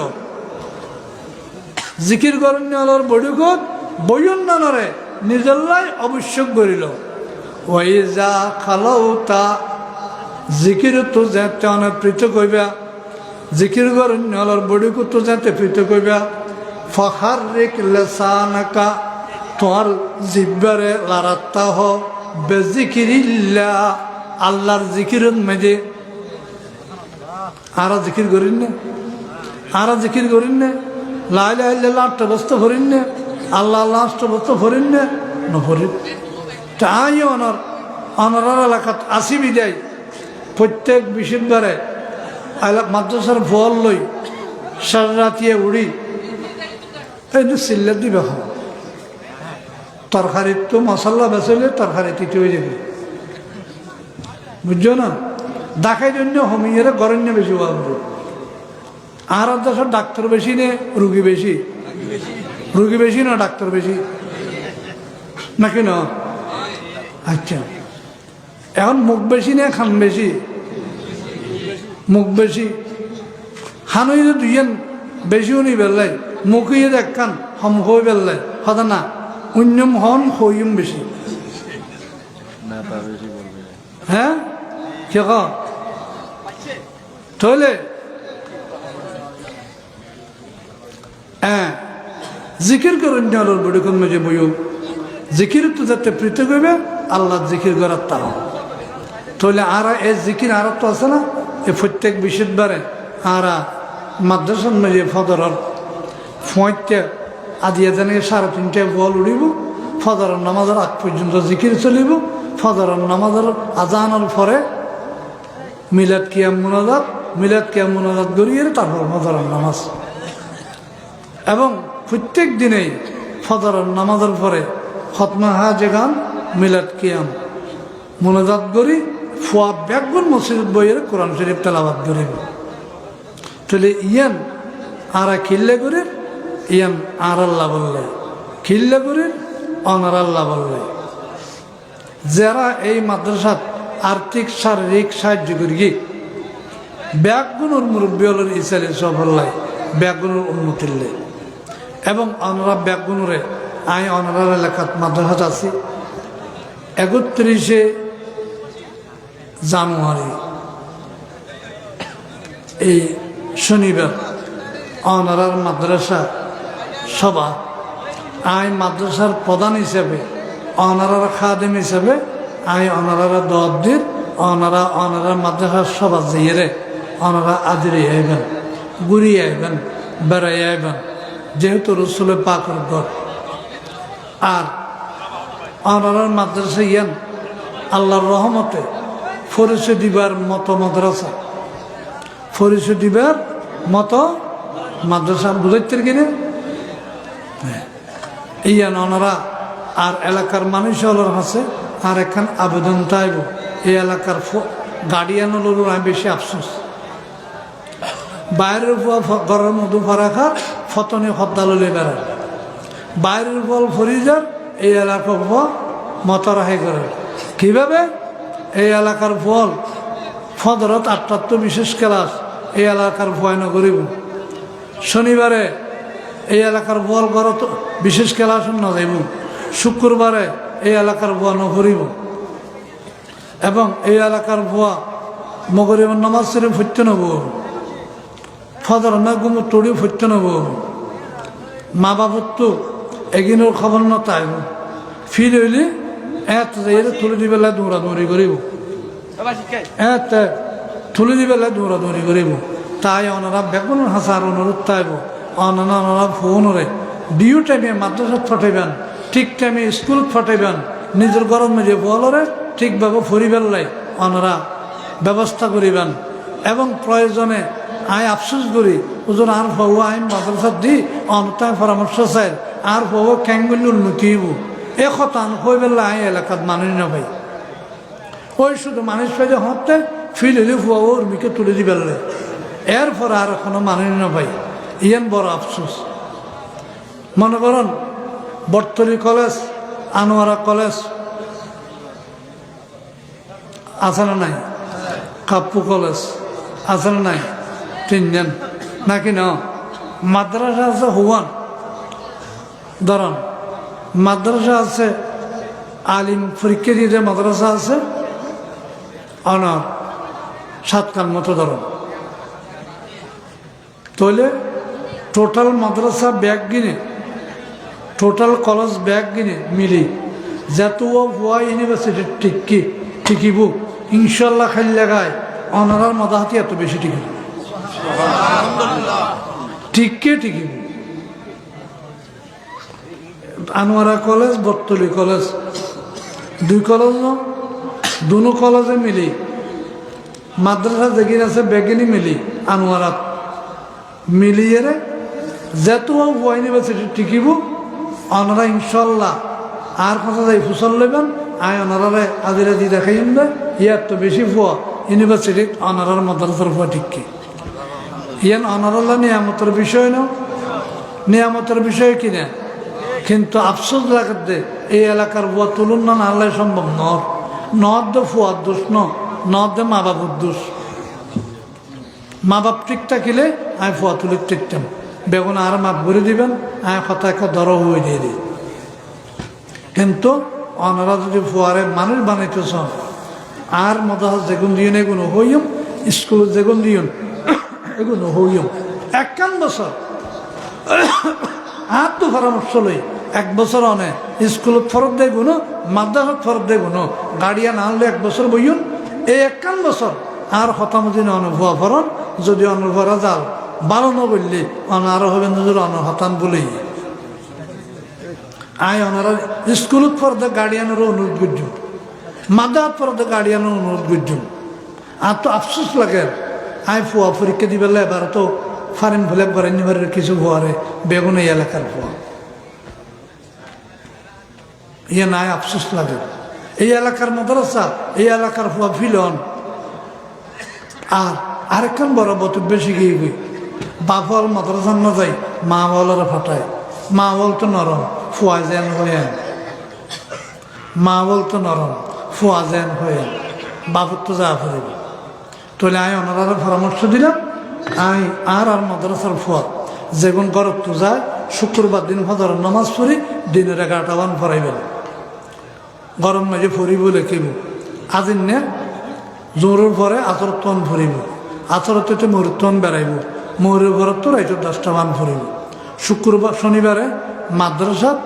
জিকির গরণ্যর বডিকুত বৈয়ন্নানরে নিজল্লাই আবশ্যক করিল ওইজা খালাউতা জিকির তো যেতে অনেক পৃথক হইবা জিকির গরণ্যর বডিকুত তো যেতে পৃথক হইবা ফখার রেক লেসানাকা তোমার জিব্বারে লারাত্তা হ বেজিকিরিল্লা আল্লাহর জিকিরের মেজে আর জিকির করিন না লা ইলাহা ইল্লাল্লাহ 8টা বস্তু ভরিন না আল্লাহ 8টা বস্তু ভরিন না নভরিন তাই অনার এলাকাত আসি বিদায় প্রত্যেক বিশুদ্ধরে মাদ্রাসার ফল লই সারা রাতিয়ে উড়ি এই সিল্লার দিবে তরকারির তো মশলা বেসলে তরকারি তিতে হয়ে যাবে বুঝছো না দেখার জন্য হোমিওরা গরণ্য বেশি ভাববে আর দেশের ডাক্তার বেশি নে রুগী বেশি না ডাক্তার বেশি নাকি না আচ্ছা এখন মুখ বেশি না খান বেশি খানই যে দুইজন বেশিও নি বেললাই মুখই দেখান হম হয়ে বেললাই হতা না অন্যম হন হইম বেশি তা বেশি বলবে হ্যাঁ কে তাহলে হ্যাঁ জিকির করেন আলোর বড়িকন মেজে বইও জিকির তো যাতে পৃথক হইবে আল্লাহ জিকির করার তারা তাহলে আর এই জিকির আর তো আছে না এই প্রত্যেক বিশুদ্ধবারে আর মাদ্রাসার মেজে ফদরের ফোঁটটা আদিয়া জানে 3:30 বল উড়িব ফদরের নামাজের আগ পর্যন্ত জিকির চলিব ফদরের নামাজের আজানের পরে মিলাদ কিয়াম মুনাজাত গড়িয়ে তারপর ফজরের নামাজ এবং প্রত্যেক দিনেই ফজরের নামাজের পরে খতমা হাজে গান মিলাদ কিয়াম মুনাজাত গড়ি ফুয়া ব্যাগুন মসজিদ বইয়ের কোরআন শরীফ তেলাওয়াত করিব তাহলে ইয়ান আরা খিল্লে করে ইয়ান আর আল্লাহ বললে খিল্লে করে অনার আল্লাহ বললে যারা এই মাদ্রাসাত আর্থিক শারীরিক সাহায্য করি ব্যাগুণের মুরব্বী হলের ইসালে সফল্লায় ব্যাগুণের উন্নতিলে এবং অনরা ব্যাগুণরে আই অনরার এলাকাত মাদ্রাসাত আছি 31 জানুয়ারি এই শনিবার অনারার মাদ্রাসা সভা আই মাদ্রাসার প্রধান হিসেবে অনারার খাদেম হিসেবে আই অনারারা দদ্দির অনারা মাদ্রাসার সভা যাইয়ে অনারা আদিরে আইবেন ঘুরি আইবেন বেড়াই আইবেন যেহেতু রসুল পাকের ঘর আর অনারার মাদ্রাসা ইয়ান আল্লাহর রহমতে পরিচয় দিবার মতো মাদ্রাসা পরিচয় দিবার মতো মাদ্রাসা বুঝাইতে কিনে ইয়ান ওনারা আর এলাকার মানুষ হলোর আছে আর একখান আবেদন চাইব এই এলাকার গার্ডিয়ান হলোর আমি বেশি আফসোস বাইরের ঘরের মধু ফরাখা ফতনে হদ্দাললে বেড়ায় বাইরের ফল ফরিজার এই এলাকার মতরাহে করে কিভাবে এই এলাকার ফল ফদরত 8টা বিশেষ ক্লাস এই এলাকার ভয় ন করিব শনিবারে এই এলাকার বল ঘরত বিশেষ ক্লাস ন যাইব শুক্রবারে এই এলাকার ভুয়া ন করিব এবং এই এলাকার ভুয়া মগরিব নামাজ শরীফ ফুটতে নব ফদর না গুমো তড়ি ফুটতে নব মা বাবত্ব এগিনোর খবর ন তাইব ফির হইলে তুলে দিবেলা দৌড়াদৌড়ি করিব তুলে দিবেলা দৌড়াদৌড়ি করিব তাই ওনারা বেগুন হাসার অনুরোধ তাইব ওনারা ফোনরে ডিউ টাইমে মাদ্রাসাত ফটাইবেন ঠিক টাইমে স্কুল ফটাইবেন নিজের গরম মেজে বলরে ঠিকভাবে ফরিবেলাই ওনারা ব্যবস্থা করিবেন এবং প্রয়োজনে আই আফসোস করি ওজন আর পাবো আইন মাদ্রাসাত দি অনতায় পরামর্শ চাই আর পাবো ক্যাঙ্গুলি উন্নতি হইব এ কথা হয়ে বেলা আই এলাকাত মানুষ না ভাই ওই শুধু মানুষ পাই যে হতে ফিল হইলে ফুয়াবো উর্মিকে তুলে দি বেললে এরপর আর এখনো মানুষ না ভাই ইয়ান বড় আফসোস মনে করেন বর্তলি কলেজ আনোয়ারা কলেজ আছে না নাই কাপ্পু কলেজ আছে না নাই 3 জন নাকি না মাদ্রাসা আছে হুয়ান ধরন মাদ্রাসা আছে আলিম পরীক্ষা দিয়ে যে মাদ্রাসা আছে অনার 7 কান মতো ধরন তাহলে টোটাল মাদ্রাসা ব্যাগ গিনে টোটাল কলেজ ব্যাগ গিনে মিলি যেত ভুয়া ইউনিভার্সিটি টিকিব ইনশাল্লাহ খালি লাগায় অনারার মাদাহাতি এত বেশি টিকিব টিকিব Anwara college Bartali college 2 college দুনো কলেজে মিলি মাদ্রাসা যেগিন আছে বেগিনি মিলি আনোয়ারাত মিলিয়ে যেত ইউনিভার্সিটি টিকিব অনারা ইনশাল্লাহ আর কথা যাই ফুসল লইবেন আয় অনারারে আজিরা দি দেখাইম না ইয়ার তো বেশি ফুয়া ইউনিভার্সিটিত অনারার মাদ্রাসার ফুয়া টিকি ইয়ান অনারাল্লা নিয়ামতের বিষয় না নিয়ামতের বিষয় কিনা কিন্তু আফসোস লাগাতে এই এলাকার বুয়া তুলুন না আল্লাহ সম্ভব নদ দে ফুয়ার দোষ নদ দে মা বাবুর দোষ মা বাপ ঠিক থাকিলে আমি ফুয়া তুলে টিকতাম বেগুন আর মাপ ভরে দিবেন আমি কথা একটা দর হয়ে দিয়ে দিই কিন্তু অনারা যদি ফুয়ারে মানুষ বানাইতেছ আর মদাহাস যেগুন দিন এগুলো হইম স্কুল যেগুন দিন এগুলো হইম 51 বছর আর তো পরামর্শ লই 1 বছর অনে স্কুলত ফরক দেয় গুণ মাদ্রাসাত ফরক দেয় গুণ গাড়িয়া না হলে 1 বছর বইন এই 51 বছর আর হতামদিন অনুভব ফরন যদি অনুভরা যাও ভালো ন বললে অনারও হবেন যদি অনহতান বলেই আয় ওনারা স্কুলত পড়তে গার্ডিয়ানেরও অনুরোধ করছুন মাদাত পড়তে গার্ডিয়ানের অনুরোধ করছুন আর তো আফসোস লাগে আয় ফুয়া পরীক্ষা দিবেলে এবার তো ফারিন ভুলে একবার নিবারের কিছু ফুয়ারে বেগুন এই এলাকার ফুয়া ইয়ে নাই আফসোস লাগে এই এলাকার মাদ্রাসা এই এলাকার ফুয়া ফিলন আর আরেকখান বড় বতু বেশি গিয়ে গই বাপল মাদ্রাসা না যাই মা বলার ফাটায় মা বলতো নরম ফুয়া যেন হয়ে মা বলতো নরম ফুয়া যেন হয়ে বাবুর তো যা ফেরব তাহলে আমি ওনারা পরামর্শ দিলাম আই আর মাদ্রাসার ফুয়া যেগুন গরত তো যায় শুক্রবার দিন ফজর নামাজ পড়ি দিনের 11টা বান ফরাইবেন গরম মাঝে ফরিব লেখিব আজিন নে জোরের পরে আচরতন ফরিব আচরতে মুহূর্তন বেড়াইব মুহুরের ঘরত তো রাইত 10টা বান ফরিব শুক্রবার শনিবারে মাদ্রাসাত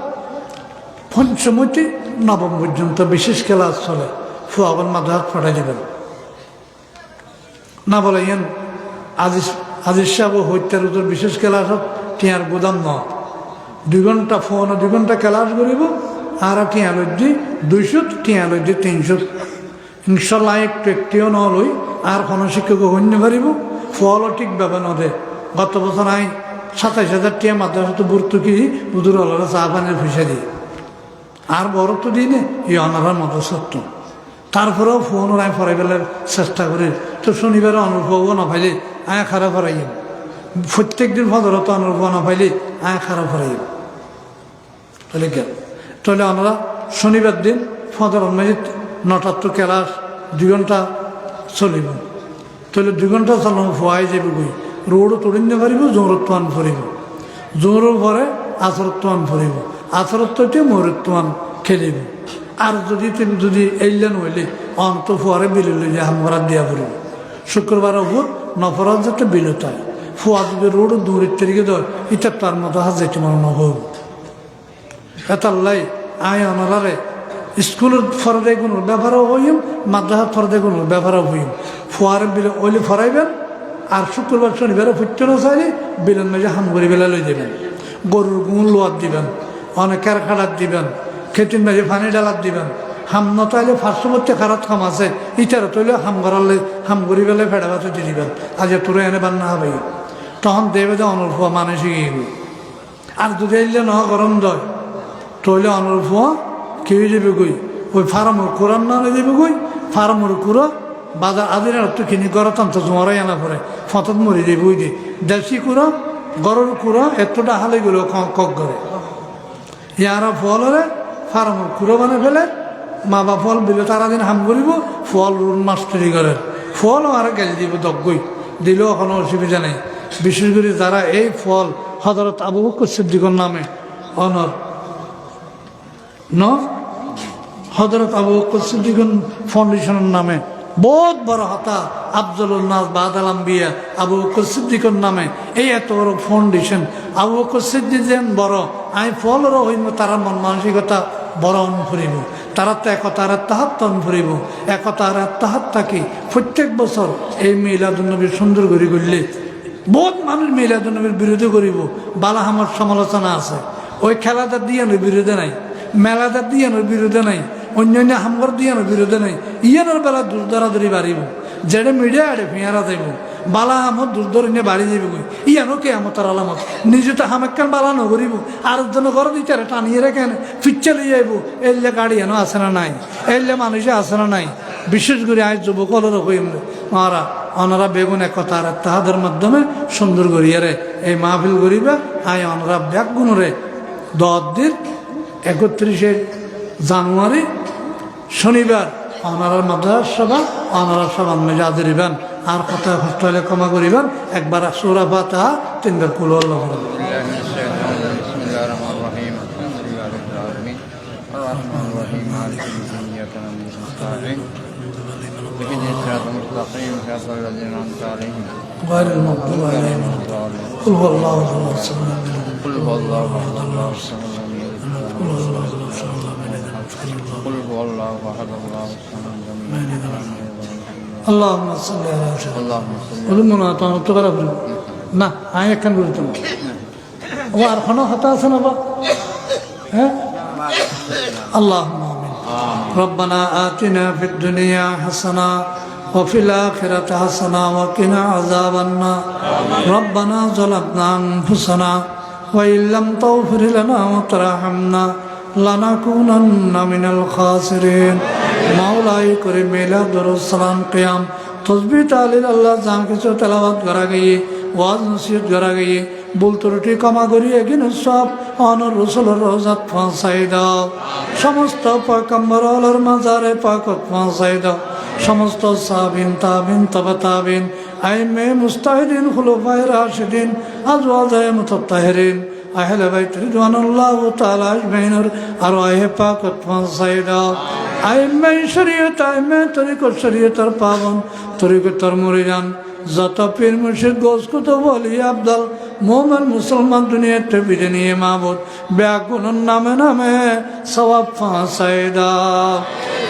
পঞ্চমতি নবম পর্যন্ত বিশেষ ক্লাস চলে ফুয়াবান মাদ্রাসাত ফাটাই দেবেন না বলে ইয়েন আজিজ সাহেব হত্যার উত্তর বিশেষ ক্লাসত টিয়ার গোদাম ন 2 ঘন্টা ফোন 2 ঘন্টা ক্লাস করিব আর টিয়া লজ্জি 200 টিয়া লজ্জি 300 ইনশাল্লাহ একটিও নলই আর কোনো শিক্ষক হইতে পারিব ফলও ঠিক ভাবে নদে গত বছর আই 27,000 টিয়া মাদ্রাসা তো বুর্তু কি বুধুর হলরে চা পানির ফিসে দিই আর বড় তো দিই নে এই অনারার মতো সত্য তারপরেও ফোন আমি ফরাই ফেলার চেষ্টা করি তো শনিবারে অনুভবও না পাইলে আয়া খারাপ ফরাইম প্রত্যেক দিন ফজরত অনুভব না পাইলে আয়া খারাপ ফরাইম তাহলে কেন তাহলে আমরা শনিবার দিন ফজর মাঝে 9টার তো ক্লাস 2 ঘন্টা চলিব তাহলে 2 ঘন্টা চালানো ফুয়াই যাবে গই রোডও তড়িন নে পারিব জোরত্বান ফরিব জোরের পরে আচরত্বান ফরিব আচরত্বতে মুহূর্তমান খেলিব আর যদি এইলেন হইলে অন্ত ফুয়ারে বিলুলে যে হামরা দিয়া পড়িব শুক্রবার উপর নফরাত যাতে বিলতায় ফুয়া যদি রোড দূরের তারিখে দেয় এটা তার মতো হাত যেতে মনে হইব এতাল্লাই আয় অনারে স্কুলের ফরদে কোনো ব্যবহারও হইম মাদ্রাসার ফরদে কোনো ব্যবহারও হইম ফুয়ারে বিলে ওইলে ফরাইবেন আর শুক্রবার শনিবারে ফুটতে না চাইলে বিলেন মেজে হাম করে বেলা লই দেবেন গরুর গুণ লোয়ার দিবেন অনেকের খাড়াত দিবেন খেতির মেজে পানি ডালাত দিবেন হাম নতাইলে ফার্স্টমধ্যে খারাপ খাম আছে ইটার তৈলে হাম করালে হাম করি বেলে ফেড়া বাতে দিয়ে দিবেন আজ তোরে এনে বান্না হবে তখন দেবে যে অনুর্ফুয়া মানে শিখে গেল আর যদি এলে ন গরম দয় তৈলে অনুর্ফুয়া কেউ যাবে গই ওই ফার্মর কোরআন না যাবে গই ফার্মর কুড়ো বাজার আদির তো কিনি গরতাম তো জোয়ারাই আনা পরে ফতত মরি যাবে ওই দিয়ে দেশি কুড়ো গরুর কুড়ো এতটা হালে গেল কক করে ইয়ারা ফলরে ফার্মর কুড়ো বানে ফেলে মা বা ফল দিলে তারা দিন হাম করিব ফল রুন মাস্টারি করে ফলও আর গেল দিব দগ্গই দিলেও কোনো অসুবিধা নেই বিশেষ করে যারা এই ফল হযরত আবু বকর সিদ্দিকের নামে অনর হযরত আবু বকর সিদ্দিক ফাউন্ডেশনের নামে বহুত বড় হতা আফজলুন নাস বাদাল আম্বিয়া আবু বকর সিদ্দিকের নামে এই এত বড় ফাউন্ডেশন আবু বকর সিদ্দিক যেন বড় আমি ফলরও হইব তারা মন মানসিকতা বড় ফুরিব তারা তো একতার আত্মাহাত্তন ফুরিব একতার আত্মাহাত্তা কি প্রত্যেক বছর এই মিলাদুন্নবীর সুন্দর করে করলে বহুত মানুষ মিলাদুন্নবীর বিরোধী করিব বালা আমার সমালোচনা আছে ওই খেলাটা দিয়ে বিরোধে নাই মেলাটা দিয়ে বিরোধে নাই অন্যান্য হামগর দিয়ে বিরোধে নাই ইয়ানোর বেলা দূরদারাদুরি বাড়িব যেটা মিডিয়া আড়ে ফিয়ারা যাইব বালা আমত দূরদর নিয়ে বাড়ি যাইব গই ইয়ানো কে আমতার আলামত নিজে তো হামেকান বালা নগরিব আর জন্য ঘর দিতে টানিয়ে রেখেন ফিচ্ছে লিয়ে যাইব এলে গাড়ি এনো আসে না নাই এলে মানুষে আসে না নাই বিশেষ করে আজ যুবকলেরও হইম মারা ওনারা বেগুন একতার তাহাদের মাধ্যমে সুন্দর করিয়ারে এই মাহফিল করিবে আয় ওনারা ব্যাগ গুণরে 10 দিন 31 জানুয়ারি শনিবার ওনারা মাদ্রাসা সভা ওনারা সভা মেজাজে দিবেন আর কথা কষ্ট হলে ক্ষমা করিবেন একবার সূরা ফাতিহা 3 বার কুল আল্লাহু الرحمن الرحيم مالك يوم الدين إياك نعبد ونستعين اهدنا الصراط المستقيم صراط الذين أنعمت عليهم غير المغضوب عليهم قل هو الله أحد الصمد قل هو الله أحد الله الصمد لم يلد قل هو الله أحد الله الصمد لم يلد ولم يولد اللهم صل على سيدنا اللهم صل বলুন না তো করা না আমি একখান বলতাম ও আর কোনো হতা আছে না বা হ্যাঁ اللهم آمين ربنا آتنا في الدنيا حسنة وفي الآخرة حسنة وقنا عذاب النار ربنا ظلمنا أنفسنا وإن لم تغفر لنا وترحمنا لنكونن من الخاسرين مولاي كريم ميلاد السلام قيام तस्बीह तालील अल्लाह जान के जो तलावत करा गई वाज नसीहत करा गई भूल त्रुटि क्षमा करिए किन सब अनर रसूल रोजात फांसाई दाও समस्त पैगम्बरर माजारे पाकत फांसाई दाও समस्त साबिन ताबिन तबा ताबिन आइम्मे मुस्ताहिदीन खुलफाए राशिदीन अज़वाजे मुतत्तहिरीन अहले बैत रिदवानुल्लाह ताआला अजमईन अरवाहे पाकत फांसाई दाও आइम्मे शरीयत आइम्मे तरीक़त शरीयतर पावन तरीक़तर मुरीदान যত পীর মুর্শিদ গোস কুতুব ওলি আব্দাল মোমেন মুসলমান দুনিয়াতে বিদে নিয়ে মাবুদ ব্যাগুনের নামে নামে সওয়াব ফাঁসাই দাও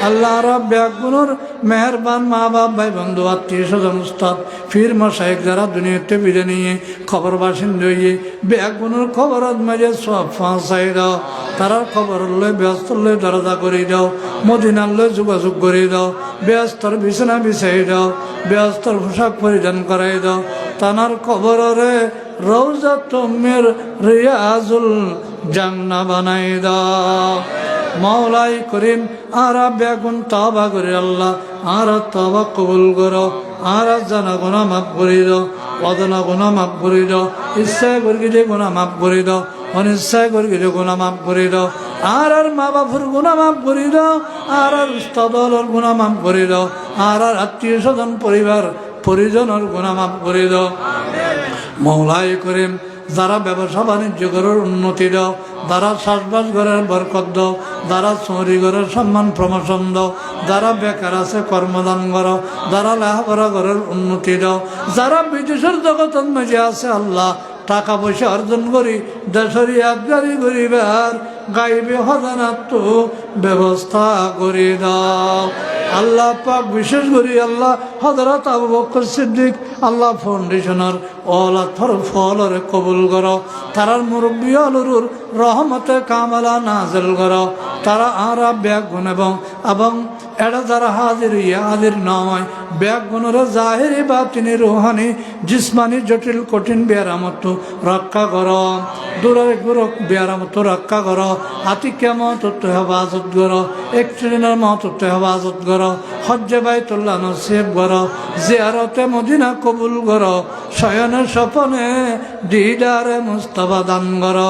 আল্লাহ রাব ব্যাগুনের মেহরবান মা বাপ ভাই বন্ধু আত্মীয় স্বজন উস্তাদ পীর মশাইক যারা দুনিয়াতে বিদে নিয়ে খবর বাসিন্দা হয়ে ব্যাগুনের খবরত মাঝে সব ফাঁসাই দাও তারা খবর লই ব্যস্ত লই দরজা করে দাও মদিনার লই যোগাযোগ করে দাও ব্যস্তর বিছানা বিছাই দাও ব্যস্তর পোশাক পরিধান করাই দাও তানার খবরে রওজা তুমের রিয়াজুল জান্নাহ বানাই দাও মওলাই করিম আরা বেগুন তওবা করে আল্লাহ আরা তওবা কবুল করো আরা জানা গুনাহ মাফ করে দাও অজানা গুনাহ মাফ করে দাও ইচ্ছা করে গুনাহ মাফ করে দাও অনিচ্ছায় করে গুনাহ মাফ করে দাও আর মা বাপুর গুনাহ মাফ করে দাও আর উস্তাদর গুনাহ মাফ করে দাও আর আত্মীয় স্বজন পরিবার পরিজনের গুনাহ মাফ করে দাও মওলাই করিম যারা ব্যবসা বাণিজ্য করার উন্নতি দাও যারা চাষবাস করার বরকত দাও যারা চৌরি করার সম্মান প্রমোশন দাও যারা বেকার আছে কর্মদান করো যারা লেখাপড়া করার উন্নতি দাও যারা বিদেশের জগতের মাঝে আছে আল্লাহ টাকা পয়সা অর্জন করি দেশের ইয়াদগারি করিবার গাইবে হজানাত তো ব্যবস্থা করে দাও আল্লাহ পাক বিশেষ করে আল্লাহ হযরত আবু বকর সিদ্দিক আল্লাহ ফাউন্ডেশনের ওলা থর ফলরে কবুল করো তারার মুরব্বী আলুর রহমতে কামালা নাজিল করো তারা আরা ব্যাগুন এবং এরা যারা হাজির হাজির নয় ব্যাগুনের জাহিরি বাতিনি রুহানি জিসমানি জটিল কঠিন বেয়ারামত রক্ষা করো দূরের গুরু বেয়ারামত রক্ষা করো আতিক্যা মহত্ব হেফাজত করো এক্সিডেন্টের মহত্ব হেফাজত করো হজ্জে বাইতুল্লাহ নসিব করো জিয়ারতে মদিনা কবুল করো শয়নে স্বপনে দিদারে মুস্তাফা দান করো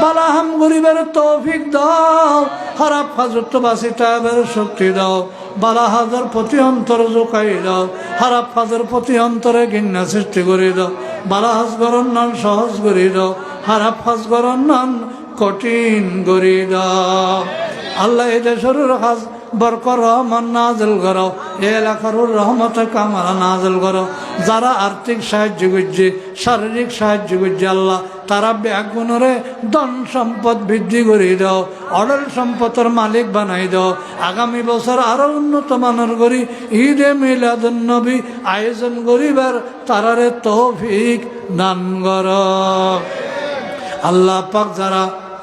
বালাহাম গরিবের তৌফিক দাও খারাপ হাজত বাসি তাইবের শক্তি দাও বালা হাজার প্রতি অন্তর জোকাই দাও খারাপ হাজার প্রতি অন্তরে ঘৃণা সৃষ্টি করে দাও বালা হাজ গরণ নান সহজ করে দাও খারাপ হাজ গরণ নান কঠিন করে দাও আল্লাহ এই দেশের হাজ বরকর রহমান নাজিল করো এ এলাকার রহমতে কামালা নাজিল করো যারা আর্থিক সাহায্য করছে শারীরিক সাহায্য করছে আল্লাহ তারা ব্যাগুণরে ধন সম্পদ বৃদ্ধি করে দাও অডল সম্পদের মালিক বানাই দাও আগামী বছর আরো উন্নত মানের করি ঈদে মিলাদুন নবী আয়োজন করিবার তারারে তৌফিক দান করো আল্লাহ পাক যারা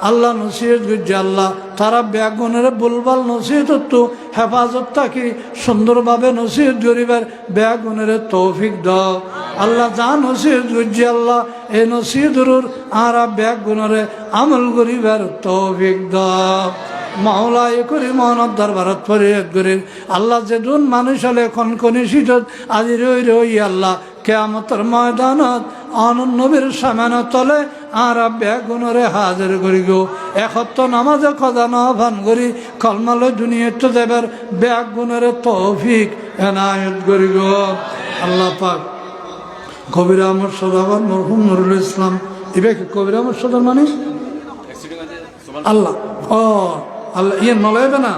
আল্লাহ নসিহত করছে আল্লাহ তারা ব্যাগুনের বুলবাল নসিহত তো হেফাজত থাকি সুন্দরভাবে নসিহত করিবার ব্যাগুনের তৌফিক দাও আল্লাহ যা নসিহত করছে আল্লাহ এই নসিহতর আরা ব্যাগুনের আমল করিবার তৌফিক দাও মাওলাই করি মহনত দরবারত ফরিয়াদ করি আল্লাহ যে দুন মানুষ হলে কনকনি শীতত আজি রই রই আল্লাহ কিয়ামতের ময়দানত আনন্দ নবীর সামনে তলে আর ব্যাগুনরে হাজির করি গো একত্র নামাজে খজানা ভান করি কলমালে দুনিয়াতে দেবার ব্যাগুনরে তৌফিক এনায়েত করি গো আল্লাহ পাক কবির আহমদ সদাগর মরহুম নুরুল ইসলাম এবার কবির আহমদ সদার মানে আল্লাহ ও আল্লাহ ইয়ে নলাইবে না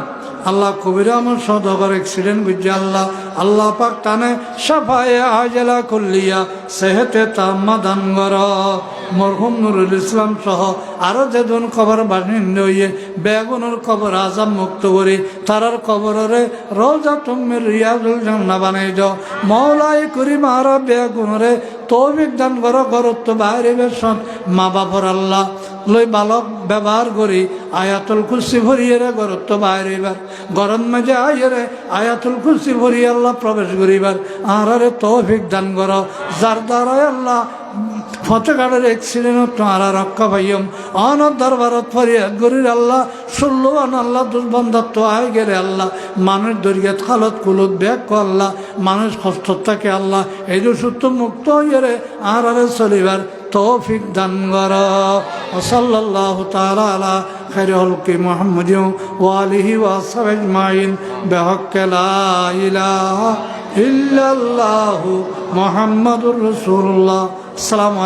আল্লাহ কবিরা আমার সদগর অ্যাক্সিডেন্ট বুঝছে আল্লাহ আল্লাহ পাক টানে সাফায়ে আজলা কুল্লিয়া সেহেতে তাম্মা দান কর মরহুম নুরুল ইসলাম সহ আরো যেজন কবর বাসিন্দা হইয়ে বেগুনের কবর আজাম মুক্ত করি তারার কবরে রোজা তুমি রিয়াজুল জান্নাহ বানাই যাও মৌলাই করি মারা বেগুনরে তৌফিক দান করো গরত্ব বাইরে বেশন মা বাপর আল্লাহ লই বালক ব্যবহার করি আয়াতুল কুরসি ভরিয়ে রে গরত্ব বাইরে এবার গরম মাঝে আইরে আয়াতুল কুরসি ভরিয়ে আল্লাহ প্রবেশ করিবার আরে তৌফিক দান করো যার দ্বারা আল্লাহ ফতেগাড়ের অ্যাক্সিডেন্ট তোমারা রক্ষা পাইম অনর দরবারত ফরিয়াদ গরির আল্লাহ ষোলোয়ান আল্লাহ দুর্বন্ধত্ব আয় গেলে আল্লাহ মানুষ দরিয়াত খালত কুলত ব্যাগ আল্লাহ মানুষ কষ্ট থাকে আল্লাহ এই যে সুস্থ মুক্ত হইয়ে আরে চলিবার তৌফিক দান কর সাল্লাল্লাহু তাআলা আলা খায়রি হলকি মুহাম্মাদিন ওয়া আলিহি ওয়া আসহাবিহি আজমাইন বিহাক্কি লা ইলাহা ইল্লাল্লাহু মুহাম্মাদুর রাসূলুল্লাহ। আসসালামু